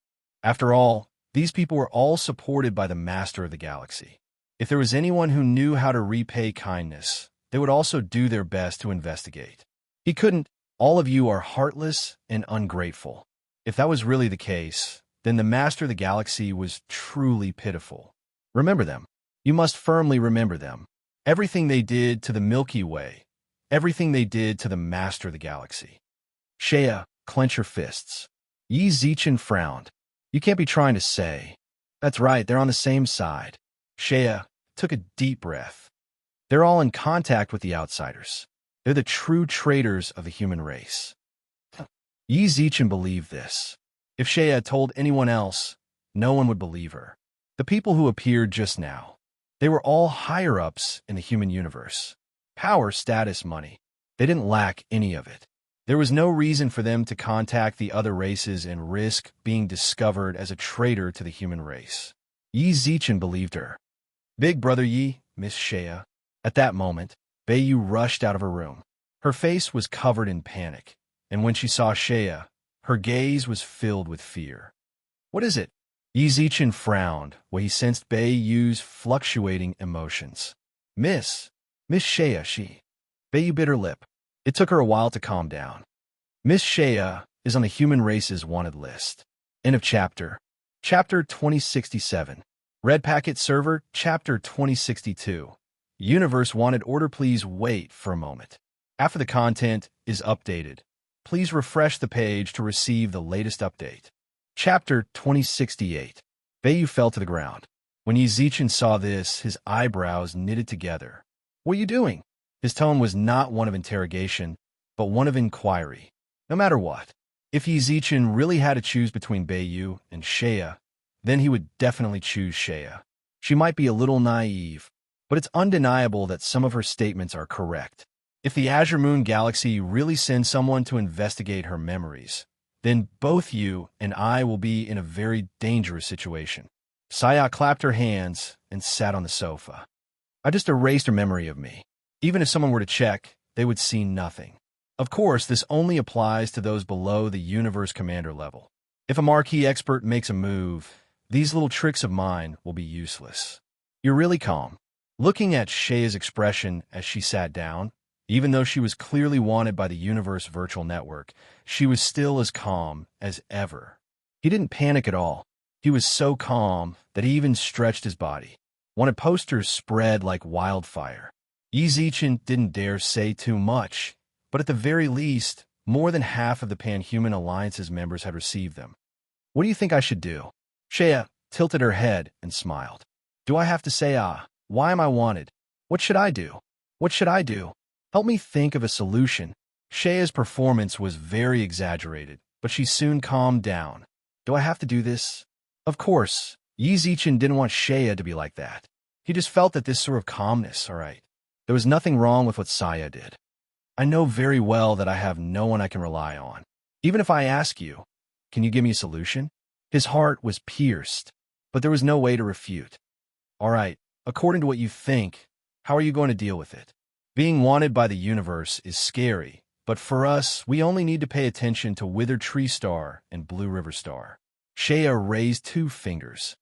After all, these people were all supported by the Master of the Galaxy. If there was anyone who knew how to repay kindness, they would also do their best to investigate. He couldn't. All of you are heartless and ungrateful. If that was really the case, then the Master of the Galaxy was truly pitiful. Remember them. You must firmly remember them. Everything they did to the Milky Way. Everything they did to the Master of the Galaxy. Shea, clench your fists. Yi Zichen frowned. You can't be trying to say. That's right, they're on the same side. Shea took a deep breath. They're all in contact with the outsiders. They're the true traitors of the human race. Yi Zichen believed this. If Shea had told anyone else, no one would believe her. The people who appeared just now, they were all higher-ups in the human universe. Power, status, money. They didn't lack any of it. There was no reason for them to contact the other races and risk being discovered as a traitor to the human race. Yi Zichen believed her. Big Brother Yi, Miss Shea. At that moment, Beiyu rushed out of her room. Her face was covered in panic, and when she saw Shea, her gaze was filled with fear. What is it? Yi Zichen frowned when he sensed Beiyu's fluctuating emotions. Miss Shea, she. Beiyu bit her lip. It took her a while to calm down. Miss Shea is on the human race's wanted list. End of chapter. Chapter 2067. Red Packet Server, Chapter 2062. Universe wanted order. Please wait for a moment. After the content is updated, please refresh the page to receive the latest update. Chapter 2068. Beiyu fell to the ground. When Yi Zichen saw this, his eyebrows knitted together. What are you doing? His tone was not one of interrogation, but one of inquiry. no matter what. If Yi Zichen really had to choose between Beiyu and Shea, then he would definitely choose Shea. She might be a little naive, but it's undeniable that some of her statements are correct. If the Azure Moon Galaxy really sends someone to investigate her memories, then both you and I will be in a very dangerous situation. Saya clapped her hands and sat on the sofa. I just erased her memory of me. Even if someone were to check, they would see nothing. Of course, this only applies to those below the Universe Commander level. If a marquee expert makes a move, these little tricks of mine will be useless. You're really calm. Looking at Shea's expression as she sat down, even though she was clearly wanted by the Universe Virtual Network, she was still as calm as ever. He didn't panic at all. He was so calm that he even stretched his body. Wanted posters spread like wildfire. Yi Zichen didn't dare say too much, but at the very least, more than half of the Panhuman Alliance's members had received them. What do you think I should do? Shea tilted her head and smiled. Do I have to say, why am I wanted? What should I do? What should I do? Help me think of a solution. Shea's performance was very exaggerated, but she soon calmed down. Do I have to do this? Of course, Yi Zichen didn't want Shea to be like that. He just felt that this sort of calmness, all right. There was nothing wrong with what Saya did. I know very well that I have no one I can rely on. Even if I ask you, can you give me a solution? His heart was pierced, but there was no way to refute. All right, according to what you think, how are you going to deal with it? Being wanted by the universe is scary, but for us, we only need to pay attention to Withered Tree Star and Blue River Star. Shea raised 2 fingers.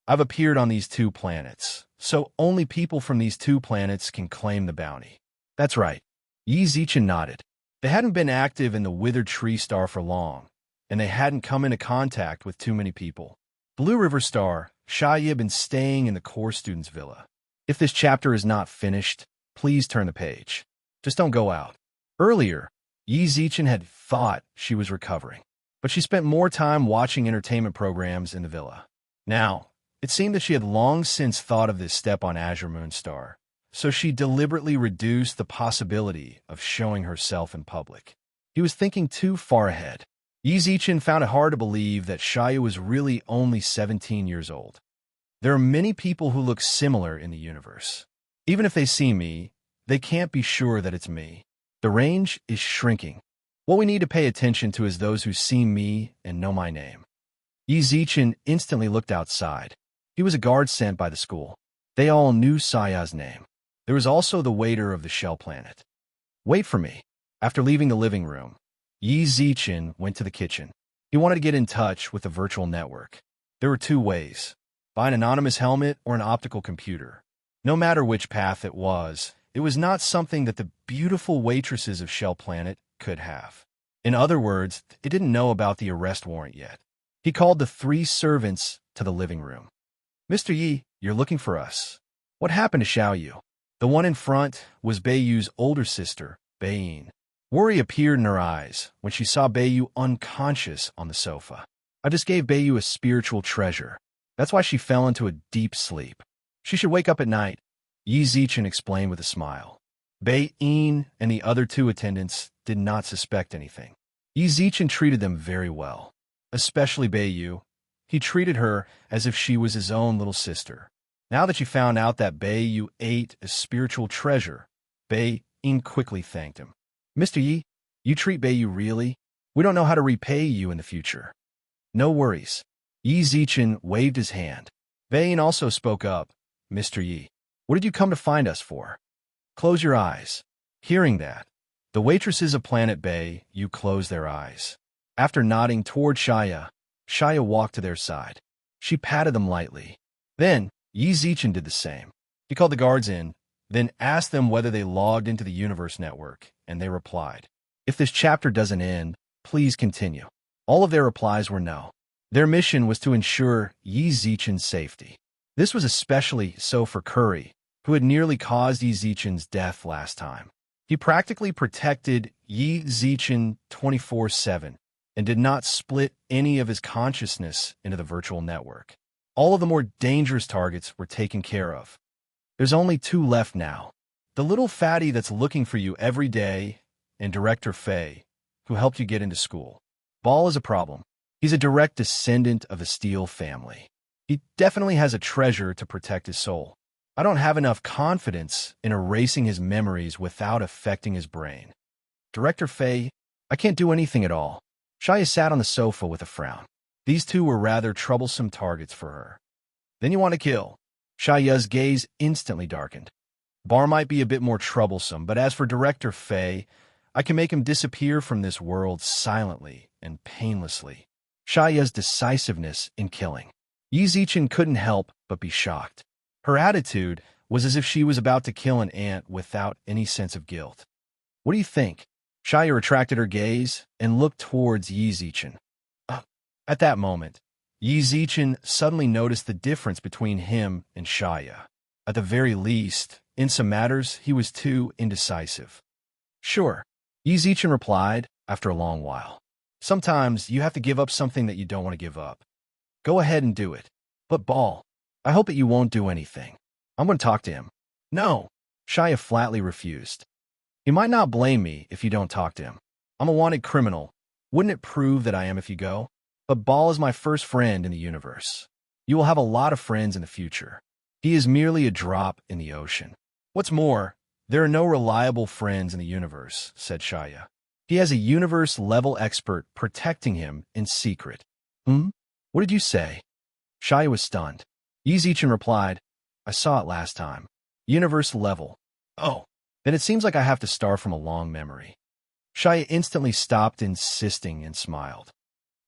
I've appeared on these 2 planets, so only people from these 2 planets can claim the bounty. That's right. Yi Zichen nodded. They hadn't been active in the Withered Tree Star for long, and they hadn't come into contact with too many people. Blue River Star, Shai had been staying in the core students' villa. If this chapter is not finished, please turn the page. Just don't go out. Earlier, Yi Zichen had thought she was recovering, but she spent more time watching entertainment programs in the villa. Now, it seemed that she had long since thought of this step on Azure Moon Star, so she deliberately reduced the possibility of showing herself in public. He was thinking too far ahead. Yi Zichen found it hard to believe that Shia was really only 17 years old. There are many people who look similar in the universe. Even if they see me, they can't be sure that it's me. The range is shrinking. What we need to pay attention to is those who see me and know my name. Yi Zichen instantly looked outside. He was a guard sent by the school. They all knew Saya's name. There was also the waiter of the shell planet. Wait for me. After leaving the living room, Yi Zichen went to the kitchen. He wanted to get in touch with the virtual network. There were 2 ways: by an anonymous helmet or an optical computer. No matter which path it was not something that the beautiful waitresses of Shell Planet could have. In other words, it didn't know about the arrest warrant yet. He called the 3 servants to the living room. Mr. Yi, you're looking for us. What happened to Xiaoyu? The one in front was Beiyu's older sister, Beiyin. Worry appeared in her eyes when she saw Beiyu unconscious on the sofa. I just gave Beiyu a spiritual treasure. That's why she fell into a deep sleep. She should wake up at night, Yi Zichen explained with a smile. Beiyin and the other 2 attendants did not suspect anything. Yi Zichen treated them very well, especially Beiyu. He treated her as if she was his own little sister. Now that she found out that Beiyu ate a spiritual treasure, Beiyin quickly thanked him. Mr. Yi, you treat Beiyu really? We don't know how to repay you in the future. No worries. Yi Zichen waved his hand. Beiyin also spoke up. Mr. Yi, what did you come to find us for? Close your eyes. Hearing that, the waitresses of Planet Beiyu closed their eyes. After nodding toward Shia walked to their side. She patted them lightly. Then, Yi Zichen did the same. He called the guards in, then asked them whether they logged into the Universe Network, and they replied. If this chapter doesn't end, please continue. All of their replies were no. Their mission was to ensure Yi Zichen's safety. This was especially so for Curry, who had nearly caused Yi Zichen's death last time. He practically protected Yi Zichen 24/7 and did not split any of his consciousness into the virtual network. All of the more dangerous targets were taken care of. There's only 2 left now. The little fatty that's looking for you every day, and Director Fei, who helped you get into school. Ball is a problem. He's a direct descendant of the Steele family. He definitely has a treasure to protect his soul. I don't have enough confidence in erasing his memories without affecting his brain. Director Faye, I can't do anything at all. Shia sat on the sofa with a frown. These two were rather troublesome targets for her. Then you want to kill. Shia's gaze instantly darkened. Bar might be a bit more troublesome, but as for Director Faye, I can make him disappear from this world silently and painlessly. Shia's decisiveness in killing. Yi Zichen couldn't help but be shocked. Her attitude was as if she was about to kill an ant without any sense of guilt. What do you think? Shia retracted her gaze and looked towards Yi Zichen. At that moment, Yi Zichen suddenly noticed the difference between him and Shia. At the very least, in some matters, he was too indecisive. Sure, Yi Zichen replied after a long while. Sometimes you have to give up something that you don't want to give up. Go ahead and do it. But Ball, I hope that you won't do anything. I'm going to talk to him. No, Shia flatly refused. He might not blame me if you don't talk to him. I'm a wanted criminal. Wouldn't it prove that I am if you go? But Ball is my first friend in the universe. You will have a lot of friends in the future. He is merely a drop in the ocean. What's more, there are no reliable friends in the universe, said Shia. He has a universe-level expert protecting him in secret. What did you say? Shia was stunned. Yi Zichen replied, I saw it last time. Universe level. Oh, then it seems like I have to start from a long memory. Shia instantly stopped insisting and smiled.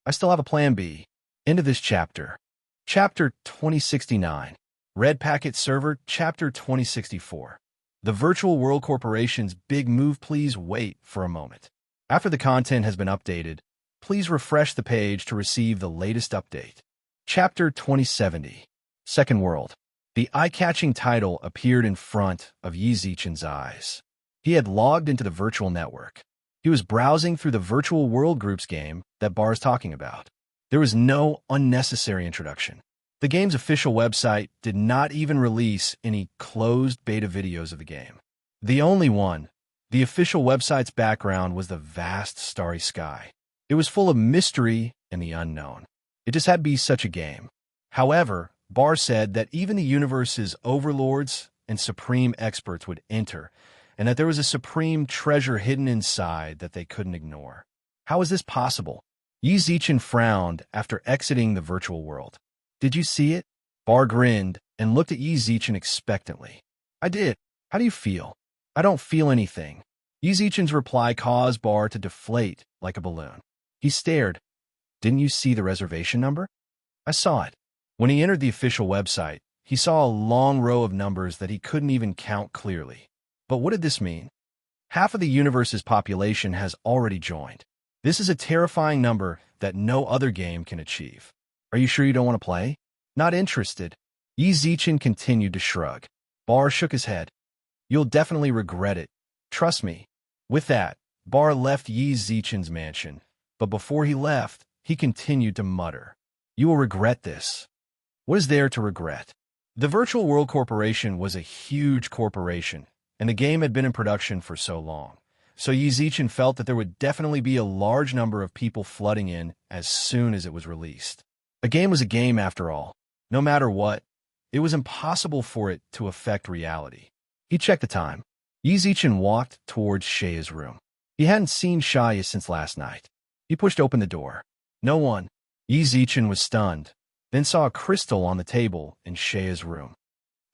I still have a plan B. End of this chapter. Chapter 2069. Red Packet Server, Chapter 2064. The Virtual World Corporation's big move. Please wait for a moment. After the content has been updated, please refresh the page to receive the latest update. Chapter 2070. Second World. The eye-catching title appeared in front of Yi Zichen's eyes. He had logged into the virtual network. He was browsing through the Virtual World Group's game that Bar's talking about. There was no unnecessary introduction. The game's official website did not even release any closed beta videos of the game. The only one, the official website's background was the vast starry sky. It was full of mystery and the unknown. It just had to be such a game. However, Bar said that even the universe's overlords and supreme experts would enter, and that there was a supreme treasure hidden inside that they couldn't ignore. How is this possible? Yi Zichen frowned after exiting the virtual world. Did you see it? Bar grinned and looked at Yi Zichen expectantly. I did. How do you feel? I don't feel anything. Yi Zichen's reply caused Bar to deflate like a balloon. He stared. Didn't you see the reservation number? I saw it. When he entered the official website, he saw a long row of numbers that he couldn't even count clearly. But what did this mean? Half of the universe's population has already joined. This is a terrifying number that no other game can achieve. Are you sure you don't want to play? Not interested. Yi Zichen continued to shrug. Bar shook his head. You'll definitely regret it. Trust me. With that, Bar left Yi Zichen's mansion, but before he left, he continued to mutter. You will regret this. What is there to regret? The Virtual World Corporation was a huge corporation, and the game had been in production for so long. So Yi Zichen felt that there would definitely be a large number of people flooding in as soon as it was released. A game was a game after all. No matter what, it was impossible for it to affect reality. He checked the time. Yi Zichen walked towards Shia's room. He hadn't seen Shia since last night. He pushed open the door. No one. Yi Zichen was stunned, then saw a crystal on the table in Shia's room.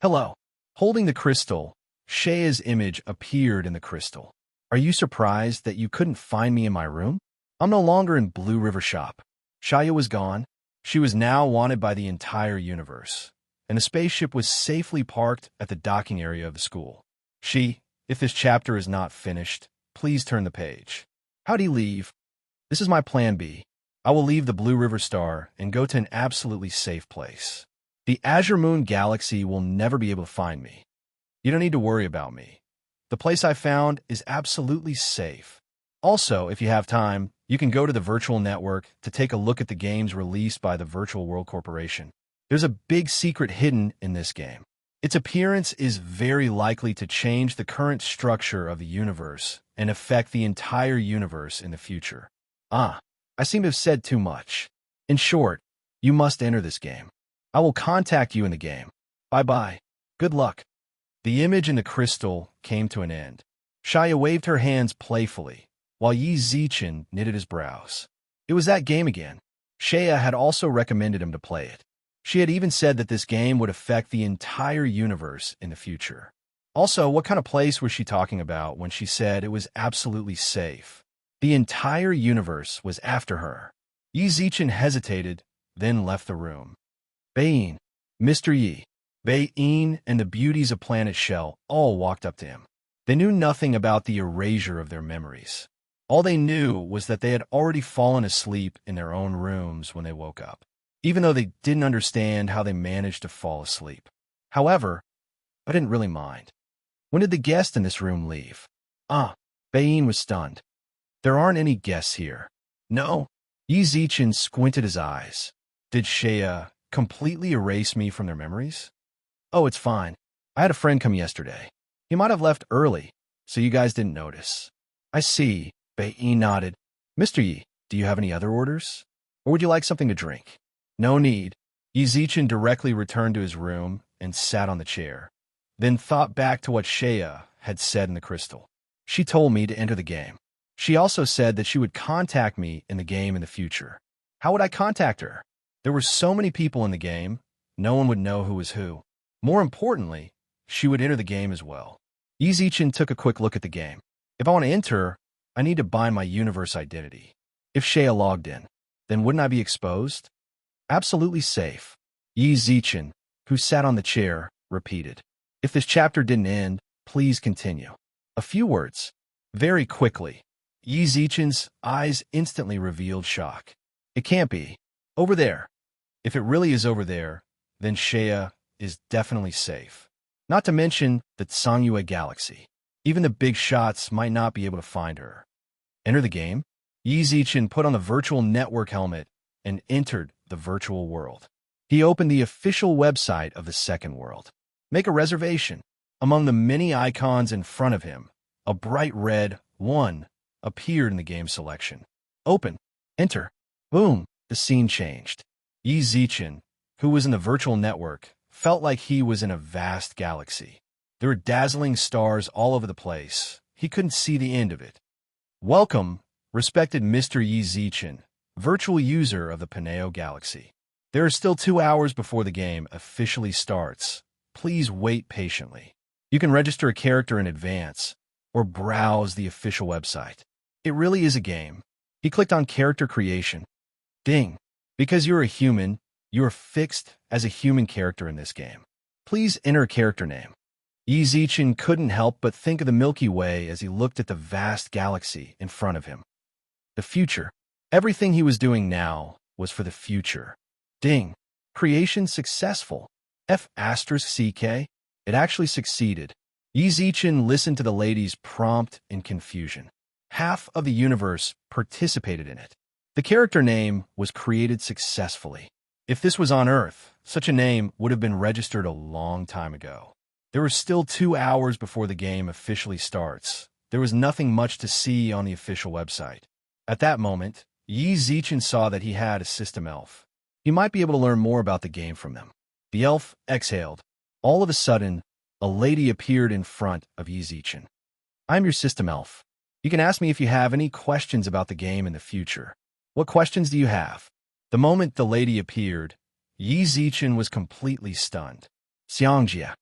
Hello. Holding the crystal, Shia's image appeared in the crystal. Are you surprised that you couldn't find me in my room? I'm no longer in Blue River Shop. Shia was gone. She was now wanted by the entire universe, and the spaceship was safely parked at the docking area of the school. If this chapter is not finished, please turn the page. How'd he leave? This is my plan B. I will leave the Blue River Star and go to an absolutely safe place. The Azure Moon Galaxy will never be able to find me. You don't need to worry about me. The place I found is absolutely safe. Also, if you have time, you can go to the virtual network to take a look at the games released by the Virtual World Corporation. There's a big secret hidden in this game. Its appearance is very likely to change the current structure of the universe and affect the entire universe in the future. I seem to have said too much. In short, you must enter this game. I will contact you in the game. Bye-bye. Good luck. The image in the crystal came to an end. Shaya waved her hands playfully, while Yi Zichen knitted his brows. It was that game again. Shaya had also recommended him to play it. She had even said that this game would affect the entire universe in the future. Also, what kind of place was she talking about when she said it was absolutely safe? The entire universe was after her. Yi Zichen hesitated, then left the room. Baiyin, Mr. Yi, Baiyin, and the beauties of Planet Shell all walked up to him. They knew nothing about the erasure of their memories. All they knew was that they had already fallen asleep in their own rooms when they woke up, even though they didn't understand how they managed to fall asleep. However, I didn't really mind. When did the guest in this room leave? Baiyin was stunned. There aren't any guests here. No. Yi Zichen squinted his eyes. Did Shaya completely erase me from their memories? Oh, it's fine. I had a friend come yesterday. He might have left early, so you guys didn't notice. I see. Baiyin nodded. Mr. Yi, do you have any other orders? Or would you like something to drink? No need. Yi Zichen directly returned to his room and sat on the chair, then thought back to what Shaya had said in the crystal. She told me to enter the game. She also said that she would contact me in the game in the future. How would I contact her? There were so many people in the game, no one would know who was who. More importantly, she would enter the game as well. Yi Zichen took a quick look at the game. If I want to enter, I need to bind my universe identity. If Shaya logged in, then wouldn't I be exposed? Absolutely safe. Yi Zichen, who sat on the chair, repeated. If this chapter didn't end, please continue. A few words. Very quickly. Yi Zichen's eyes instantly revealed shock. It can't be. Over there. If it really is over there, then Shaya is definitely safe. Not to mention the Tsangyue galaxy. Even the big shots might not be able to find her. Enter the game? Yi Zichen put on the virtual network helmet and entered the virtual world. He opened the official website of the second world. Make a reservation. Among the many icons in front of him, a bright red 1 appeared in the game selection. Open. Enter. Boom. The scene changed. Yi Zichen, who was in the virtual network, felt like he was in a vast galaxy. There were dazzling stars all over the place. He couldn't see the end of it. Welcome, respected Mr. Yi Zichen, virtual user of the Paneo Galaxy. There are still 2 hours before the game officially starts. Please wait patiently. You can register a character in advance or browse the official website. It really is a game. He clicked on character creation. Ding. Because you're a human, you're fixed as a human character in this game. Please enter a character name. Yi Zichen couldn't help but think of the Milky Way as he looked at the vast galaxy in front of him. The future. Everything he was doing now was for the future. Ding. Creation successful. F***CK. It actually succeeded. Yi Zichen listened to the lady's prompt in confusion. Half of the universe participated in it. The character name was created successfully. If this was on Earth, such a name would have been registered a long time ago. There were still 2 hours before the game officially starts. There was nothing much to see on the official website. At that moment, Yi Zichen saw that he had a system elf. He might be able to learn more about the game from them. The elf exhaled. All of a sudden, a lady appeared in front of Yi Zichen. I'm your system elf. You can ask me if you have any questions about the game in the future. What questions do you have? The moment the lady appeared, Yi Zichen was completely stunned. Xiangjia.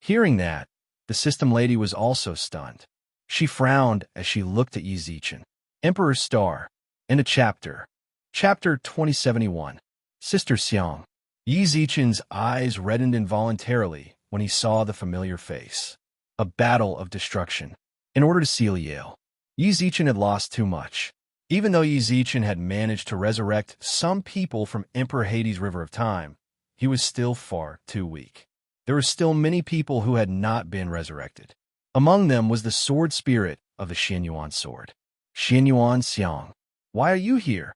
Hearing that, the system lady was also stunned. She frowned as she looked at Yi Zichen. Emperor's Star. In a chapter. Chapter 2071. Sister Xiang. Yi Zichen's eyes reddened involuntarily when he saw the familiar face. A battle of destruction. In order to seal Yale, Yi Zichen had lost too much. Even though Yi Zichen had managed to resurrect some people from Emperor Hades' River of Time, he was still far too weak. There were still many people who had not been resurrected. Among them was the sword spirit of the Xianyuan sword. Xianyuan Xiang. Why are you here?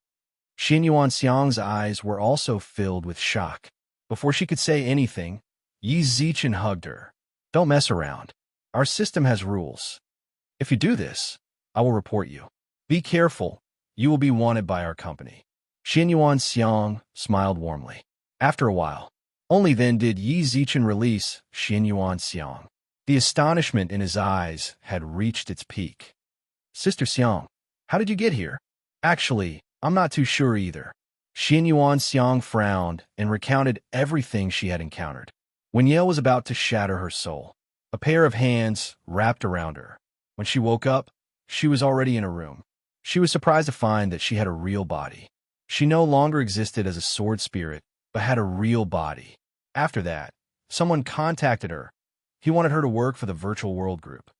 Xianyuan Xiang's eyes were also filled with shock. Before she could say anything, Yi Zichen hugged her. Don't mess around. Our system has rules. If you do this, I will report you. Be careful. You will be wanted by our company. Xianyuan Xiang smiled warmly. After a while, only then did Yi Zichen release Xianyuan Xiang. The astonishment in his eyes had reached its peak. Sister Xiang, how did you get here? Actually, I'm not too sure either. Xianyuan Xiang frowned and recounted everything she had encountered. When Yale was about to shatter her soul, a pair of hands wrapped around her. When she woke up, she was already in a room. She was surprised to find that she had a real body. She no longer existed as a sword spirit, but had a real body. After that, someone contacted her. He wanted her to work for the Virtual World Group.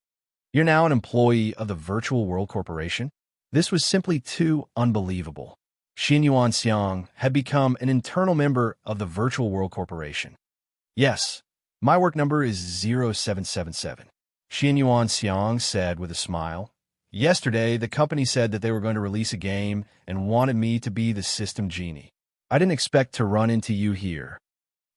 You're now an employee of the Virtual World Corporation? This was simply too unbelievable. Xianyuan Xiang had become an internal member of the Virtual World Corporation. Yes, my work number is 0777. Xianyuan Xiang said with a smile. Yesterday, the company said that they were going to release a game and wanted me to be the system genie. I didn't expect to run into you here.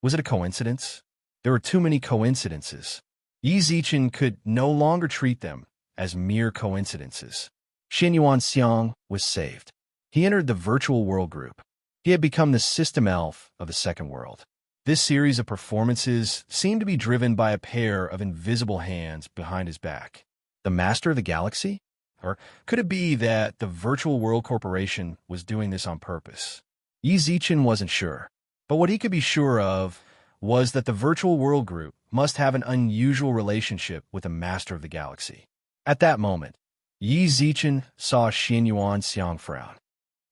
Was it a coincidence? There were too many coincidences. Yi Zichen could no longer treat them as mere coincidences. Xianyuan Xiang was saved. He entered the Virtual World Group. He had become the system elf of the second world. This series of performances seemed to be driven by a pair of invisible hands behind his back. The Master of the Galaxy? Or could it be that the Virtual World Corporation was doing this on purpose? Yi Zichen wasn't sure, but what he could be sure of was that the Virtual World Group must have an unusual relationship with the Master of the Galaxy. At that moment, Yi Zichen saw Xianyuan Xiang frown.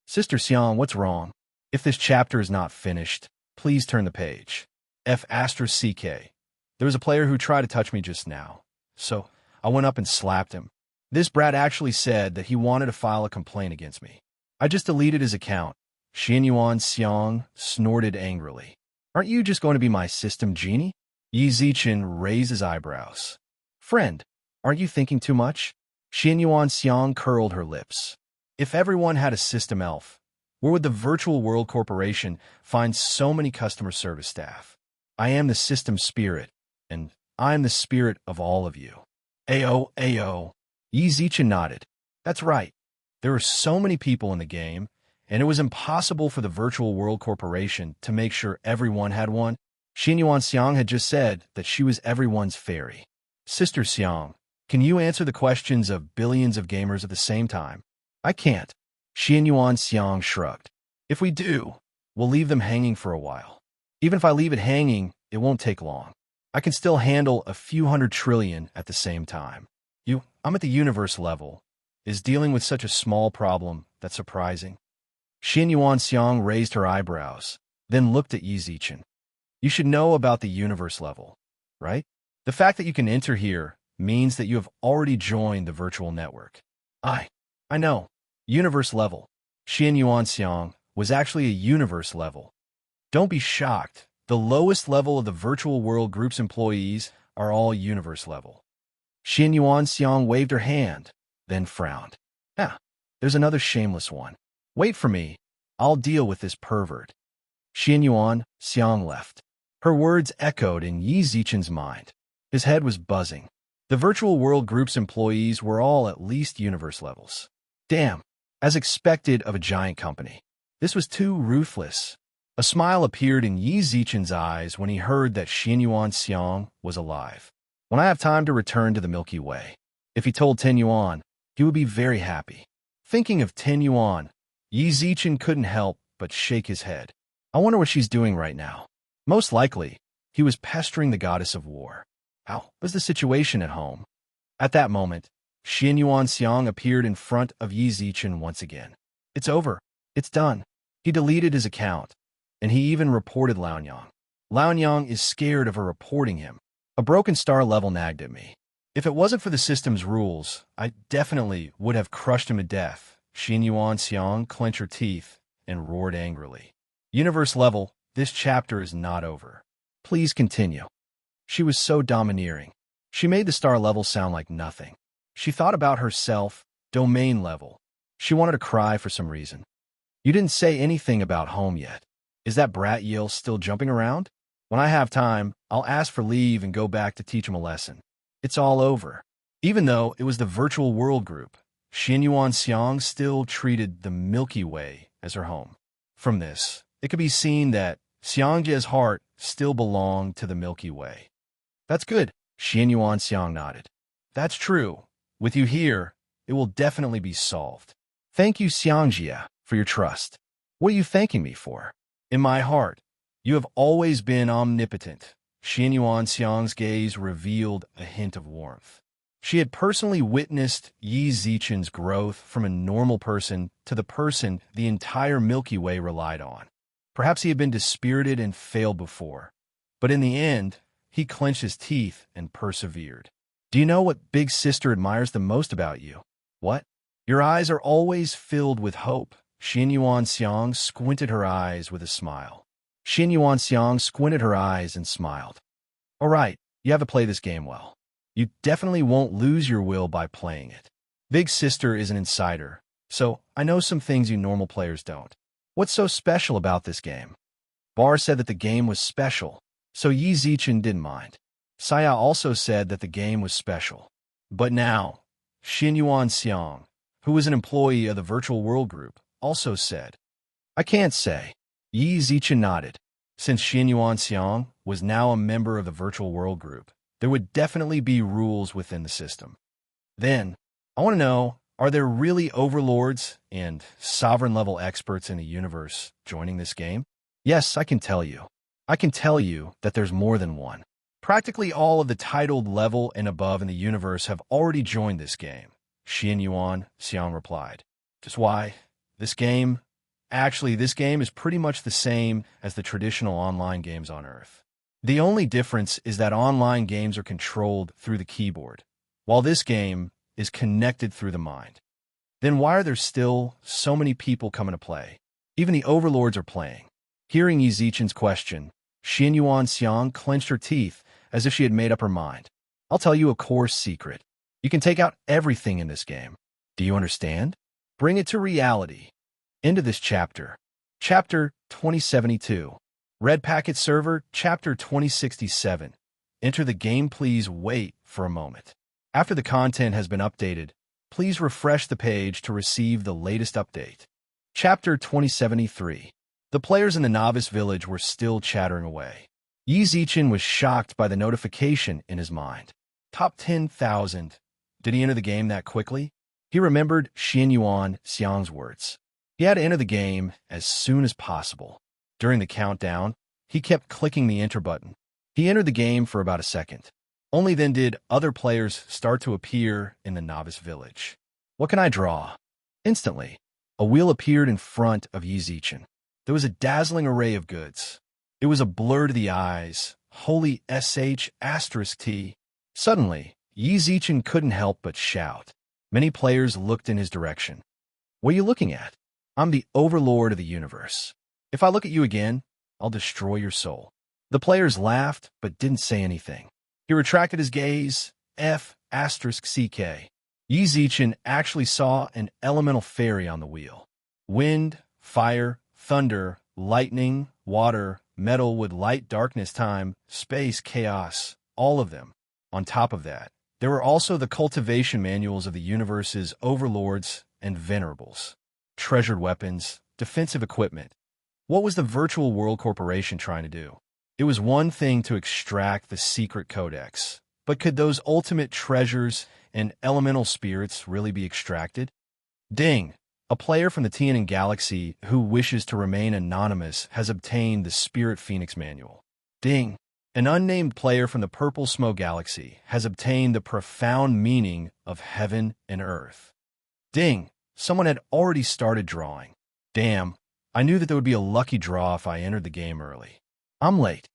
Sister Xiang, what's wrong? If this chapter is not finished, please turn the page. F***CK. There was a player who tried to touch me just now, so I went up and slapped him. This brat actually said that he wanted to file a complaint against me. I just deleted his account. Xianyuan Xiang snorted angrily. Aren't you just going to be my system genie? Yi Zichen raised his eyebrows. Friend, aren't you thinking too much? Xianyuan Xiang curled her lips. If everyone had a system elf, where would the Virtual World Corporation find so many customer service staff? I am the system spirit, and I am the spirit of all of you. Ayo. Yi Zichen nodded. That's right. There are so many people in the game, and it was impossible for the Virtual World Corporation to make sure everyone had one. Xianyuan Xiang had just said that she was everyone's fairy. Sister Xiang, can you answer the questions of billions of gamers at the same time? I can't. Xianyuan Xiang shrugged. If we do, we'll leave them hanging for a while. Even if I leave it hanging, it won't take long. I can still handle a few 100 trillion at the same time. I'm at the universe level. Is dealing with such a small problem that surprising? Xianyuan Xiang raised her eyebrows, then looked at Yi Zichen. You should know about the universe level, right? The fact that you can enter here means that you have already joined the virtual network. I know. Universe level. Xianyuan Xiang was actually a universe level. Don't be shocked. The lowest level of the Virtual World Group's employees are all universe level. Xianyuan Xiang waved her hand, then frowned. There's another shameless one. Wait for me. I'll deal with this pervert. Xianyuan Xiang left. Her words echoed in Yi Zichen's mind. His head was buzzing. The Virtual World Group's employees were all at least universe levels. Damn, as expected of a giant company. This was too ruthless. A smile appeared in Yi Zichen's eyes when he heard that Xianyuan Xiang was alive. When I have time to return to the Milky Way. If he told Ten Yuan, he would be very happy. Thinking of Ten Yuan, Yi Zichen couldn't help but shake his head. I wonder what she's doing right now. Most likely, he was pestering the goddess of war. How was the situation at home? At that moment, Xianyuan Xiang appeared in front of Yi Zichen once again. It's over. It's done. He deleted his account, and he even reported Laonyang. Laonyang is scared of her reporting him. A broken star level nagged at me. If it wasn't for the system's rules, I definitely would have crushed him to death. Xianyuan Xiang clenched her teeth and roared angrily. Universe level, this chapter is not over. Please continue. She was so domineering. She made the star level sound like nothing. She thought about herself, domain level. She wanted to cry for some reason. You didn't say anything about home yet. Is that brat Yale still jumping around? When I have time, I'll ask for leave and go back to teach him a lesson. It's all over. Even though it was the virtual world group, Xianyuan Xiang still treated the Milky Way as her home. From this, it could be seen that Xiangjie's heart still belonged to the Milky Way. That's good, Xianyuan Xiang nodded. That's true. With you here, it will definitely be solved. Thank you, Xiangjie, for your trust. What are you thanking me for? In my heart, you have always been omnipotent. Xianyuan Xiang's gaze revealed a hint of warmth. She had personally witnessed Yi Zichen's growth from a normal person to the person the entire Milky Way relied on. Perhaps he had been dispirited and failed before, but in the end, he clenched his teeth and persevered. Do you know what Big Sister admires the most about you? What? Your eyes are always filled with hope. Xianyuan Xiang squinted her eyes with a smile. Xianyuan Xiang squinted her eyes and smiled. All right, you have to play this game well. You definitely won't lose your will by playing it. Big Sister is an insider, so I know some things you normal players don't. What's so special about this game? Bar said that the game was special, so Yi Zichen didn't mind. Saya also said that the game was special. But now, Xianyuan Xiang, who was an employee of the Virtual World Group, also said, I can't say. Yi Zichen nodded. Since Xianyuan Xiang was now a member of the Virtual World Group, there would definitely be rules within the system. Then, I want to know, are there really overlords and sovereign-level experts in the universe joining this game? Yes, I can tell you. I can tell you that there's more than one. Practically all of the titled level and above in the universe have already joined this game, Xianyuan Xiang replied. Just why, this game is pretty much the same as the traditional online games on Earth. The only difference is that online games are controlled through the keyboard, while this game is connected through the mind. Then why are there still so many people coming to play? Even the overlords are playing. Hearing Yi Zichen's question, Xianyuan Xiang clenched her teeth as if she had made up her mind. I'll tell you a coarse secret. You can take out everything in this game. Do you understand? Bring it to reality. End of this chapter. Chapter 2072. Red Packet Server, Chapter 2067. Enter the game. Please wait for a moment. After the content has been updated, please refresh the page to receive the latest update. Chapter 2073. The players in the novice village were still chattering away. Yi Zichen was shocked by the notification in his mind. Top 10,000. Did he enter the game that quickly? He remembered Xianyuan Xiang's words. He had to enter the game as soon as possible. During the countdown, he kept clicking the enter button. He entered the game for about a second. Only then did other players start to appear in the novice village. What can I draw? Instantly, a wheel appeared in front of Yi Zichen. There was a dazzling array of goods. It was a blur to the eyes. Holy sh**t. Suddenly, Yi Zichen couldn't help but shout. Many players looked in his direction. What are you looking at? I'm the overlord of the universe. If I look at you again, I'll destroy your soul. The players laughed, but didn't say anything. He retracted his gaze. F***ck. Yi Zichen actually saw an elemental fairy on the wheel. Wind, fire, thunder, lightning, water, metal, wood, light, darkness, time, space, chaos, all of them. On top of that, there were also the cultivation manuals of the universe's overlords and venerables. Treasured weapons, defensive equipment. What was the Virtual World Corporation trying to do? It was one thing to extract the secret codex, but could those ultimate treasures and elemental spirits really be extracted? Ding! A player from the Tianan Galaxy who wishes to remain anonymous has obtained the Spirit Phoenix Manual. Ding! An unnamed player from the Purple Smoke Galaxy has obtained the profound meaning of heaven and earth. Ding! Someone had already started drawing. Damn! I knew that there would be a lucky draw if I entered the game early. I'm late.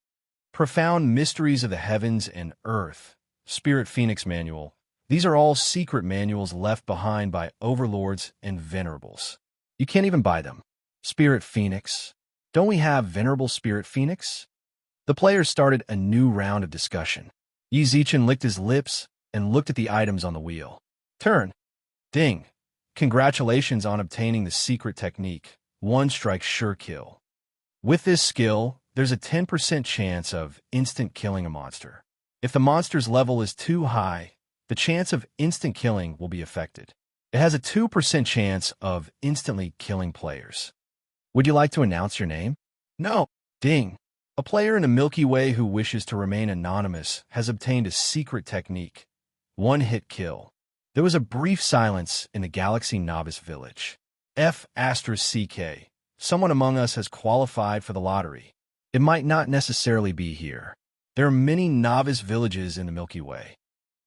Profound Mysteries of the Heavens and Earth, Spirit Phoenix Manual. These are all secret manuals left behind by overlords and venerables. You can't even buy them. Spirit Phoenix. Don't we have Venerable Spirit Phoenix? The players started a new round of discussion. Yi Zichen licked his lips and looked at the items on the wheel. Turn. Ding. Congratulations on obtaining the secret technique. One strike sure kill. With this skill, there's a 10% chance of instant killing a monster. If the monster's level is too high, the chance of instant killing will be affected. It has a 2% chance of instantly killing players. Would you like to announce your name? No. Ding. A player in the Milky Way who wishes to remain anonymous has obtained a secret technique. One-hit kill. There was a brief silence in the Galaxy Novice Village. F***CK. Someone among us has qualified for the lottery. It might not necessarily be here. There are many novice villages in the Milky Way.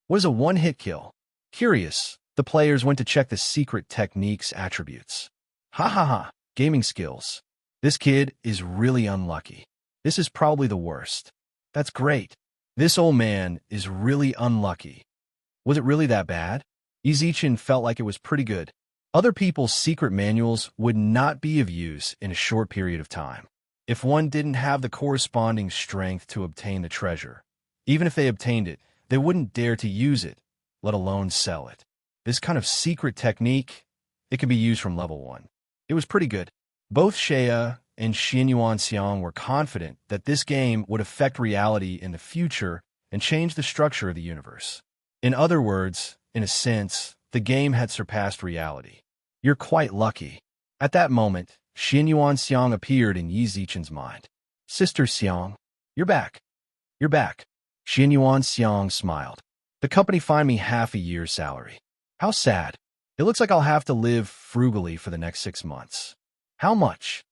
What is a one-hit kill? Curious, the players went to check the secret technique's attributes. Ha ha ha. Gaming skills. This kid is really unlucky. This is probably the worst. That's great. This old man is really unlucky. Was it really that bad? Izichin felt like it was pretty good. Other people's secret manuals would not be of use in a short period of time. If one didn't have the corresponding strength to obtain the treasure, even if they obtained it, they wouldn't dare to use it, let alone sell it. This kind of secret technique, it could be used from level 1. It was pretty good. Both Shea and Xinyuan Xiang were confident that this game would affect reality in the future and change the structure of the universe. In other words, in a sense, the game had surpassed reality. You're quite lucky. At that moment, Xinyuan Xiang appeared in Yi Zichen's mind. Sister Xiang, you're back. You're back. Xinyuan Xiang smiled. The company fined me half a year's salary. How sad. It looks like I'll have to live frugally for the next 6 months. How much?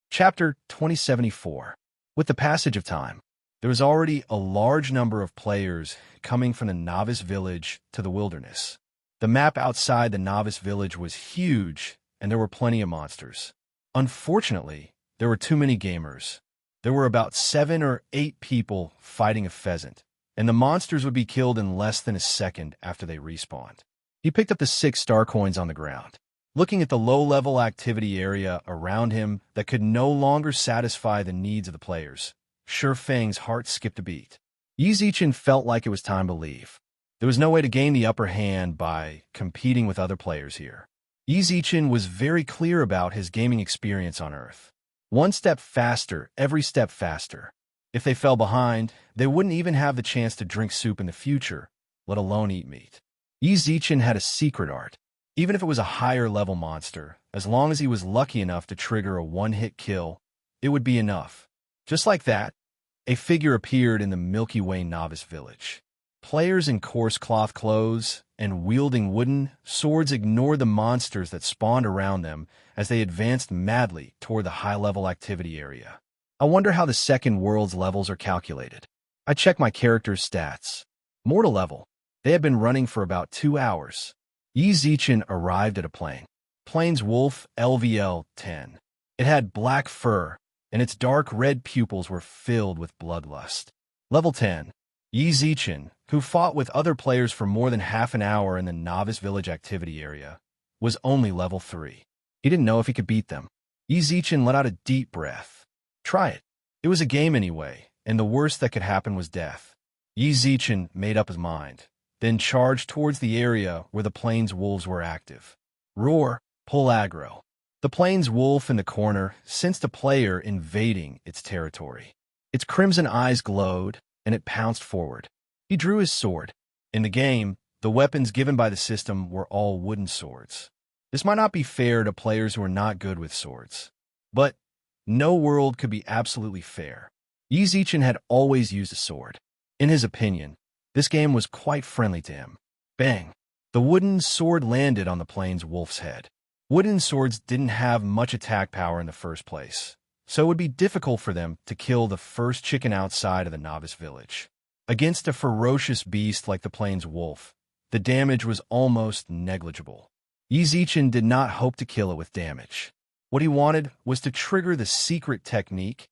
Chapter 2074. With the passage of time, there was already a large number of players coming from the novice village to the wilderness. The map outside the novice village was huge, and there were plenty of monsters. Unfortunately, there were too many gamers. There were about 7 or 8 people fighting a pheasant, and the monsters would be killed in less than a second after they respawned. He picked up the 6 star coins on the ground. Looking at the low-level activity area around him that could no longer satisfy the needs of the players, Feng's heart skipped a beat. Yi Zichin felt like it was time to leave. There was no way to gain the upper hand by competing with other players here. Yi Zichin was very clear about his gaming experience on Earth. One step faster, every step faster. If they fell behind, they wouldn't even have the chance to drink soup in the future, let alone eat meat. Yi Zichin had a secret art. Even if it was a higher-level monster, as long as he was lucky enough to trigger a one-hit kill, it would be enough. Just like that, a figure appeared in the Milky Way Novice Village. Players in coarse cloth clothes and wielding wooden swords ignored the monsters that spawned around them as they advanced madly toward the high-level activity area. I wonder how the second world's levels are calculated. I checked my character's stats. Mortal level. They had been running for about 2 hours. Yi Zichin arrived at a plane. Plane's wolf LVL-10. It had black fur, and its dark red pupils were filled with bloodlust. Level 10. Yi Zichin, who fought with other players for more than half an hour in the novice village activity area, was only level 3. He didn't know if he could beat them. Yi Zichin let out a deep breath. Try it. It was a game anyway, and the worst that could happen was death. Yi Zichin made up his mind, then charged towards the area where the plains wolves were active. Roar, pull aggro. The plains wolf in the corner sensed a player invading its territory. Its crimson eyes glowed, and it pounced forward. He drew his sword. In the game, the weapons given by the system were all wooden swords. This might not be fair to players who are not good with swords, but no world could be absolutely fair. Yi Zichin had always used a sword. In his opinion, this game was quite friendly to him. Bang! The wooden sword landed on the plains wolf's head. Wooden swords didn't have much attack power in the first place, so it would be difficult for them to kill the first chicken outside of the novice village. Against a ferocious beast like the plains wolf, the damage was almost negligible. Yi Zichin did not hope to kill it with damage. What he wanted was to trigger the secret technique,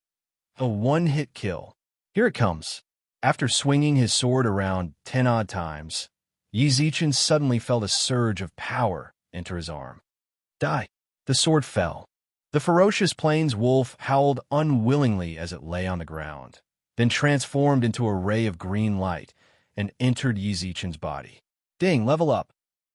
a one-hit kill. Here it comes. After swinging his sword around 10 odd times, Yi Zichin suddenly felt a surge of power enter his arm. Die. The sword fell. The ferocious plains wolf howled unwillingly as it lay on the ground, then transformed into a ray of green light and entered Yi Zichin's body. Ding, level up.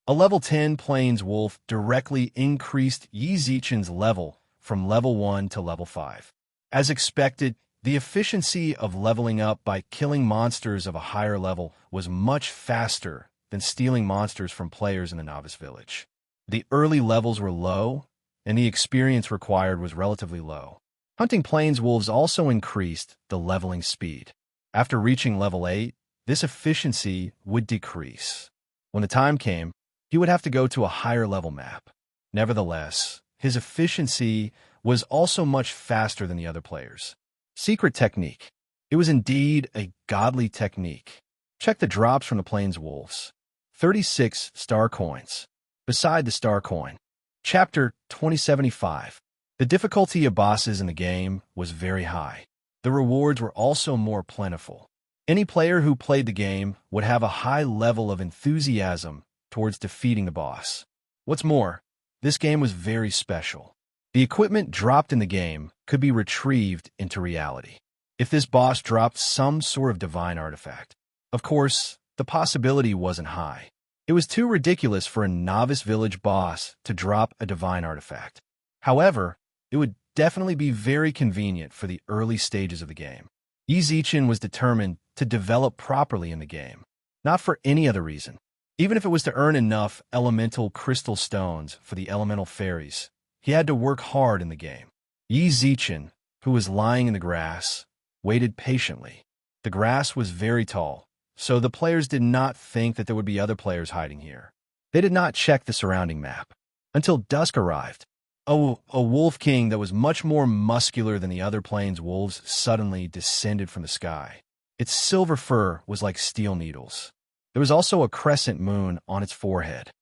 A level 10 plains wolf directly increased Yi Zichin's level from level 1 to level 5. As expected, The efficiency of leveling up by killing monsters of a higher level was much faster than stealing monsters from players in the novice village. The early levels were low, and the experience required was relatively low. Hunting plains wolves also increased the leveling speed. After reaching level 8, this efficiency would decrease. When the time came, he would have to go to a higher level map. Nevertheless, his efficiency was also much faster than the other players. Secret technique. It was indeed a godly technique. Check the drops from the plains wolves. 36 star coins. Beside the star coin. Chapter 2075. The difficulty of bosses in the game was very high. The rewards were also more plentiful. Any player who played the game would have a high level of enthusiasm towards defeating the boss. What's more, this game was very special. The equipment dropped in the game could be retrieved into reality. If this boss dropped some sort of divine artifact. Of course, the possibility wasn't high. It was too ridiculous for a novice village boss to drop a divine artifact. However, it would definitely be very convenient for the early stages of the game. Yizichin was determined to develop properly in the game, not for any other reason. Even if it was to earn enough elemental crystal stones for the elemental fairies, he had to work hard in the game. Yizichin, who was lying in the grass, waited patiently. The grass was very tall, so the players did not think that there would be other players hiding here. They did not check the surrounding map. Until dusk arrived. A wolf king that was much more muscular than the other plains wolves suddenly descended from the sky. Its silver fur was like steel needles. There was also a crescent moon on its forehead.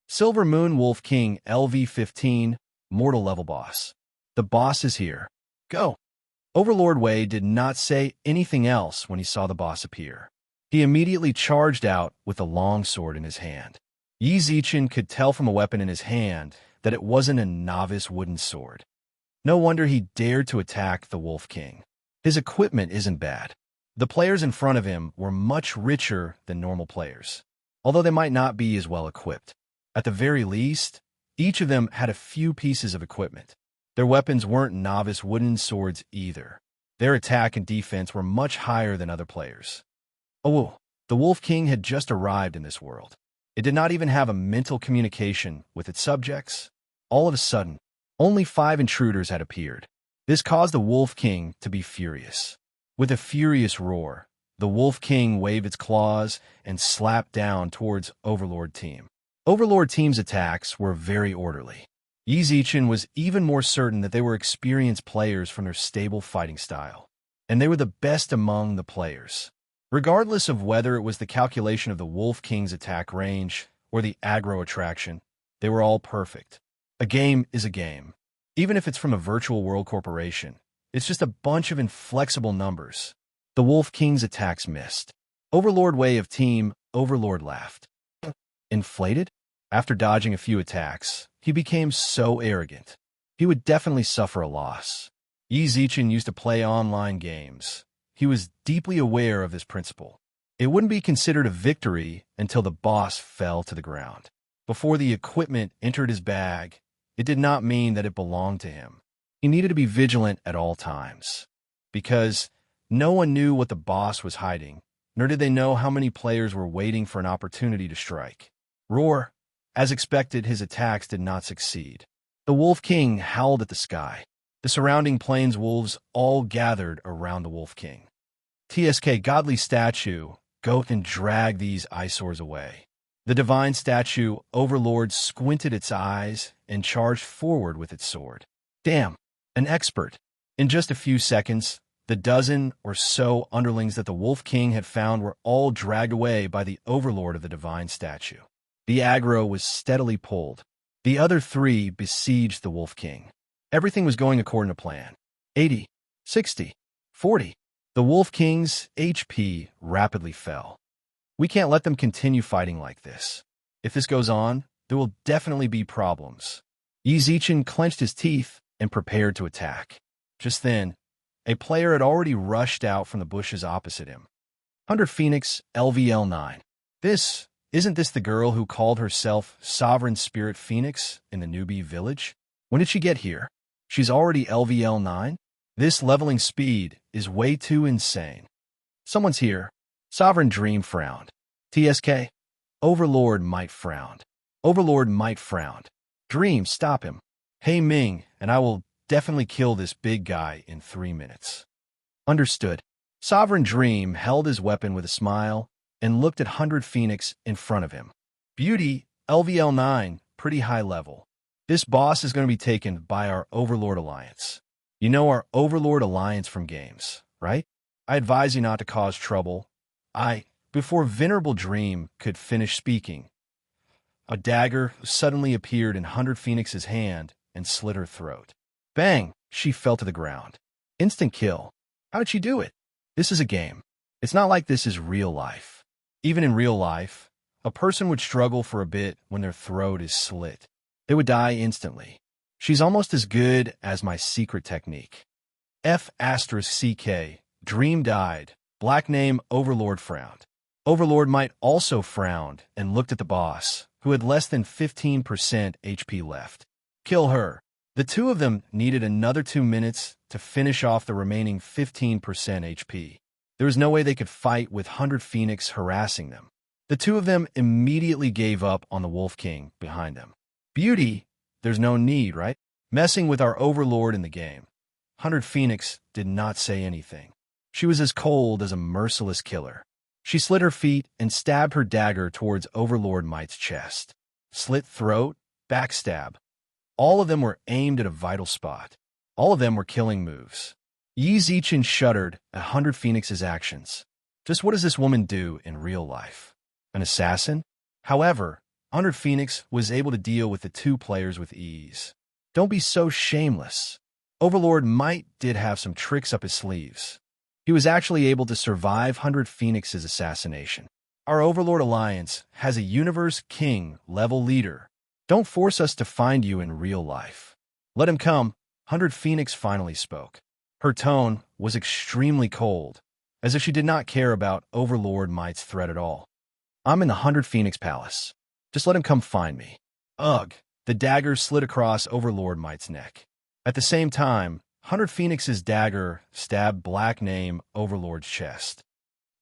Silver Moon Wolf King LV-15, mortal level boss. The boss is here. Go! Overlord Wei did not say anything else when he saw the boss appear. He immediately charged out with a long sword in his hand. Yizichin could tell from a weapon in his hand that it wasn't a novice wooden sword. No wonder he dared to attack the Wolf King. His equipment isn't bad. The players in front of him were much richer than normal players, although they might not be as well equipped. At the very least, each of them had a few pieces of equipment. Their weapons weren't novice wooden swords either. Their attack and defense were much higher than other players. Oh, the Wolf King had just arrived in this world. It did not even have a mental communication with its subjects. All of a sudden, only 5 intruders had appeared. This caused the Wolf King to be furious. With a furious roar, the Wolf King waved its claws and slapped down towards Overlord Team. Overlord Team's attacks were very orderly. Yizichin was even more certain that they were experienced players from their stable fighting style, and they were the best among the players. Regardless of whether it was the calculation of the Wolf King's attack range or the aggro attraction, they were all perfect. A game is a game. Even if it's from a virtual world corporation, it's just a bunch of inflexible numbers. The Wolf King's attacks missed. Overlord Wei of Team Overlord laughed. Inflated? After dodging a few attacks, he became so arrogant. He would definitely suffer a loss. Yizichin used to play online games. He was deeply aware of this principle. It wouldn't be considered a victory until the boss fell to the ground. Before the equipment entered his bag, it did not mean that it belonged to him. He needed to be vigilant at all times, because no one knew what the boss was hiding, nor did they know how many players were waiting for an opportunity to strike. Roar! As expected, his attacks did not succeed. The Wolf King howled at the sky. The surrounding plains wolves all gathered around the Wolf King. TSK Godly Statue, go and drag these eyesores away. The divine statue, Overlord, squinted its eyes and charged forward with its sword. Damn, an expert. In just a few seconds, the dozen or so underlings that the Wolf King had found were all dragged away by the Overlord of the divine statue. The aggro was steadily pulled. The other 3 besieged the Wolf King. Everything was going according to plan. 80, 60, 40. The Wolf King's HP rapidly fell. We can't let them continue fighting like this. If this goes on, there will definitely be problems. Yizichin clenched his teeth and prepared to attack. Just then, a player had already rushed out from the bushes opposite him. Hunter Phoenix, LVL9. Isn't this the girl who called herself Sovereign Spirit Phoenix in the newbie village? When did she get here? She's already LVL9? This leveling speed is way too insane. Someone's here. Sovereign Dream frowned. TSK? Overlord Might frowned. Overlord Might frowned. Dream, stop him. Hey Ming, and I will definitely kill this big guy in 3 minutes. Understood. Sovereign Dream held his weapon with a smile and looked at 100 Phoenix in front of him. Beauty, LVL9, pretty high level. This boss is going to be taken by our Overlord Alliance. You know our Overlord Alliance from games, right? I advise you not to cause trouble. Before Venerable Dream could finish speaking, a dagger suddenly appeared in 100 Phoenix's hand and slit her throat. Bang! She fell to the ground. Instant kill. How did she do it? This is a game. It's not like this is real life. Even in real life, a person would struggle for a bit when their throat is slit. They would die instantly. She's almost as good as my secret technique. F***CK. Dream died. Black name Overlord frowned. Overlord Might also frowned and looked at the boss, who had less than 15% HP left. Kill her. The two of them needed another 2 minutes to finish off the remaining 15% HP. There was no way they could fight with 100 Phoenix harassing them. The two of them immediately gave up on the Wolf King behind them. Beauty, there's no need, right? Messing with our Overlord in the game. 100 Phoenix did not say anything. She was as cold as a merciless killer. She slid her feet and stabbed her dagger towards Overlord Might's chest. Slit throat, backstab. All of them were aimed at a vital spot. All of them were killing moves. Yi Zichen shuddered at 100 Phoenix's actions. Just what does this woman do in real life? An assassin? However, 100 Phoenix was able to deal with the two players with ease. Don't be so shameless. Overlord Might did have some tricks up his sleeves. He was actually able to survive 100 Phoenix's assassination. Our Overlord Alliance has a Universe King level leader. Don't force us to find you in real life. Let him come. 100 Phoenix finally spoke. Her tone was extremely cold, as if she did not care about Overlord Might's threat at all. I'm in the 100 Phoenix Palace. Just let him come find me. Ugh! The dagger slid across Overlord Might's neck. At the same time, 100 Phoenix's dagger stabbed Black Name Overlord's chest.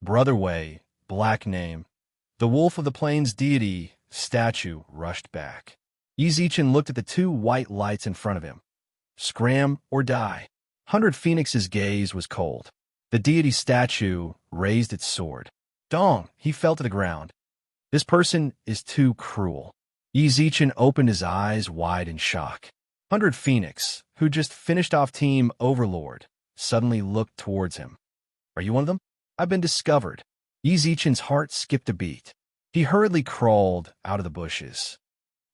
Brother Wei, Black Name. The Wolf of the Plains deity statue rushed back. Yi Zichen looked at the two white lights in front of him. Scram or die. 100 Phoenix's gaze was cold. The deity statue raised its sword. Dong! He fell to the ground. This person is too cruel. Yi Zichen opened his eyes wide in shock. 100 Phoenix, who just finished off Team Overlord, suddenly looked towards him. Are you one of them? I've been discovered. Yi Zichen's heart skipped a beat. He hurriedly crawled out of the bushes.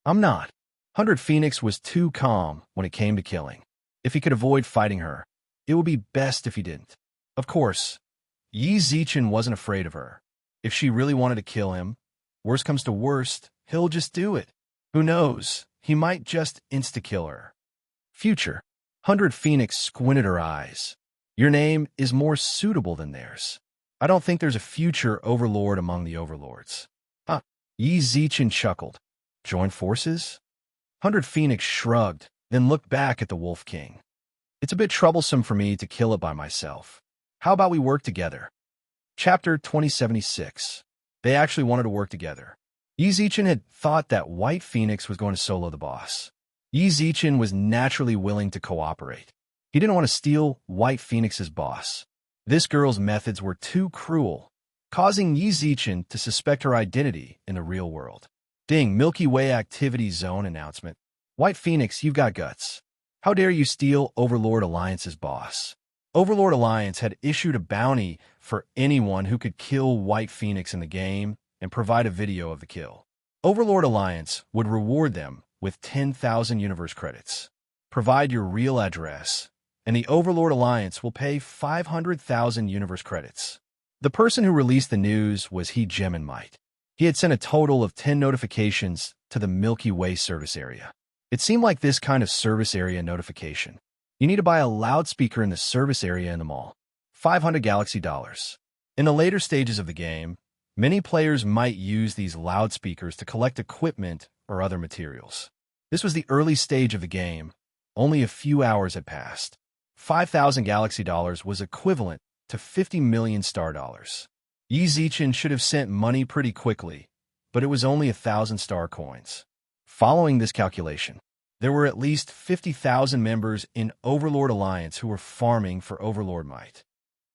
I'm not. 100 Phoenix was too calm when it came to killing. If he could avoid fighting her, it would be best if he didn't. Of course, Yi Zichen wasn't afraid of her. If she really wanted to kill him, worst comes to worst, he'll just do it. Who knows? He might just insta-kill her. Future. 100 Phoenix squinted her eyes. Your name is more suitable than theirs. I don't think there's a future Overlord among the Overlords. Huh. Yi Zichen chuckled. Join forces? 100 Phoenix shrugged, then looked back at the Wolf King. It's a bit troublesome for me to kill it by myself. How about we work together? Chapter 2076. They actually wanted to work together. Yi Zichen had thought that White Phoenix was going to solo the boss. Yi Zichen was naturally willing to cooperate. He didn't want to steal White Phoenix's boss. This girl's methods were too cruel, causing Yi Zichen to suspect her identity in the real world. Ding, Milky Way Activity Zone announcement. White Phoenix, you've got guts. How dare you steal Overlord Alliance's boss? Overlord Alliance had issued a bounty for anyone who could kill White Phoenix in the game and provide a video of the kill. Overlord Alliance would reward them with 10,000 universe credits. Provide your real address, and the Overlord Alliance will pay 500,000 universe credits. The person who released the news was He Gemin Might. He had sent a total of 10 notifications to the Milky Way service area. It seemed like this kind of service area notification. You need to buy a loudspeaker in the service area in the mall. 500 Galaxy dollars. In the later stages of the game, many players might use these loudspeakers to collect equipment or other materials. This was the early stage of the game. Only a few hours had passed. 5,000 galaxy dollars was equivalent to 50 million star dollars. Yi Zichen should have sent money pretty quickly, but it was only 1,000 star coins. Following this calculation, there were at least 50,000 members in Overlord Alliance who were farming for Overlord might.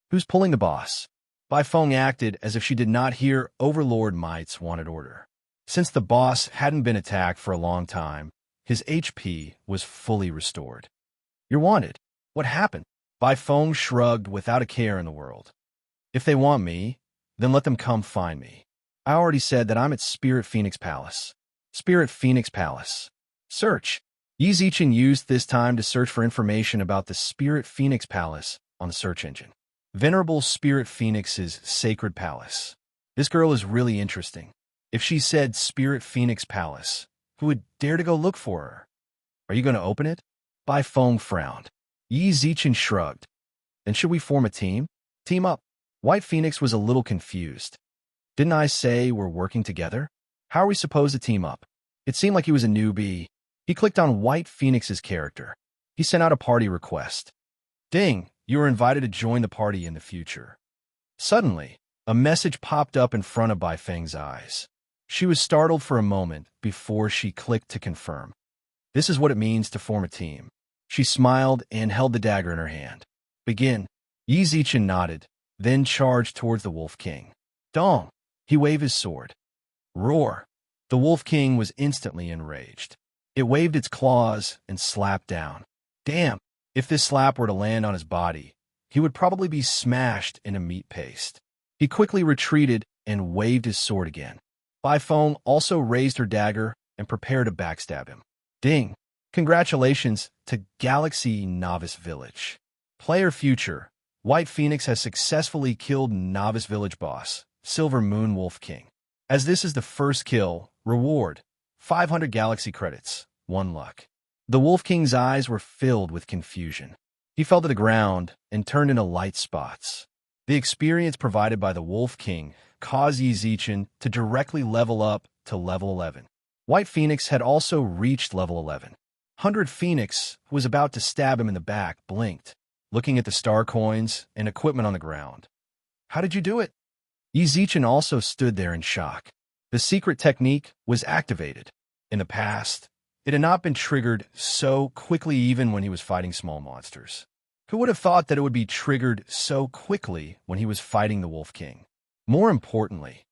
Who's pulling the boss? Bai Feng acted as if she did not hear Overlord Might's wanted order. Since the boss hadn't been attacked for a long time, his HP was fully restored. You're wanted. What happened? Bai Feng shrugged without a care in the world. If they want me, then let them come find me. I already said that I'm at Spirit Phoenix Palace. Spirit Phoenix Palace. Search. Yi Zichen used this time to search for information about the Spirit Phoenix Palace on the search engine. Venerable Spirit Phoenix's Sacred Palace. This girl is really interesting. If she said Spirit Phoenix Palace, who would dare to go look for her? Are you going to open it? Bai Feng frowned. Yi Zichen shrugged. Then should we form a team? Team up. White Phoenix was a little confused. Didn't I say we're working together? How are we supposed to team up? It seemed like he was a newbie. He clicked on White Phoenix's character. He sent out a party request. Ding, you are invited to join the party in the future. Suddenly, a message popped up in front of Bai Feng's eyes. She was startled for a moment before she clicked to confirm. This is what it means to form a team. She smiled and held the dagger in her hand. Begin. Yi Zichen nodded, then charged towards the Wolf King. Dong! He waved his sword. Roar! The Wolf King was instantly enraged. It waved its claws and slapped down. Damn! If this slap were to land on his body, he would probably be smashed into meat paste. He quickly retreated and waved his sword again. Bai Feng also raised her dagger and prepared to backstab him. Ding! Congratulations to Galaxy Novice Village. Player Future. White Phoenix has successfully killed Novice Village boss, Silver Moon Wolf King. As this is the first kill, reward, 500 Galaxy credits, 1 luck. The Wolf King's eyes were filled with confusion. He fell to the ground and turned into light spots. The experience provided by the Wolf King caused Yi Zichen to directly level up to level 11. White Phoenix had also reached level 11. 100 Phoenix, who was about to stab him in the back, blinked, looking at the star coins and equipment on the ground. How did you do it? Yi Zichen also stood there in shock. The secret technique was activated. In the past, it had not been triggered so quickly even when he was fighting small monsters. Who would have thought that it would be triggered so quickly when he was fighting the Wolf King? More importantly,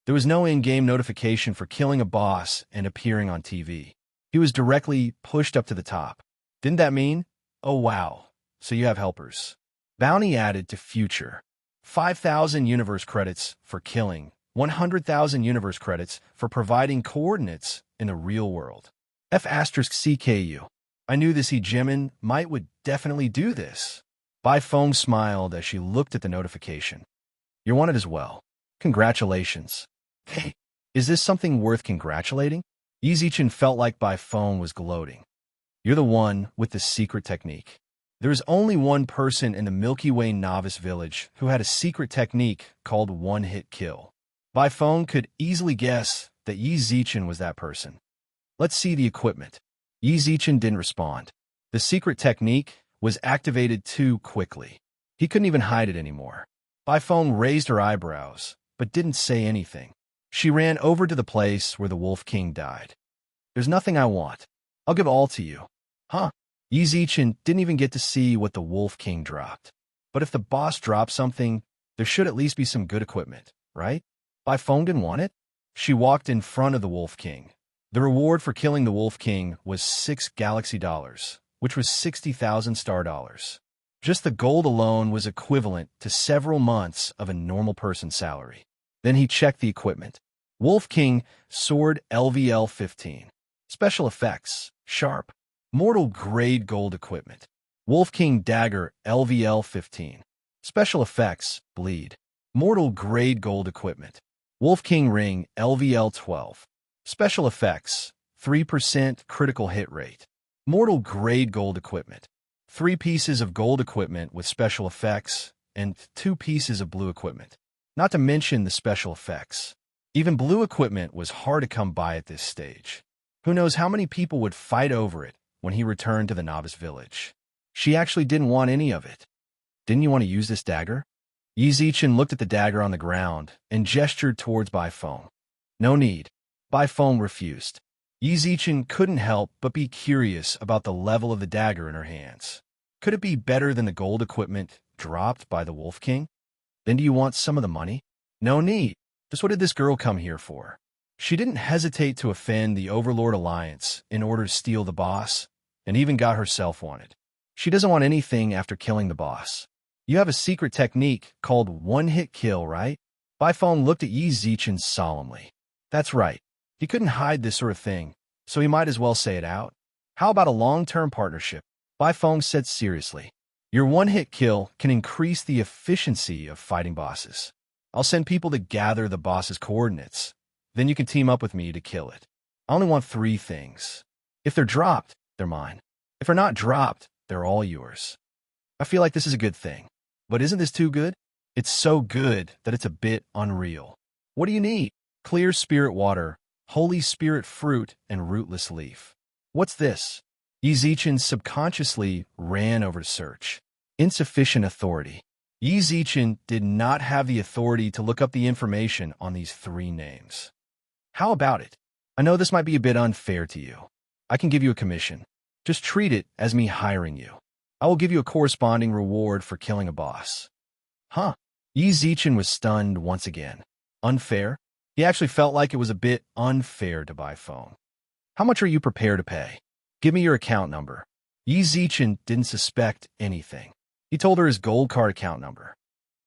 there was no in-game notification for killing a boss and appearing on TV. He was directly pushed up to the top. Didn't that mean? Oh wow, so you have helpers. Bounty added to future. 5,000 universe credits for killing, 100,000 universe credits for providing coordinates in the real world. F*CKU. I knew this Jimin might would definitely do this. Bai Feng smiled as she looked at the notification. You're wanted as well. Congratulations. Hey, is this something worth congratulating? Yi Zichen felt like Bai Feng was gloating. You're the one with the secret technique. There is only one person in the Milky Way Novice Village who had a secret technique called one-hit kill. Bai Feng could easily guess that Yi Zichen was that person. Let's see the equipment. Yi Zichen didn't respond. The secret technique was activated too quickly. He couldn't even hide it anymore. Bai Feng raised her eyebrows, but didn't say anything. She ran over to the place where the Wolf King died. There's nothing I want. I'll give all to you. Huh? Yi Zichen didn't even get to see what the Wolf King dropped. But if the boss dropped something, there should at least be some good equipment, right? Bai Feng didn't want it? She walked in front of the Wolf King. The reward for killing the Wolf King was 6 Galaxy dollars, which was 60,000 star dollars. Just the gold alone was equivalent to several months of a normal person's salary. Then he checked the equipment. Wolf King Sword LVL 15. Special effects, sharp. Mortal grade gold equipment. Wolf King Dagger LVL 15. Special effects, bleed. Mortal grade gold equipment. Wolf King Ring LVL 12. Special effects, 3% critical hit rate. Mortal grade gold equipment. 3 pieces of gold equipment with special effects, and 2 pieces of blue equipment. Not to mention the special effects. Even blue equipment was hard to come by at this stage. Who knows how many people would fight over it when he returned to the Novice Village. She actually didn't want any of it. Didn't you want to use this dagger? Yi Zichen looked at the dagger on the ground and gestured towards Bai Feng. No need. Bai Feng refused. Yi Zichen couldn't help but be curious about the level of the dagger in her hands. Could it be better than the gold equipment dropped by the Wolf King? Then do you want some of the money? No need. Just what did this girl come here for? She didn't hesitate to offend the Overlord Alliance in order to steal the boss, and even got herself wanted. She doesn't want anything after killing the boss. You have a secret technique called one-hit kill, right? Bai Feng looked at Yi Zichen solemnly. That's right. He couldn't hide this sort of thing, so he might as well say it out. How about a long-term partnership? Bai Feng said seriously. Your one-hit kill can increase the efficiency of fighting bosses. I'll send people to gather the boss's coordinates. Then you can team up with me to kill it. I only want 3 things. If they're dropped, they're mine. If they're not dropped, they're all yours. I feel like this is a good thing. But isn't this too good? It's so good that it's a bit unreal. What do you need? Clear spirit water, holy spirit fruit, and rootless leaf. What's this? Yi Zichen subconsciously ran over to search. Insufficient authority. Yi Zichen did not have the authority to look up the information on these 3 names. How about it? I know this might be a bit unfair to you. I can give you a commission. Just treat it as me hiring you. I will give you a corresponding reward for killing a boss. Huh? Yi Zichen was stunned once again. Unfair? He actually felt like it was a bit unfair to Bai Feng. How much are you prepared to pay? Give me your account number. Yi Zichen didn't suspect anything. He told her his gold card account number.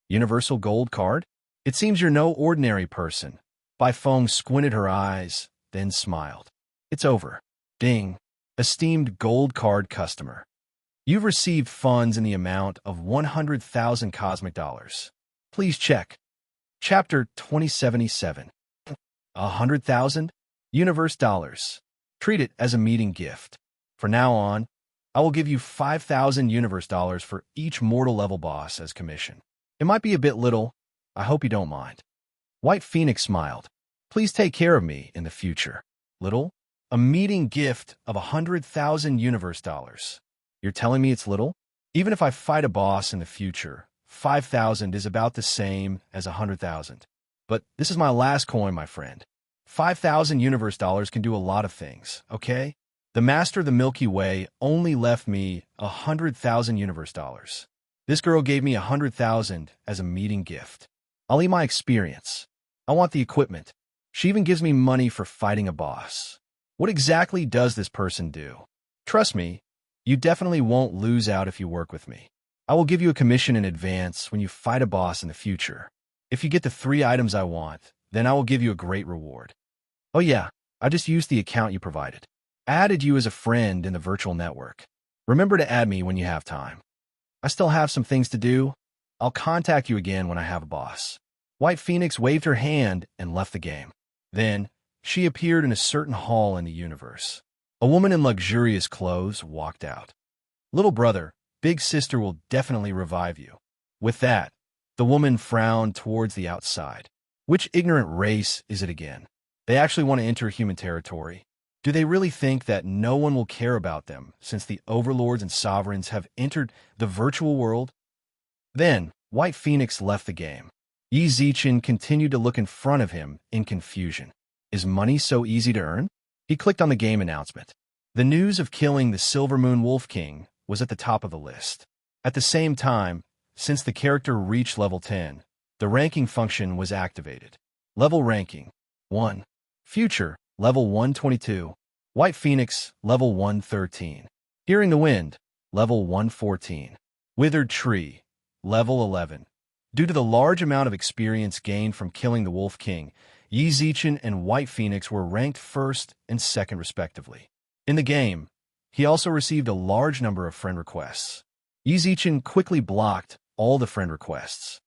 Universal gold card? It seems you're no ordinary person. Bai Feng squinted her eyes, then smiled. It's over. Ding. Esteemed gold card customer. You've received funds in the amount of 100,000 cosmic dollars. Please check. Chapter 2077. 100,000 universe dollars. Treat it as a meeting gift. From now on, I will give you 5,000 universe dollars for each mortal level boss as commission. It might be a bit little. I hope you don't mind. White Phoenix smiled. Please take care of me in the future. Little? A meeting gift of 100,000 universe dollars. You're telling me it's little? Even if I fight a boss in the future, 5,000 is about the same as 100,000. But this is my last coin, my friend. 5,000 universe dollars can do a lot of things, okay? The master of the Milky Way only left me 100,000 universe dollars. This girl gave me 100,000 as a meeting gift. I'll eat my experience. I want the equipment. She even gives me money for fighting a boss. What exactly does this person do? Trust me, you definitely won't lose out if you work with me. I will give you a commission in advance when you fight a boss in the future. If you get the 3 items I want, then I will give you a great reward. Oh yeah, I just used the account you provided. I added you as a friend in the virtual network. Remember to add me when you have time. I still have some things to do. I'll contact you again when I have a boss. White Phoenix waved her hand and left the game. Then, she appeared in a certain hall in the universe. A woman in luxurious clothes walked out. Little brother, big sister will definitely revive you. With that, the woman frowned towards the outside. Which ignorant race is it again? They actually want to enter human territory. Do they really think that no one will care about them since the overlords and sovereigns have entered the virtual world? Then, White Phoenix left the game. Yi Zichen continued to look in front of him in confusion. Is money so easy to earn? He clicked on the game announcement. The news of killing the Silver Moon Wolf King was at the top of the list. At the same time, since the character reached level 10, the ranking function was activated. Level ranking 1. Future, level 122. White Phoenix, level 113. Hearing the Wind, level 114. Withered Tree, level 11. Due to the large amount of experience gained from killing the Wolf King, Yi Zichen and White Phoenix were ranked 1st and 2nd respectively. In the game, he also received a large number of friend requests. Yi Zichen quickly blocked all the friend requests.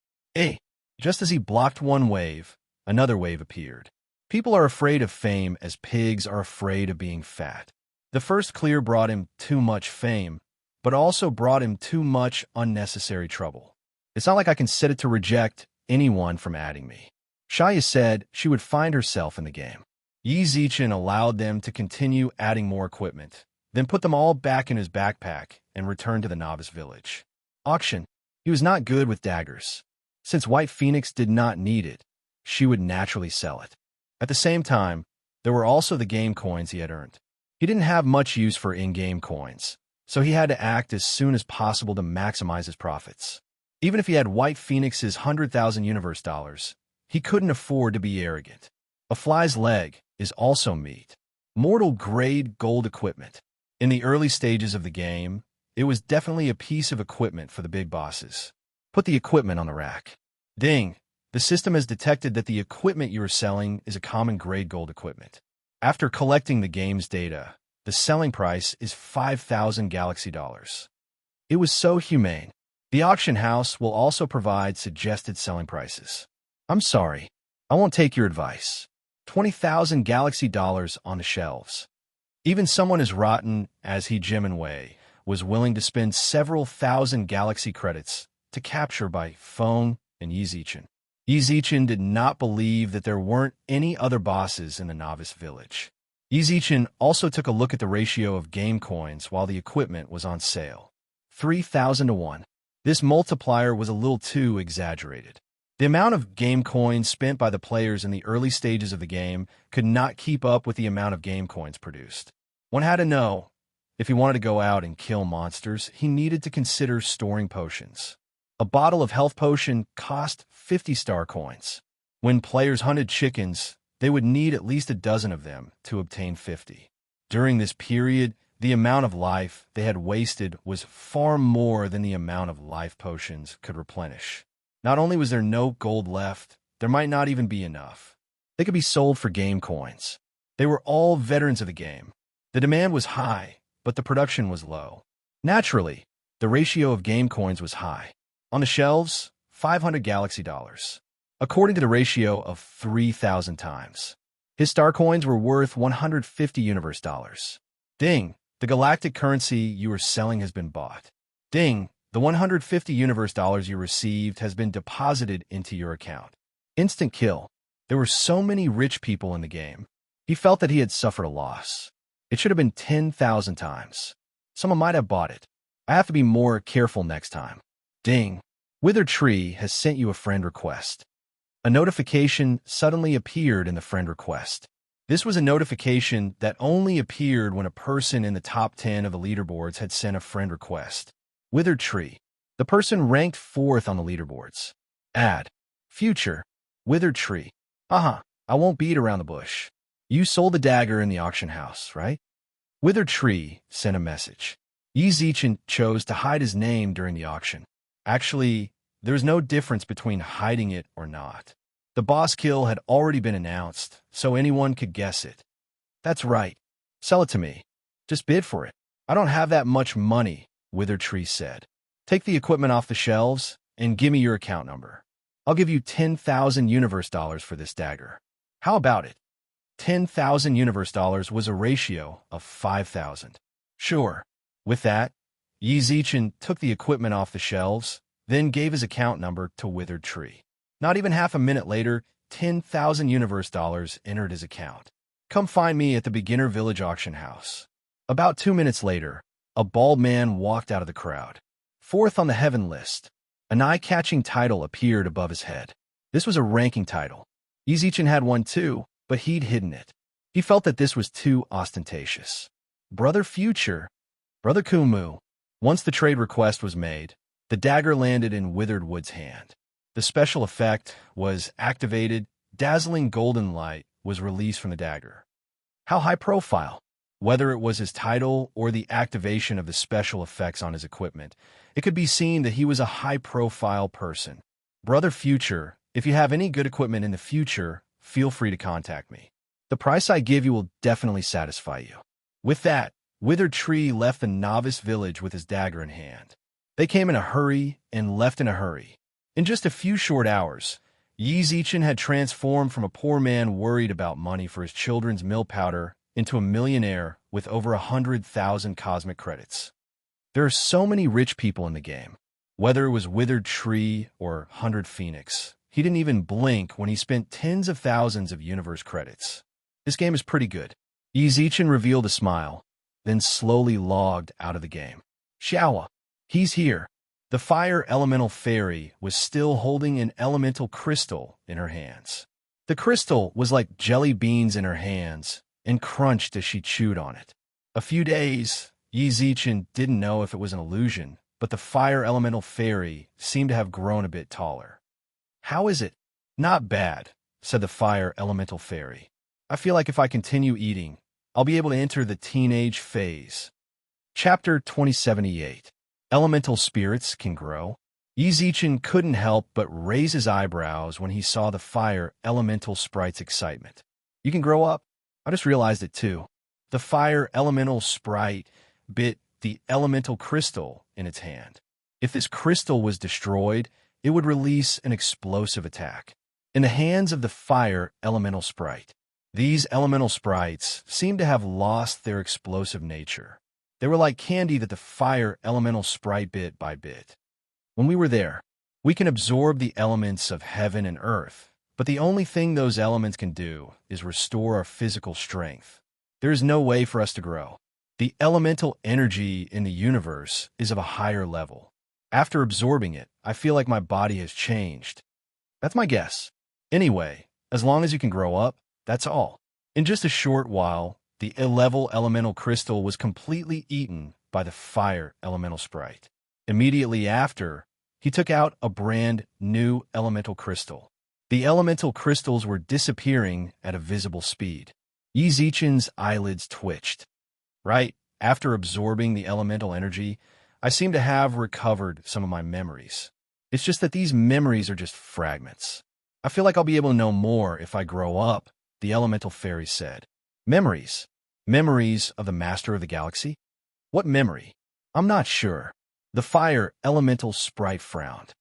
Just as he blocked one wave, another wave appeared. People are afraid of fame as pigs are afraid of being fat. The first clear brought him too much fame, but also brought him too much unnecessary trouble. It's not like I can set it to reject anyone from adding me. Shaya said she would find herself in the game. Yi Zichen allowed them to continue adding more equipment, then put them all back in his backpack and returned to the novice village. Auction. He was not good with daggers. Since White Phoenix did not need it, she would naturally sell it. At the same time, there were also the game coins he had earned. He didn't have much use for in-game coins, so he had to act as soon as possible to maximize his profits. Even if he had White Phoenix's 100,000 universe dollars, he couldn't afford to be arrogant. A fly's leg is also meat. Mortal-grade gold equipment. In the early stages of the game, it was definitely a piece of equipment for the big bosses. Put the equipment on the rack. Ding! The system has detected that the equipment you are selling is a common grade gold equipment. After collecting the game's data, the selling price is 5,000 Galaxy dollars. It was so humane. The auction house will also provide suggested selling prices. I'm sorry, I won't take your advice. 20,000 Galaxy dollars on the shelves. Even someone as rotten as Jimin Wei was willing to spend several thousand Galaxy credits to capture by phone and Yizichin. Yizichin did not believe that there weren't any other bosses in the novice village. Yizichin also took a look at the ratio of game coins while the equipment was on sale. 3,000 to 1. This multiplier was a little too exaggerated. The amount of game coins spent by the players in the early stages of the game could not keep up with the amount of game coins produced. One had to know, if he wanted to go out and kill monsters, he needed to consider storing potions. A bottle of health potion cost 50 star coins. When players hunted chickens, they would need at least a dozen of them to obtain 50. During this period, the amount of life they had wasted was far more than the amount of life potions could replenish. Not only was there no gold left, there might not even be enough. They could be sold for game coins. They were all veterans of the game. The demand was high, but the production was low. Naturally, the ratio of game coins was high. On the shelves, 500 Galaxy dollars, according to the ratio of 3,000 times. His star coins were worth 150 universe dollars. Ding, the galactic currency you are selling has been bought. Ding, the 150 universe dollars you received has been deposited into your account. Instant kill. There were so many rich people in the game. He felt that he had suffered a loss. It should have been 10,000 times. Someone might have bought it. I have to be more careful next time. Ding. Withered Tree has sent you a friend request. A notification suddenly appeared in the friend request. This was a notification that only appeared when a person in the top 10 of the leaderboards had sent a friend request. Withered Tree. The person ranked 4th on the leaderboards. Add. Future. Withered Tree. I won't beat around the bush. You sold the dagger in the auction house, right? Withered Tree sent a message. Yizichin chose to hide his name during the auction. Actually, there's no difference between hiding it or not. The boss kill had already been announced, so anyone could guess it. That's right. Sell it to me. Just bid for it. I don't have that much money, Withered Tree said. Take the equipment off the shelves and give me your account number. I'll give you 10,000 universe dollars for this dagger. How about it? 10,000 universe dollars was a ratio of 5,000. Sure. With that, Yizichin took the equipment off the shelves, then gave his account number to Withered Tree. Not even half a minute later, 10,000 universe dollars entered his account. Come find me at the beginner village auction house. About 2 minutes later, a bald man walked out of the crowd. 4th on the heaven list. An eye-catching title appeared above his head. This was a ranking title. Yizichin had one too, but he'd hidden it. He felt that this was too ostentatious. Brother Future. Brother Kumu. Once the trade request was made, the dagger landed in Withered Wood's hand. The special effect was activated. Dazzling golden light was released from the dagger. How high profile? Whether it was his title or the activation of the special effects on his equipment, it could be seen that he was a high-profile person. Brother Future, if you have any good equipment in the future, feel free to contact me. The price I give you will definitely satisfy you. With that, Withered Tree left the novice village with his dagger in hand. They came in a hurry and left in a hurry. In just a few short hours, Yizichin had transformed from a poor man worried about money for his children's mill powder into a millionaire with over 100,000 cosmic credits. There are so many rich people in the game. Whether it was Withered Tree or 100 Phoenix, he didn't even blink when he spent tens of thousands of universe credits. This game is pretty good. Yizichin revealed a smile, then slowly logged out of the game. Xiaowa, he's here. The fire elemental fairy was still holding an elemental crystal in her hands. The crystal was like jelly beans in her hands and crunched as she chewed on it. A few days, Yi Zichen didn't know if it was an illusion, but the fire elemental fairy seemed to have grown a bit taller. How is it? Not bad, said the fire elemental fairy. I feel like if I continue eating, I'll be able to enter the teenage phase. Chapter 2078. Elemental spirits can grow. Yi Zichen couldn't help but raise his eyebrows when he saw the fire elemental sprite's excitement. You can grow up? I just realized it too. The fire elemental sprite bit the elemental crystal in its hand. If this crystal was destroyed, it would release an explosive attack. In the hands of the fire elemental sprite, these elemental sprites seemed to have lost their explosive nature. They were like candy that the fire elemental sprite bit by bit. When we were there, we can absorb the elements of heaven and earth, but the only thing those elements can do is restore our physical strength. There is no way for us to grow. The elemental energy in the universe is of a higher level. After absorbing it, I feel like my body has changed. That's my guess. Anyway, as long as you can grow up, that's all. In just a short while, the level elemental crystal was completely eaten by the fire elemental sprite. Immediately after, he took out a brand new elemental crystal. The elemental crystals were disappearing at a visible speed. Yi Zichen's eyelids twitched. Right after absorbing the elemental energy, I seem to have recovered some of my memories. It's just that these memories are just fragments. I feel like I'll be able to know more if I grow up, the elemental fairy said. Memories. Memories of the Master of the Galaxy? What memory? I'm not sure. The fire elemental sprite frowned.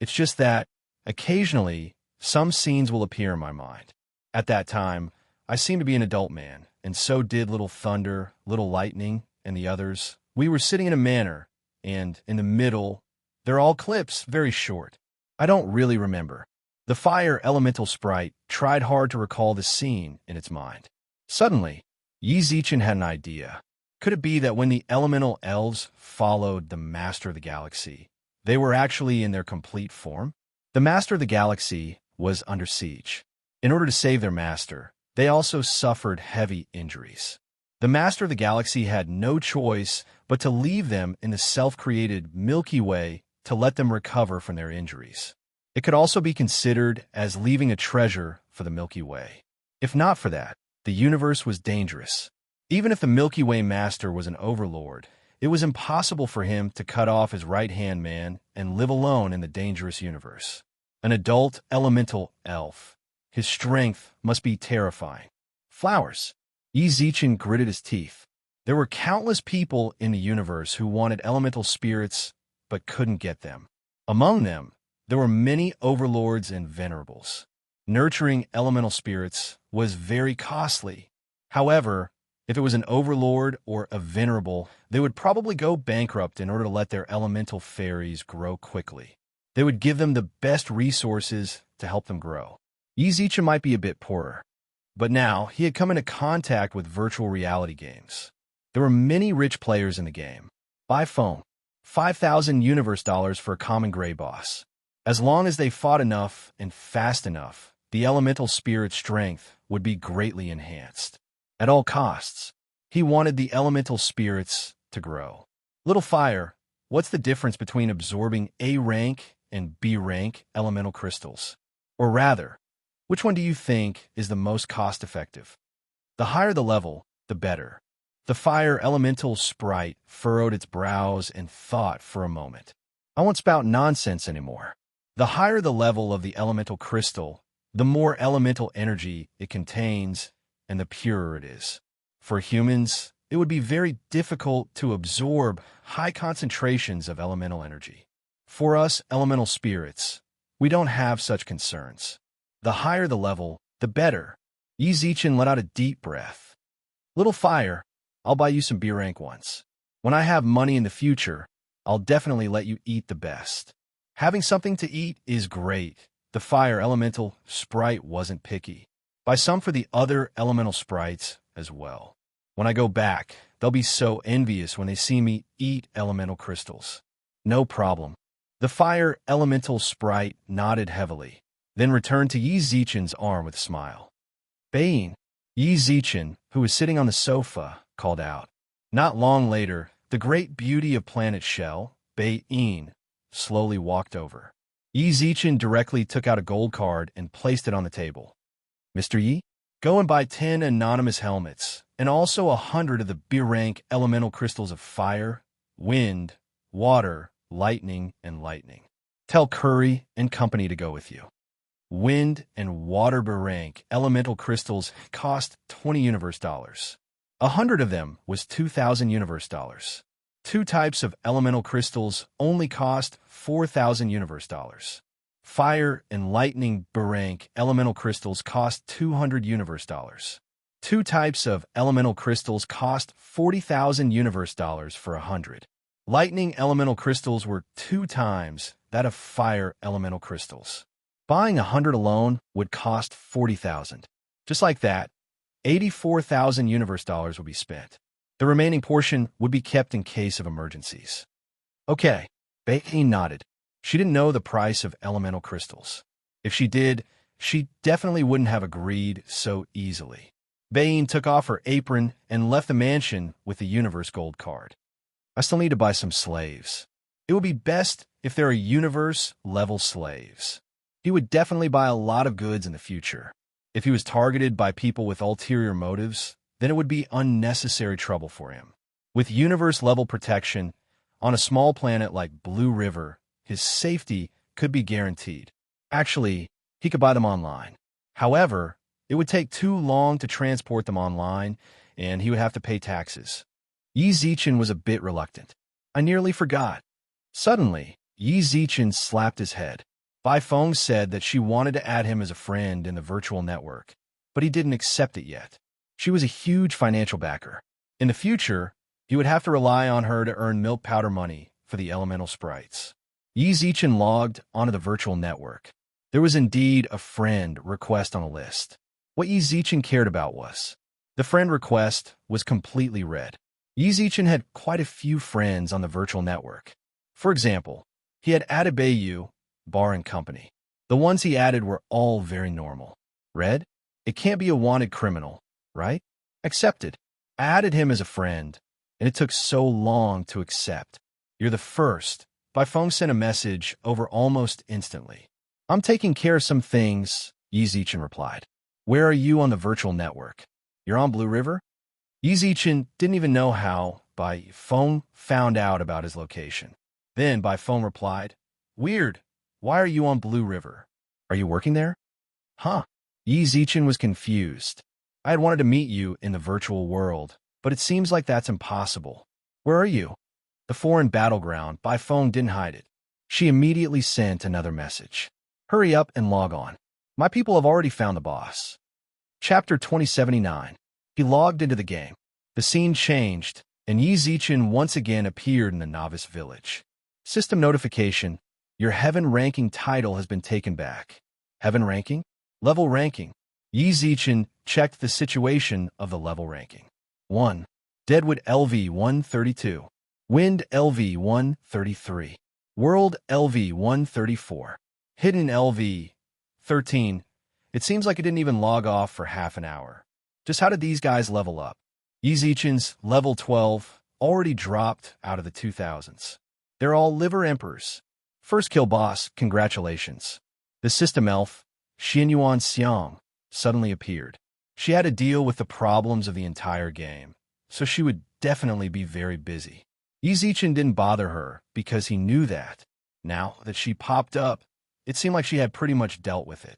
It's just that, occasionally, some scenes will appear in my mind. At that time, I seemed to be an adult man, and so did Little Thunder, Little Lightning, and the others. We were sitting in a manor, and in the middle, they're all clips, very short. I don't really remember. The fire elemental sprite tried hard to recall the scene in its mind. Suddenly, Yi Zichen had an idea. Could it be that when the elemental elves followed the Master of the Galaxy, they were actually in their complete form? The Master of the Galaxy was under siege. In order to save their master, they also suffered heavy injuries. The Master of the Galaxy had no choice but to leave them in the self-created Milky Way to let them recover from their injuries. It could also be considered as leaving a treasure for the Milky Way. If not for that, the universe was dangerous. Even if the Milky Way Master was an overlord, it was impossible for him to cut off his right-hand man and live alone in the dangerous universe. An adult elemental elf. His strength must be terrifying. Flowers. Yi Zichen gritted his teeth. There were countless people in the universe who wanted elemental spirits but couldn't get them. Among them, there were many overlords and venerables. Nurturing elemental spirits was very costly. However, if it was an overlord or a venerable, they would probably go bankrupt in order to let their elemental fairies grow quickly. They would give them the best resources to help them grow. Yi Zichen might be a bit poorer, but now he had come into contact with virtual reality games. There were many rich players in the game. Buy phone. 5,000 universe dollars for a common gray boss. As long as they fought enough and fast enough, the elemental spirit's strength would be greatly enhanced. At all costs, he wanted the elemental spirits to grow. Little Fire, what's the difference between absorbing A rank and B rank elemental crystals? Or rather, which one do you think is the most cost-effective? The higher the level, the better. The fire elemental sprite furrowed its brows and thought for a moment. I won't spout nonsense anymore. The higher the level of the elemental crystal, the more elemental energy it contains and the purer it is. For humans, it would be very difficult to absorb high concentrations of elemental energy. For us elemental spirits, we don't have such concerns. The higher the level, the better. Yi Zichen let out a deep breath. Little Fire, I'll buy you some B rank once. When I have money in the future, I'll definitely let you eat the best. Having something to eat is great. The fire elemental sprite wasn't picky. Buy some for the other elemental sprites as well. When I go back, They'll be so envious when they see me eat elemental crystals. No problem. The fire elemental sprite nodded heavily, then returned to Yi Zichen's arm with a smile. Baying, Yi Zichen, who was sitting on the sofa, called out. Not long later, the great beauty of Planet Shell, Bai-yin, slowly walked over. Yi Zichen directly took out a gold card and placed it on the table. Mr. Yi, go and buy 10 anonymous helmets, and also 100 of the B-rank elemental crystals of fire, wind, water, lightning, and lightning. Tell Curry and company to go with you. Wind and water B-rank elemental crystals cost 20 universe dollars. 100 of them was 2,000 universe dollars. 2 types of elemental crystals only cost 4,000 universe dollars. Fire and lightning B-rank elemental crystals cost 200 universe dollars. 2 types of elemental crystals cost 40,000 universe dollars for 100. Lightning elemental crystals were 2 times that of fire elemental crystals. Buying 100 alone would cost 40,000. Just like that, 84,000 universe dollars would be spent. The remaining portion would be kept in case of emergencies. Okay, Becky nodded. She didn't know the price of elemental crystals. If she did, she definitely wouldn't have agreed so easily. Bain took off her apron and left the mansion with the universe gold card. I still need to buy some slaves. It would be best if there are universe-level slaves. He would definitely buy a lot of goods in the future. If he was targeted by people with ulterior motives, then it would be unnecessary trouble for him. With universe-level protection, on a small planet like Blue River, his safety could be guaranteed. Actually, he could buy them online. However, it would take too long to transport them online, and he would have to pay taxes. Yi Zichen was a bit reluctant. I nearly forgot. Suddenly, Yi Zichen slapped his head. Bai Feng said that she wanted to add him as a friend in the virtual network, but he didn't accept it yet. She was a huge financial backer. In the future, he would have to rely on her to earn milk powder money for the elemental sprites. Yi Zichen logged onto the virtual network. There was indeed a friend request on the list. What Yi Zichen cared about was the friend request was completely red. Yi Zichen had quite a few friends on the virtual network. For example, he had added Beiyu, Bar and Company. The ones he added were all very normal. Red? It can't be a wanted criminal, right? Accepted. I added him as a friend, and it took so long to accept. You're the first. Bai Feng sent a message over almost instantly. I'm taking care of some things, Yi Zichen replied. Where are you on the virtual network? You're on Blue River? Yi Zichen didn't even know how Bai Feng found out about his location. Then Bai Feng replied, Weird. Why are you on Blue River? Are you working there? Huh. Yi Zichen was confused. I had wanted to meet you in the virtual world, but it seems like that's impossible. Where are you? The foreign battleground. Bai Feng didn't hide it. She immediately sent another message. Hurry up and log on. My people have already found the boss. Chapter 2079. He logged into the game. The scene changed, and Yi Zichen once again appeared in the novice village. System notification. Your heaven ranking title has been taken back. Heaven ranking? Level ranking. Yi Zichen checked the situation of the level ranking. 1. Deadwood LV 132. Wind LV 133. World LV 134. Hidden LV 13. It seems like it didn't even log off for half an hour. Just how did these guys level up? Yi Zichen's level 12 already dropped out of the 2000s. They're all liver emperors. First kill boss, congratulations. The system elf, Xianyuan Xiang, suddenly appeared. She had to deal with the problems of the entire game, so she would definitely be very busy. Yi Zichen didn't bother her because he knew that. Now that she popped up, it seemed like she had pretty much dealt with it.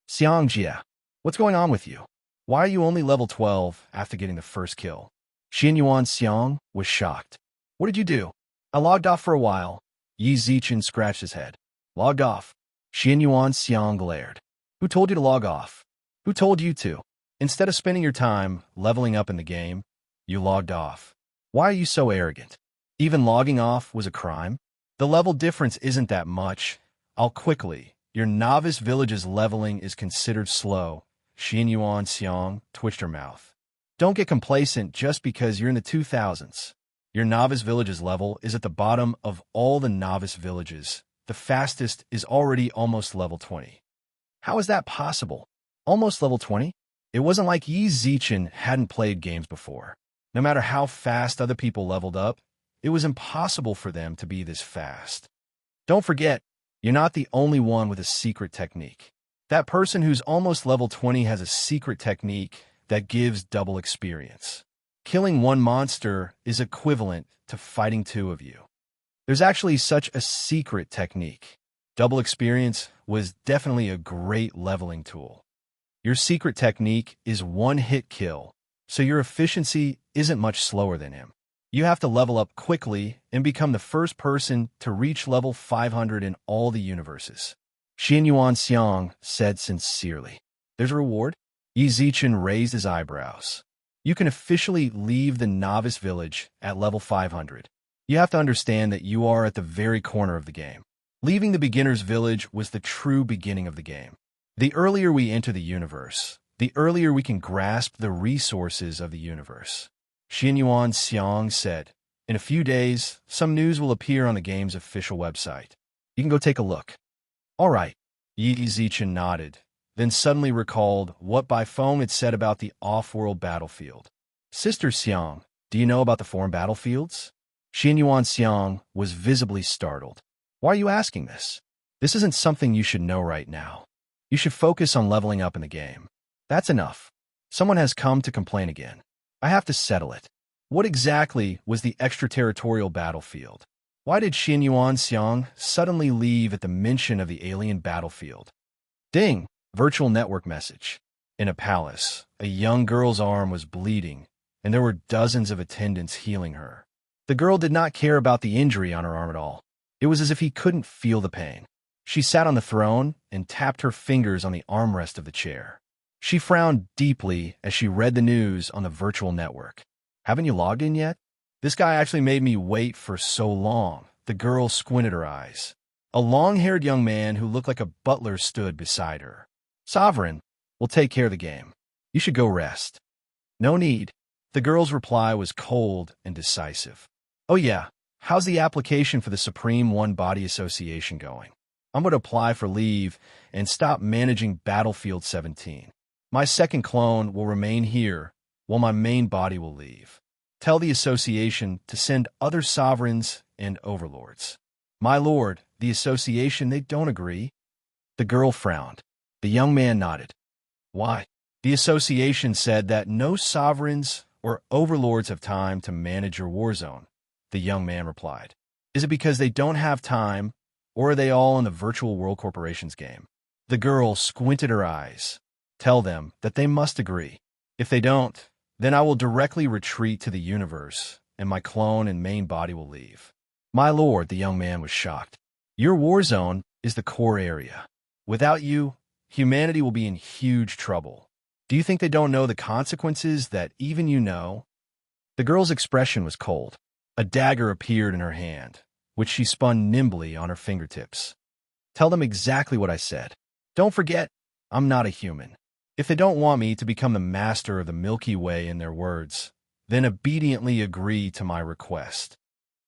Xiang Jia, what's going on with you? Why are you only level 12 after getting the first kill? Xianyuan Xiang was shocked. What did you do? I logged off for a while. Yi Zichen scratched his head. Logged off. Xianyuan Xiang glared. Who told you to log off? Who told you to? Instead of spending your time leveling up in the game, you logged off. Why are you so arrogant? Even logging off was a crime? The level difference isn't that much. I'll quickly. Your novice village's leveling is considered slow. Xianyuan Xiang twitched her mouth. Don't get complacent just because you're in the 2000s. Your novice village's level is at the bottom of all the novice villages. The fastest is already almost level 20. How is that possible? Almost level 20? It wasn't like Yi Zichen hadn't played games before. No matter how fast other people leveled up, it was impossible for them to be this fast. Don't forget, you're not the only one with a secret technique. That person who's almost level 20 has a secret technique that gives double experience. Killing one monster is equivalent to fighting two of you. There's actually such a secret technique. Double experience was definitely a great leveling tool. Your secret technique is one-hit kill, so your efficiency isn't much slower than him. You have to level up quickly and become the first person to reach level 500 in all the universes. Xin Yuan Xiang said sincerely. There's a reward? Yi Zichen raised his eyebrows. You can officially leave the novice village at level 500. You have to understand that you are at the very corner of the game. Leaving the beginner's village was the true beginning of the game. The earlier we enter the universe, the earlier we can grasp the resources of the universe. Xin Yuan Xiang said, in a few days, some news will appear on the game's official website. You can go take a look. All right, Yi Zichen nodded, then suddenly recalled what Baifeng had said about the off-world battlefield. Sister Xiang, do you know about the foreign battlefields? Xin Yuan Xiang was visibly startled. Why are you asking this? This isn't something you should know right now. You should focus on leveling up in the game. That's enough. Someone has come to complain again. I have to settle it. What exactly was the extraterritorial battlefield? Why did Xin Yuan Xiang suddenly leave at the mention of the alien battlefield? Ding! Virtual network message. In a palace, a young girl's arm was bleeding, and there were dozens of attendants healing her. The girl did not care about the injury on her arm at all. It was as if he couldn't feel the pain. She sat on the throne and tapped her fingers on the armrest of the chair. She frowned deeply as she read the news on the virtual network. Haven't you logged in yet? This guy actually made me wait for so long. The girl squinted her eyes. A long-haired young man who looked like a butler stood beside her. Sovereign, we'll take care of the game. You should go rest. No need. The girl's reply was cold and decisive. Oh yeah, how's the application for the Supreme One Body Association going? I'm going to apply for leave and stop managing Battlefield 17. My second clone will remain here while my main body will leave. Tell the association to send other sovereigns and overlords. My lord, the association, they don't agree. The girl frowned. The young man nodded. Why? The association said that no sovereigns or overlords have time to manage your war zone. The young man replied. Is it because they don't have time, or are they all in the Virtual World Corporation's game? The girl squinted her eyes. Tell them that they must agree. If they don't, then I will directly retreat to the universe, and my clone and main body will leave. My lord, the young man was shocked. Your war zone is the core area. Without you, humanity will be in huge trouble. Do you think they don't know the consequences that even you know? The girl's expression was cold. A dagger appeared in her hand, which she spun nimbly on her fingertips. Tell them exactly what I said. Don't forget, I'm not a human. If they don't want me to become the master of the Milky Way in their words, then obediently agree to my request.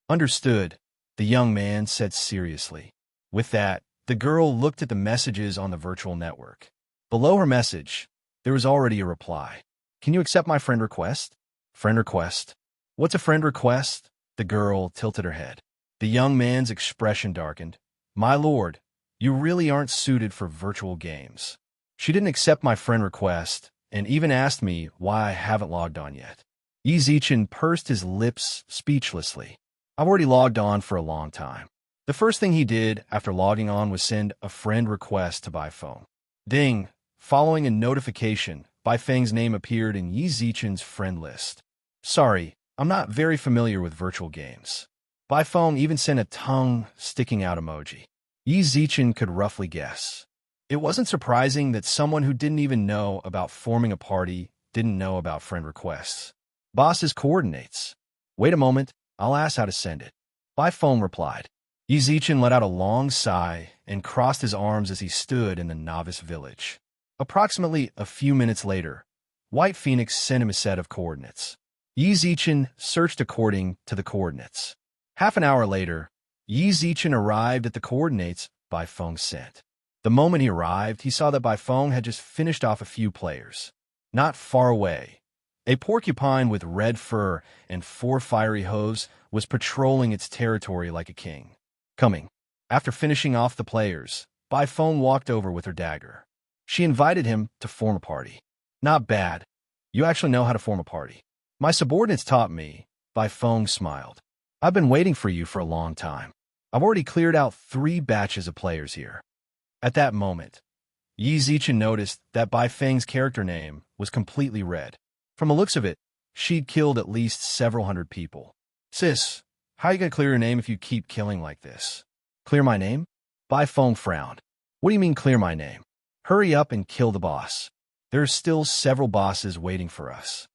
Understood, the young man said seriously. With that, the girl looked at the messages on the virtual network. Below her message, there was already a reply. Can you accept my friend request? Friend request. What's a friend request? The girl tilted her head. The young man's expression darkened. My lord, you really aren't suited for virtual games. She didn't accept my friend request and even asked me why I haven't logged on yet. Yi Zichen pursed his lips speechlessly. I've already logged on for a long time. The first thing he did after logging on was send a friend request to Baifeng. Ding! Following a notification, Baifeng's name appeared in Yi Zichen's friend list. Sorry, I'm not very familiar with virtual games. Baifeng even sent a tongue sticking out emoji. Yi Zichen could roughly guess. It wasn't surprising that someone who didn't even know about forming a party didn't know about friend requests. Boss's coordinates. Wait a moment, I'll ask how to send it. Baifeng replied. Yi Zichen let out a long sigh and crossed his arms as he stood in the novice village. Approximately a few minutes later, White Phoenix sent him a set of coordinates. Yi Zichen searched according to the coordinates. Half an hour later, Yi Zichen arrived at the coordinates Bai Feng sent. The moment he arrived, he saw that Bai Feng had just finished off a few players. Not far away, a porcupine with red fur and 4 fiery hooves was patrolling its territory like a king. Coming. After finishing off the players, Bai Feng walked over with her dagger. She invited him to form a party. Not bad. You actually know how to form a party. My subordinates taught me, Bai Feng smiled. I've been waiting for you for a long time. I've already cleared out 3 batches of players here. At that moment, Yi Zichen noticed that Bai Feng's character name was completely red. From the looks of it, she'd killed at least several hundred people. Sis, how are you going to clear your name if you keep killing like this? Clear my name? Bai Feng frowned. What do you mean clear my name? Hurry up and kill the boss. There are still several bosses waiting for us.